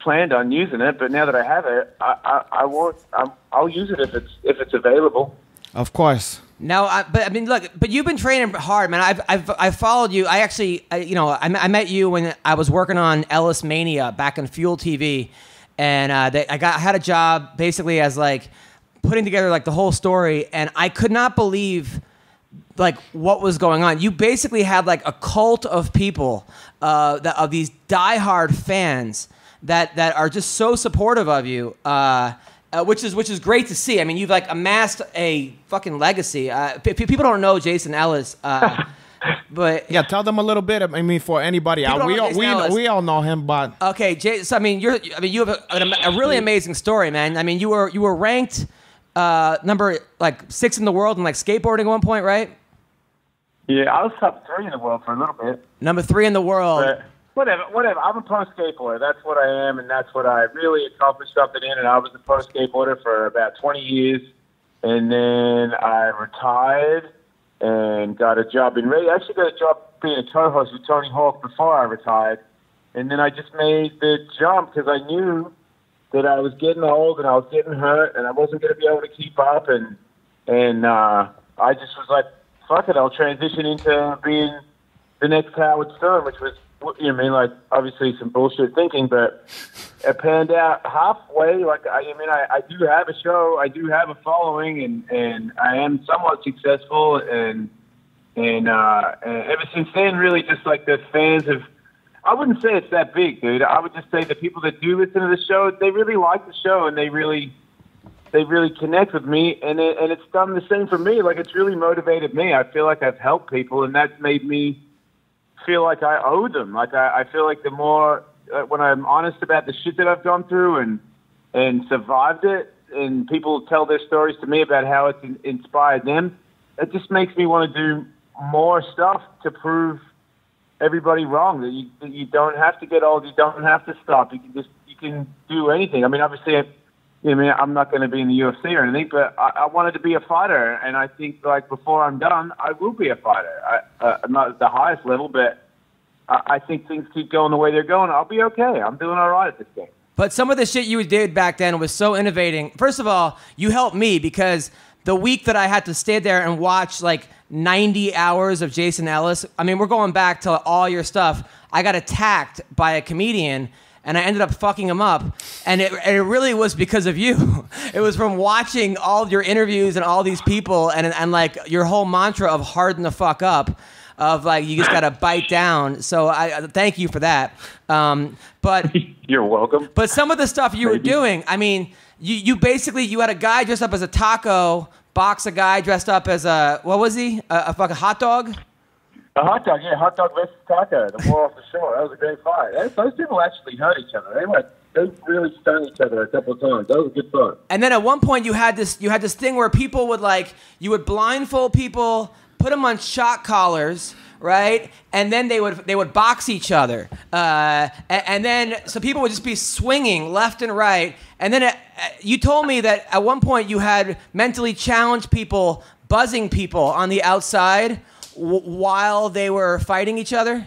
planned on using it, but now that I have it, I'll use it if it's available. Of course. Now, but you've been training hard, man. I've followed you. I actually, I met you when I was working on Ellis Mania back in Fuel TV, and I had a job basically as like putting together like the whole story, and I could not believe like what was going on. You basically had like a cult of people, of these diehard fans that are just so supportive of you. Which is great to see. I mean, you've like amassed a fucking legacy. People don't know Jason Ellis, but yeah, tell them a little bit. I mean, for anybody out, we all know him, but okay, so, I mean, you have a really amazing story, man. I mean, you were ranked number like 6 in the world in like skateboarding at one point, right? Yeah, I was top 3 in the world for a little bit. Number 3 in the world. Whatever. I'm a pro skateboarder. That's what I am, and that's what I really accomplished something in. And I was a pro skateboarder for about 20 years, and then I retired and got a job in radio. I actually got a job being a tow host with Tony Hawk before I retired, and then I just made the jump because I knew that I was getting old and I was getting hurt, and I wasn't going to be able to keep up. And I just was like, fuck it, I'll transition into being the next Howard Stern, which was, you know, I mean, like, obviously some bullshit thinking, but it panned out halfway. Like, I do have a show, I do have a following, and I am somewhat successful, and ever since then, really, just like the fans have. I wouldn't say it's that big, dude. I would just say the people that do listen to the show, they really like the show, and they really connect with me, and it's done the same for me. Like, it's really motivated me. I feel like I've helped people, and that's made me feel like I owe them. Like, I feel like the more when I'm honest about the shit that I've gone through and survived it, and people tell their stories to me about how it's inspired them, it just makes me want to do more stuff to prove everybody wrong, that you don't have to get old, you don't have to stop, you can do anything. I mean, obviously, I'm not going to be in the UFC or anything, but I wanted to be a fighter, and I think, like, before I'm done, I will be a fighter. I'm not at the highest level, but I think things keep going the way they're going. I'll be okay. I'm doing all right at this game. But some of the shit you did back then was so innovating. First of all, you helped me because the week that I had to stay there and watch, like, 90 hours of Jason Ellis, I mean, we're going back to all your stuff. I got attacked by a comedian, and I ended up fucking him up, and it really was because of you. It was from watching all your interviews and all these people, and like your whole mantra of harden the fuck up. of like you just got to bite down. So I thank you for that. But You're welcome. But some of the stuff you were doing, I mean, you basically you had a guy dressed up as a taco, box a guy dressed up as a what was he? A fucking hot dog. A hot dog, yeah, hot dog versus taco, the war off the shore. That was a great fight. Those people actually hurt each other. They really stung each other a couple of times. That was good fun. And then at one point you had this thing where people would you would blindfold people, put them on shock collars, right? And then they would box each other. And then so people would just be swinging left and right. And then you told me that at one point you had mentally challenged people, buzzing people on the outside while they were fighting each other?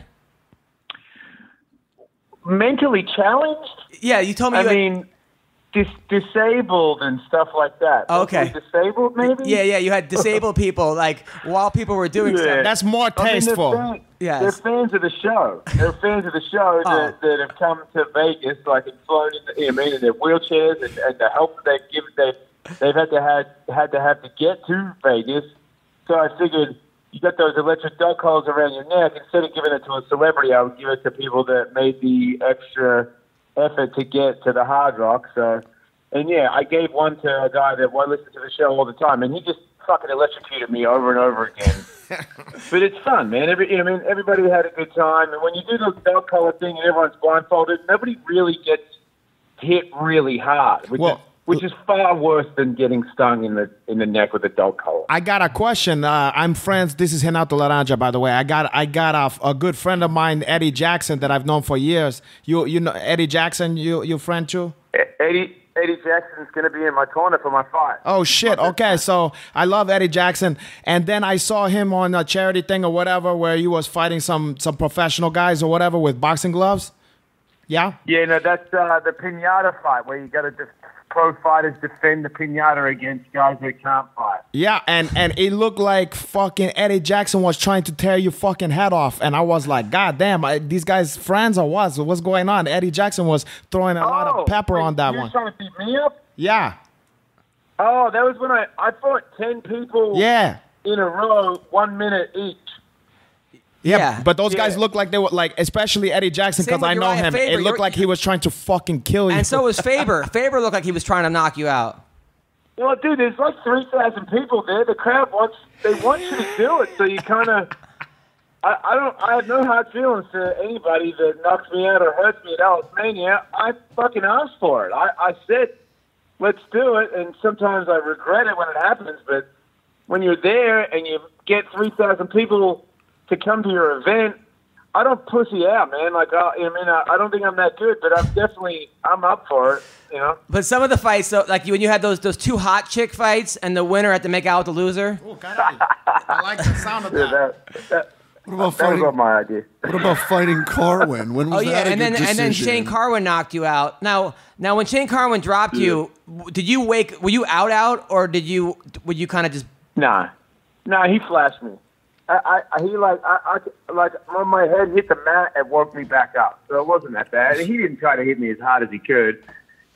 Mentally challenged? Yeah, you told me. Disabled and stuff like that. Okay. Disabled, maybe? Yeah, you had disabled people, while people were doing stuff. That's more tasteful. They're fans of the show. They're fans of the show that have come to Vegas, and flown in their wheelchairs and the help that they've had to have to get to Vegas. So I figured, you got those electric dog collars around your neck. Instead of giving it to a celebrity, I would give it to people that made the extra effort to get to the Hard Rock. So, and yeah, I gave one to a guy that listened to the show all the time, and he just fucking electrocuted me over and over again. But it's fun, man. Everybody had a good time, and when you do the dog collar thing and everyone's blindfolded, nobody really gets hit really hard, which is far worse than getting stung in the neck with a dog collar. I got a question. I'm friends. This is Renato Laranja, by the way. I got a good friend of mine, Eddie Jackson, that I've known for years. You know Eddie Jackson? You friend too? Eddie Jackson's gonna be in my corner for my fight. Oh shit! Okay, so I love Eddie Jackson, and then I saw him on a charity thing or whatever where he was fighting some professional guys or whatever with boxing gloves. Yeah. Yeah, no, that's the pinata fight where you got to just pro fighters defend the pinata against guys that can't fight. Yeah, and it looked like fucking Eddie Jackson was trying to tear your fucking head off, and I was like, God damn, these guys friends or what? What's going on? Eddie Jackson was throwing a lot of pepper on that one. You were trying to beat me up? Yeah. Oh, that was when I fought 10 people in a row, 1 minute each. Yeah, but those guys look like they were especially Eddie Jackson, because I know him. It looked like he was trying to fucking kill you. And so was Faber. Faber looked like he was trying to knock you out. Well, dude, there's 3,000 people there. The crowd want you to do it, so you kind of. I have no hard feelings to anybody that knocks me out or hurts me at Alice Mania. I fucking asked for it. I said, let's do it, and sometimes I regret it when it happens. But when you're there and you get 3,000 people to come to your event, I don't pussy out, man. I don't think I'm that good, but I'm up for it, you know. But some of the fights, though, when you had those two hot chick fights, and the winner had to make out with the loser. Ooh, I like the sound of that. What was my idea. What about fighting Carwin? When was that? And then Shane Carwin knocked you out. Now when Shane Carwin dropped you, did you were you out, or would you kind of just? Nah, he flashed me. When my head hit the mat, it woke me back up. So it wasn't that bad. He didn't try to hit me as hard as he could.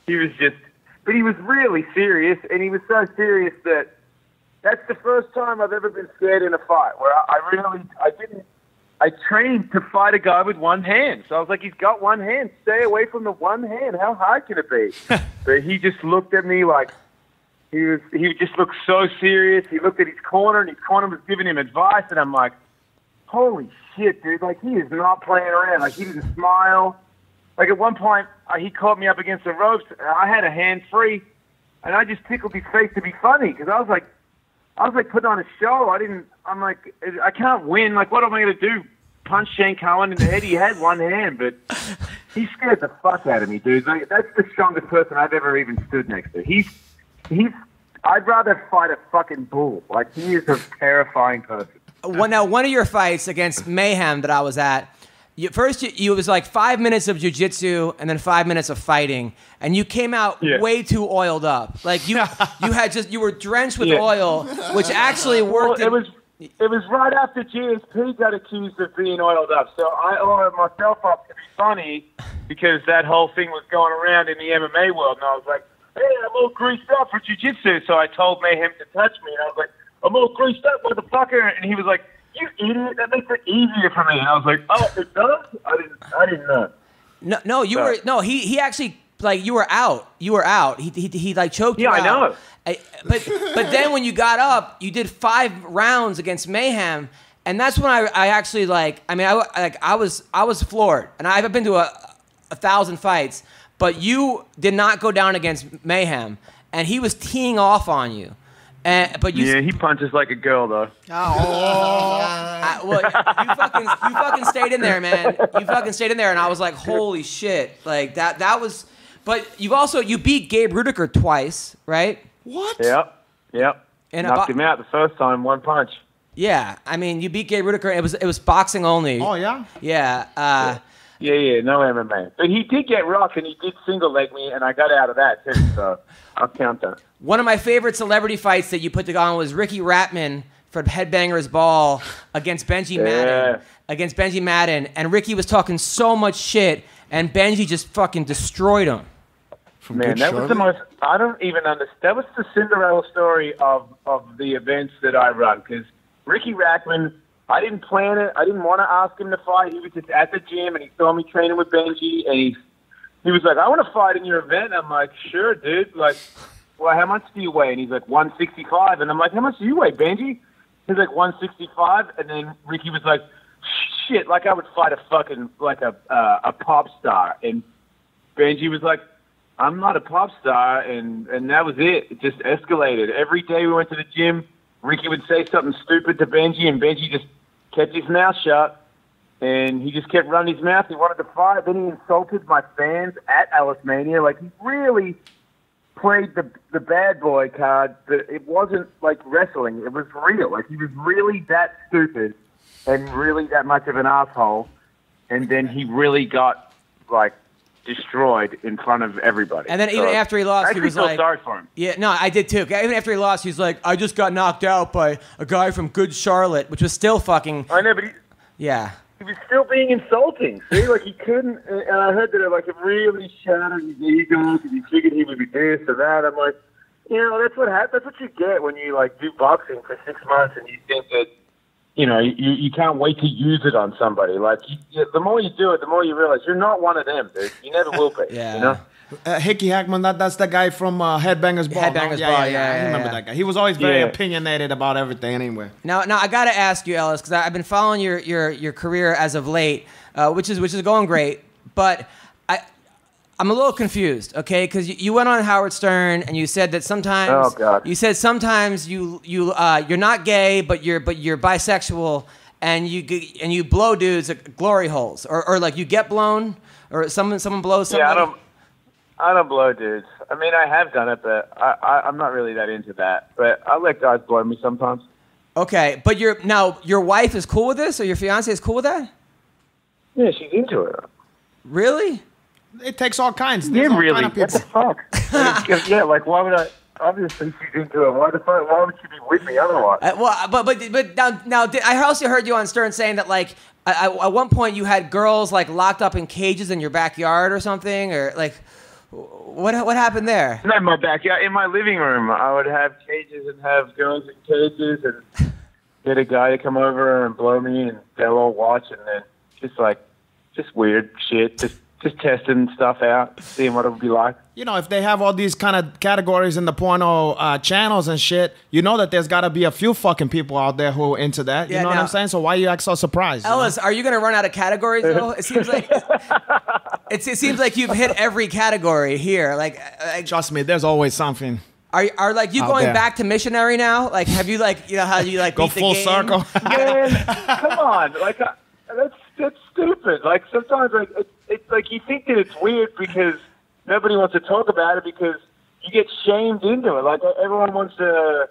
But he was really serious, and he was so serious that's the first time I've ever been scared in a fight, where I trained to fight a guy with one hand. So I was like, he's got one hand. Stay away from the one hand. How hard can it be? But he just looked at me like, He just looked so serious. He looked at his corner, and his corner was giving him advice, and I'm like, holy shit, dude. He is not playing around. He didn't smile. At one point, he caught me up against the ropes, and I had a hand free, and I just tickled his face to be funny, because I was like putting on a show. I'm like, I can't win. What am I going to do? Punch Shane Carwin in the head? He had one hand, but he scared the fuck out of me, dude. That's the strongest person I've ever even stood next to. I'd rather fight a fucking bull. He is a terrifying person. One of your fights against Mayhem that I was at, it was 5 minutes of jiu-jitsu and then 5 minutes of fighting, and you came out way too oiled up. You were drenched with oil, which actually worked. Well, it was right after GSP got accused of being oiled up, so I oiled myself up to be funny, because that whole thing was going around in the MMA world, and I was like, hey, I'm all greased up for jiu-jitsu. So I told Mayhem to touch me, and I was like, I'm all greased up, motherfucker. And he was like, you idiot, that makes it easier for me. And I was like, oh, it does? I didn't know. No, you were no. He actually like you were out. You were out. He like choked you out. Yeah, I know. But then when you got up, you did 5 rounds against Mayhem, and that's when I actually like. I mean, I was floored, and I've been to 1,000 fights, but you did not go down against Mayhem, and he was teeing off on you. But you, yeah, he punches like a girl, though. Well, you fucking stayed in there, man. You fucking stayed in there, and I was like, holy shit, like that was. But you beat Gabe Rudiker twice, right? What? Yep. And knocked him out the first time, 1 punch. Yeah, I mean, you beat Gabe Rudiker. It was boxing only. Oh yeah. Yeah. Yeah, no MMA. But he did get rocked, and he did single leg me, and I got out of that too. So I'll count that. One of my favorite celebrity fights that you put on was Ricky Ratman for Headbanger's Ball against Benji Madden. And Ricky was talking so much shit, and Benji just fucking destroyed him. Man, that was the most. I don't even understand. That was the Cinderella story of the events that I run. Because Ricky Ratman, I didn't plan it. I didn't want to ask him to fight. He was just at the gym, and he saw me training with Benji, and he was like, "I want to fight in your event." I'm like, "Sure, dude." Like, well, how much do you weigh? And he's like, 165. And I'm like, "How much do you weigh, Benji?" He's like, 165. And then Ricky was like, "Shit, like I would fight a fucking like a pop star." And Benji was like, "I'm not a pop star," and that was it. It just escalated. Every day we went to the gym, Ricky would say something stupid to Benji, and Benji just kept his mouth shut, and he just kept running his mouth. He wanted to fight. Then he insulted my fans at Alice Mania. Like, he really played the bad boy card, but it wasn't like wrestling. It was real. Like, he was really that stupid and really that much of an asshole, and then he really got, like, destroyed in front of everybody. And then even after he lost, he was like, sorry for him. Yeah, no, I did too. Even after he lost, he's like, I just got knocked out by a guy from Good Charlotte, which was still fucking. I know, but he was still being insulting. See, like he couldn't. And I heard that it really shattered his ego because he figured he would be this or that. I'm like, that's what happens. That's what you get when you like do boxing for 6 months and you think that. You can't wait to use it on somebody. Like, the more you do it, the more you realize you're not one of them, dude. You never will be. Yeah. Hickey Hackman, that's the guy from Headbangers Ball. Headbangers Ball, yeah. I remember that guy. He was always very opinionated about everything anyway. Now I got to ask you, Ellis, because I've been following your career as of late, which is going great, but I'm a little confused, okay? Because you went on Howard Stern and you said that sometimes you're not gay, but you're bisexual, and you blow dudes at glory holes, or like you get blown, or someone blows somebody. Yeah, I don't blow dudes. I mean, I have done it, but I'm not really that into that. But I let guys blow me sometimes. Okay, but your wife is cool with this, or your fiance is cool with that? Yeah, she's into it. Really? It takes all kinds. Yeah, really. What the fuck? Yeah, like, why would I? Obviously, she's into it. Why would she be with me otherwise? But now, I also heard you on Stern saying that, like, at one point you had girls, like, locked up in cages in your backyard or something, or, like, what happened there? Not in my backyard. In my living room, I would have cages and have girls in cages and get a guy to come over and blow me, and they'll all watch, and then just weird shit, just testing stuff out, seeing what it would be like. If they have all these kind of categories in the porno channels and shit, that there's got to be a few fucking people out there who are into that. You know what I'm saying? So why you act so surprised? Ellis, are you going to run out of categories, though? It seems like it seems like you've hit every category here. Like, trust me, there's always something. Are like you going back to missionary now? Like, have you how you like go beat full the game? circle? Man, come on, like that's stupid. Like sometimes it's like you think that it's weird because nobody wants to talk about it because you get shamed into it. Like everyone wants to,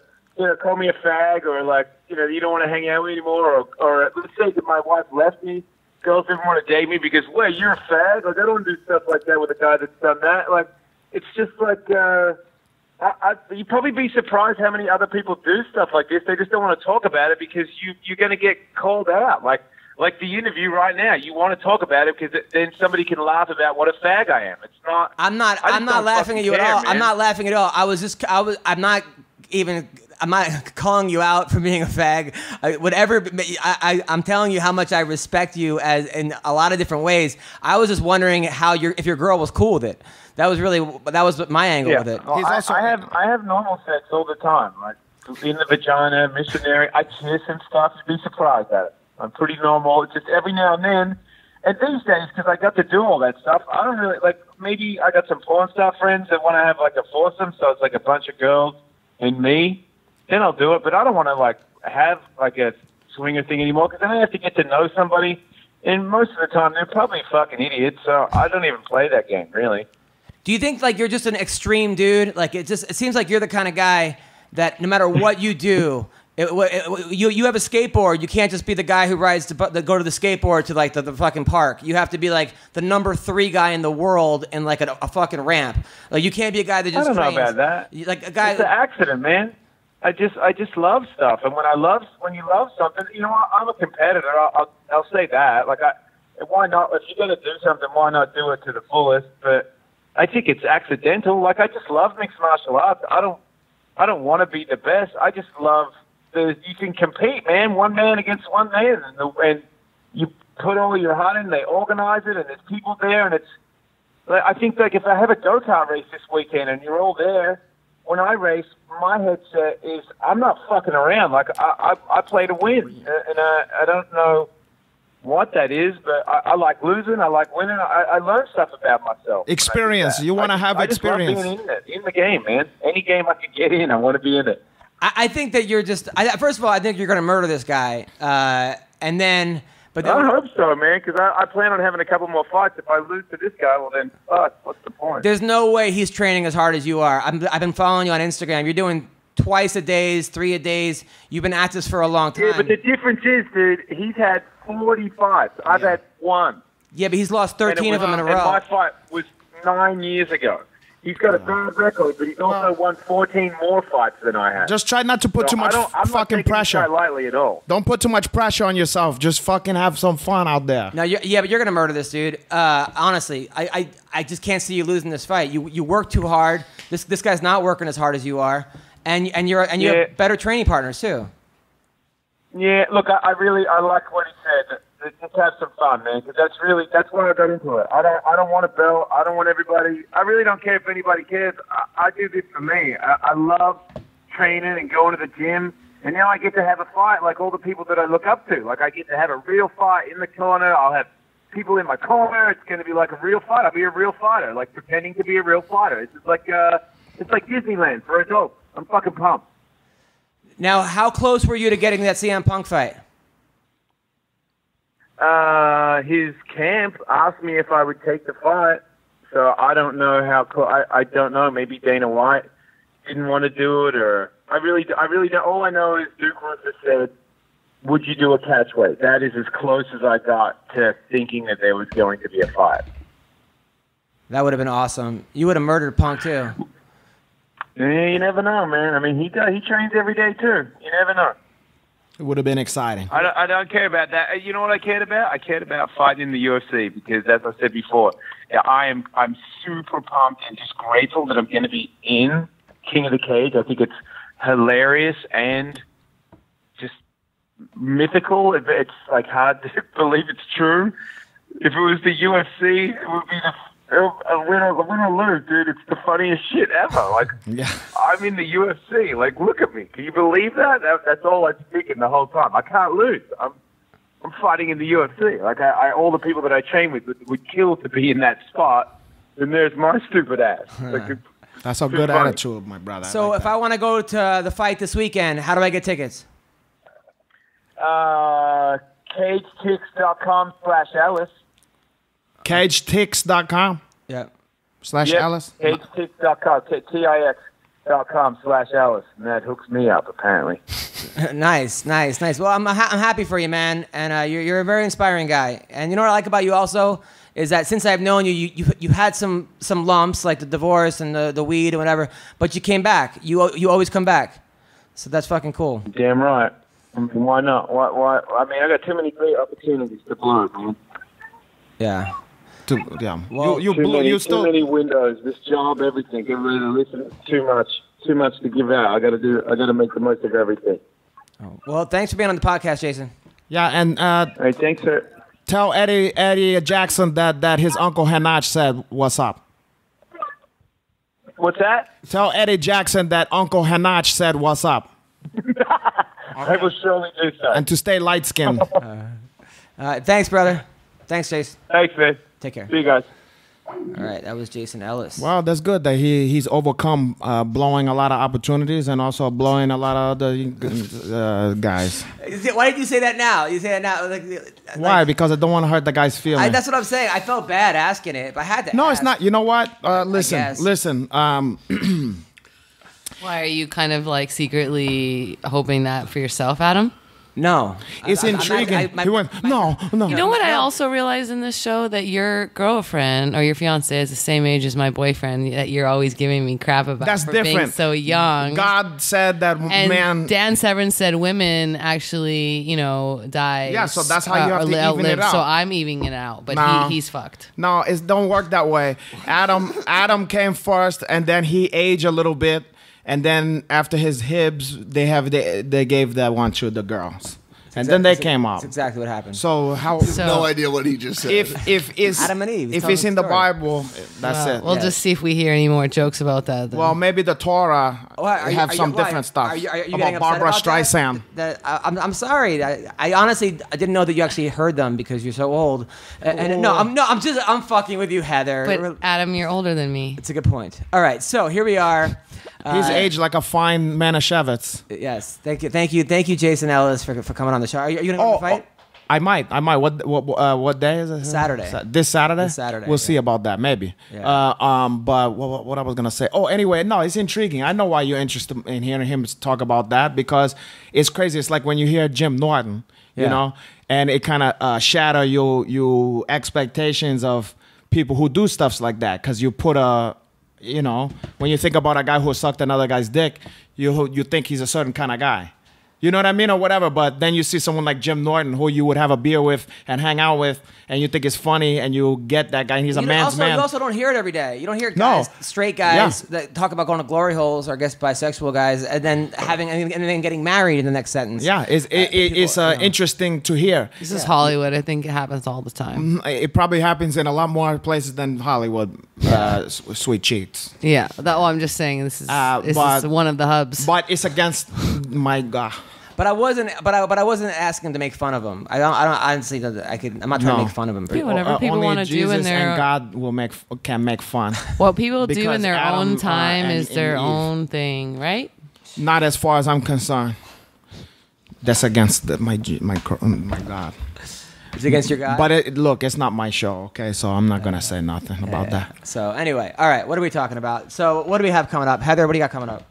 call me a fag or like, you don't want to hang out with me anymore. Or let's say that my wife left me. Girls didn't want to date me because, wait, you're a fag? Like I don't do stuff like that with a guy that's done that. Like it's just like you'd probably be surprised how many other people do stuff like this. They just don't want to talk about it because you're going to get called out. Like the interview right now, you want to talk about it because then somebody can laugh about what a fag I am. It's not. I'm not laughing at you at all. Man. I'm not laughing at all. I'm not even. I'm not calling you out for being a fag. I'm telling you how much I respect you as in a lot of different ways. I was just wondering if your girl was cool with it. That was my angle with it. Well, I have normal sex all the time, like in the vagina, missionary. I kiss and stuff. You'd be surprised at it. I'm pretty normal. It's just every now and then. And these days, because I got to do all that stuff, I don't really, like, maybe I got some porn star friends that want to have, like, a foursome, so it's like a bunch of girls and me, then I'll do it. But I don't want to, like, have, like, a swinger thing anymore, because then I have to get to know somebody, and most of the time, they're probably fucking idiots, so I don't even play that game, really. Do you think, like, you're just an extreme dude? Like, it seems like you're the kind of guy that no matter what you do... You have a skateboard. You can't just be the guy who rides to go to the skateboard to like the fucking park. You have to be like the number 3 guy in the world in like a fucking ramp. Like you can't be a guy that just. I don't trains. know about that. Like a guy. It's an accident, man. I just love stuff, and when you love something, you know, I'm a competitor. I'll say that. Like why not? If you're gonna do something, why not do it to the fullest? But I think it's accidental. Like I just love mixed martial arts. I don't want to be the best. I just love. You can compete, man, one man against one man, and you put all your heart in. They organize it, and there's people there, and it's. I think like if I have a go-kart race this weekend, and you're all there, when I race, my headset is I'm not fucking around. Like I play to win, and I don't know what that is, but I like losing. I like winning. I learn stuff about myself. Experience. You want to have experience. I just love being in the game, man. Any game I can get in, I want to be in it. I think that you're just. First of all, I think you're going to murder this guy, and then. But then, I hope so, man, because I plan on having a couple more fights. If I lose to this guy, well then, fuck. What's the point? There's no way he's training as hard as you are. I've been following you on Instagram. You're doing twice a days, 3 a days. You've been at this for a long time. Yeah, but the difference is, dude, he's had 40 fights. I've had 1. Yeah, but he's lost 13 of them in a row. And my fight was 9 years ago. He's got a bad record, but he's also won 14 more fights than I have. Just try not to put too much fucking pressure. I'm not taking this guy lightly at all. Don't put too much pressure on yourself. Just fucking have some fun out there. No, but you're gonna murder this dude. Honestly, I just can't see you losing this fight. You work too hard. This guy's not working as hard as you are, and you have better training partners too. Yeah, look, I like what he said. Just have some fun, man, because that's why I got into it. I don't want a belt. I don't want everybody. I really don't care if anybody cares. I do this for me. I love training and going to the gym, and now I get to have a fight like all the people that I look up to. Like I get to have a real fight in the corner. I'll have people in my corner. It's going to be like a real fight. I'll be a real fighter, like pretending to be a real fighter. It's like Disneyland for adults. I'm fucking pumped. Now, how close were you to getting that CM Punk fight? His camp asked me if I would take the fight, so I don't know how. I don't know. Maybe Dana White didn't want to do it, or I really don't. All I know is Duke Rufus said, "Would you do a catch weight?" That is as close as I got to thinking that there was going to be a fight. That would have been awesome. You would have murdered Punk too. Yeah, you never know, man. I mean, he trains every day too. You never know. It would have been exciting. I don't care about that. You know what I cared about? I cared about fighting in the UFC because, as I said before, I'm super pumped and just grateful that I'm going to be in King of the Cage. I think it's hilarious and just mythical. It's like hard to believe it's true. If it was the UFC, it would be win or lose, dude. It's the funniest shit ever. Like, I'm in the UFC. Like, look at me. Can you believe that? That's all I'm thinking the whole time. I can't lose. I'm fighting in the UFC. Like, all the people that I train with would kill to be in that spot. And there's my stupid ass. Like, that's a good attitude, my brother. So, if I want to go to the fight this weekend, how do I get tickets? CageTix.com/Ellis. CageTix.com? Yeah. /Ellis? CageTix.com. TIX.com/Ellis. And that hooks me up, apparently. Nice. Well, I'm happy for you, man. And you're a very inspiring guy. And you know what I like about you also is that since I've known you, you had some lumps, like the divorce and the weed and whatever, but you came back. You always come back. So that's fucking cool. Damn right. I mean, why not? Why? I mean, I got too many great opportunities to blow, man. Yeah. Yeah. Well, too many windows. This job, everything. Get rid of listen too much. too much to give out. I got to make the most of everything. Oh. Well, thanks for being on the podcast, Jason. Yeah, and All right, thanks, sir. tell Eddie Jackson that his uncle Renatch said what's up. What's that? Tell Eddie Jackson that Uncle Renatch said what's up. I will surely do so. And to stay light skinned. Thanks, brother. Thanks, Jason. Thanks, man. Take care. See you guys. All right, that was Jason Ellis. Well, that's good that he's overcome blowing a lot of opportunities and also blowing a lot of other guys. Why did you say that now? You say that now. Why? Because I don't want to hurt the guy's feelings. That's what I'm saying. I felt bad asking it, but I had to No, ask. it's not. You know what? Listen. Why are you kind of like secretly hoping that for yourself, Adam? No. It's intriguing. He went, no. You know what I also realized in this show? That your girlfriend or your fiance is the same age as my boyfriend that you're always giving me crap about That's for different. being so young. God said that and man. Dan Severn said women actually, die. Yeah, so that's how you have to even it out. So I'm evening it out, but No. he's fucked. No, it don't work that way. Adam came first, and then he aged a little bit, and then after his hips, they gave that one to the girls, and then they came up. That's exactly what happened. So No idea what he just said. if it's Adam and Eve, if tell it's the in the story. Bible, that's it. We'll just see if we hear any more jokes about that. Then. Well, maybe the Torah have some different stuff Are you getting about upset Barbara about Streisand. I'm sorry. I honestly didn't know that you actually heard them because you're so old. And I'm fucking with you, Heather. But Adam, you're older than me. It's a good point. All right, so here we are. He's aged like a fine Manischewitz. Yes, thank you, Jason Ellis, for coming on the show. Are you gonna fight? I might. What day is it? Saturday. This Saturday. This Saturday. We'll see about that. Maybe. Yeah. But what I was gonna say. Oh, anyway, no, it's intriguing. I know why you're interested in hearing him talk about that because it's crazy. It's like when you hear Jim Norton, you know, and it kind of shatter your expectations of people who do stuff like that because you put when you think about a guy who sucked another guy's dick, you think he's a certain kind of guy. You know what I mean, or whatever. But then you see someone like Jim Norton, who you would have a beer with and hang out with, and you think it's funny, and you get that guy, and he's a man's man. You also don't hear it every day. You don't hear guys, straight guys, that talk about going to glory holes, or I guess bisexual guys, and then getting married in the next sentence. Yeah, it's interesting to hear. This is Hollywood. I think it happens all the time. It probably happens in a lot more places than Hollywood. Sweet cheeks. Yeah, I'm just saying this is one of the hubs. But it's against my God. But I wasn't asking to make fun of him. I don't honestly. I'm not trying to make fun of him. Yeah, whatever people want to do in their and God can make fun. What people do in their Adam, own time is their Eve. own thing, right? Not as far as I'm concerned. That's against my God. It's against your God. But look, it's not my show, okay? So I'm not gonna say nothing about that. So anyway, all right. What are we talking about? So what do we have coming up, Heather? What do you got coming up?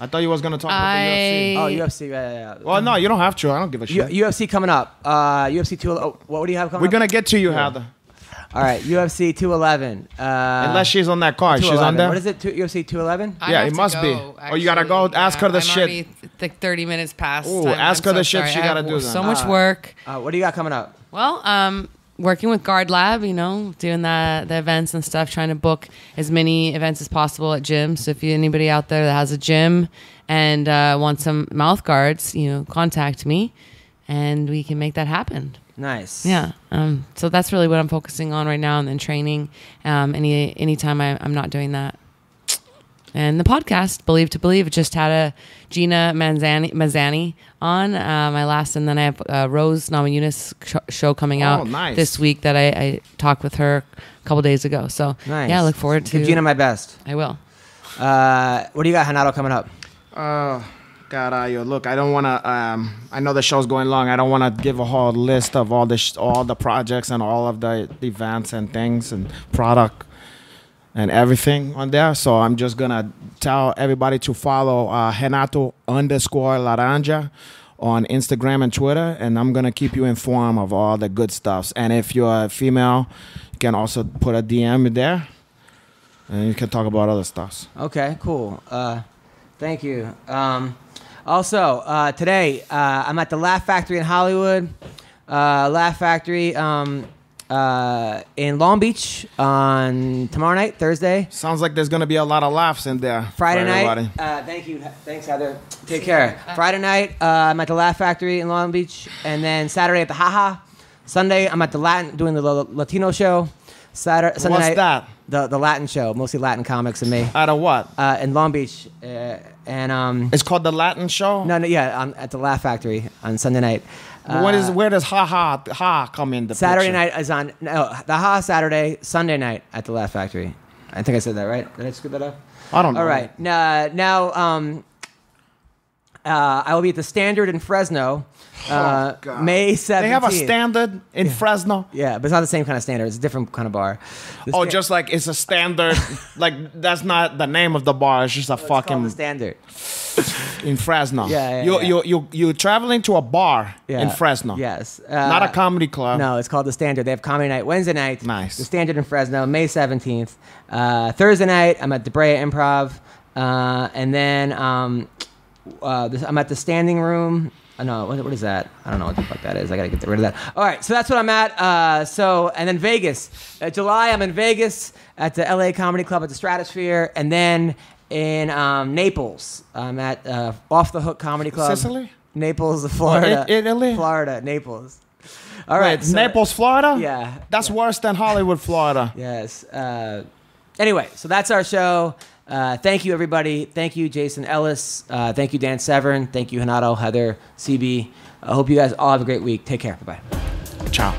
I thought you was gonna talk about the UFC. Oh, UFC. Yeah. Well, no, you don't have to. I don't give a shit. UFC coming up. UFC 2. What do you have coming up? We're gonna get to you, Heather. All right, UFC 211. Unless she's on that card. She's on there? What is it, UFC 211? Yeah, it must be. Oh, you gotta go ask her the shit. Already, like 30 minutes past. Ooh, ask her the shit she gotta do then. So much work. What do you got coming up? Well, working with Guard Lab, doing the events and stuff, trying to book as many events as possible at gyms. So if anybody out there that has a gym and wants some mouth guards, contact me and we can make that happen. Nice. Yeah. So that's really what I'm focusing on right now, and then training. Anytime I'm not doing that. And the podcast, Believe to Believe, just had a Gina Mazzani on my last, and then I have a Rose Namajunas show coming out this week that I talked with her a couple days ago. So nice. Yeah, I look forward to. Give Gina my best. I will. What do you got, Renato, coming up? God, look, I don't want to. I know the show's going long. I don't want to give a whole list of all the projects and all of the events and things and product and everything on there. So I'm just gonna tell everybody to follow Renato_Laranja on Instagram and Twitter, and I'm gonna keep you informed of all the good stuffs. And if you're a female, you can also put a DM in there, and you can talk about other stuffs. Okay, cool. Thank you. Also, today I'm at the Laugh Factory in Hollywood. Laugh Factory. in Long Beach on tomorrow night, Thursday. Sounds like there's gonna be a lot of laughs in there. Friday for night. everybody. Thank you. Thanks, Heather. Take care. Friday night, I'm at the Laugh Factory in Long Beach, and then Saturday at the Haha. Sunday, I'm at the doing the Latino show. Sunday What's night, that? The Latin show, mostly Latin comics and me. Out of what? In Long Beach, and It's called the Latin show. no, yeah, at the Laugh Factory on Sunday night. Where does ha come in the Saturday picture? night is on the Ha Saturday, Sunday night at the Laugh Factory. I think I said that right. Did I screw that up? I don't know. All right. Now I will be at the Standard in Fresno, May 17th. They have a standard in Fresno. Yeah, but it's not the same kind of standard. It's a different kind of bar. Just like it's a standard. Like that's not the name of the bar. It's just a It's called fucking the Standard. in Fresno. Yeah, You're traveling to a bar in Fresno. Yes. Not a comedy club. No, it's called the Standard. They have comedy night Wednesday night. Nice. The Standard in Fresno, May 17th. Thursday night, I'm at the Brea Improv, and then I'm at the Standing Room. No, what is that? I don't know what the fuck that is. I gotta get rid of that. All right, so that's what I'm at. And then Vegas. July, I'm in Vegas at the LA Comedy Club at the Stratosphere, and then in Naples, I'm at Off the Hook Comedy Club. Sicily? Naples, Florida. Italy? Florida, Naples. All right, so- Naples, Florida? Yeah. That's worse than Hollywood, Florida. Yes. Anyway, so that's our show. Thank you, everybody. Thank you, Jason Ellis. Thank you, Dan Severn. Thank you, Renato, Heather, CB. I hope you guys all have a great week. Take care. Bye-bye. Ciao.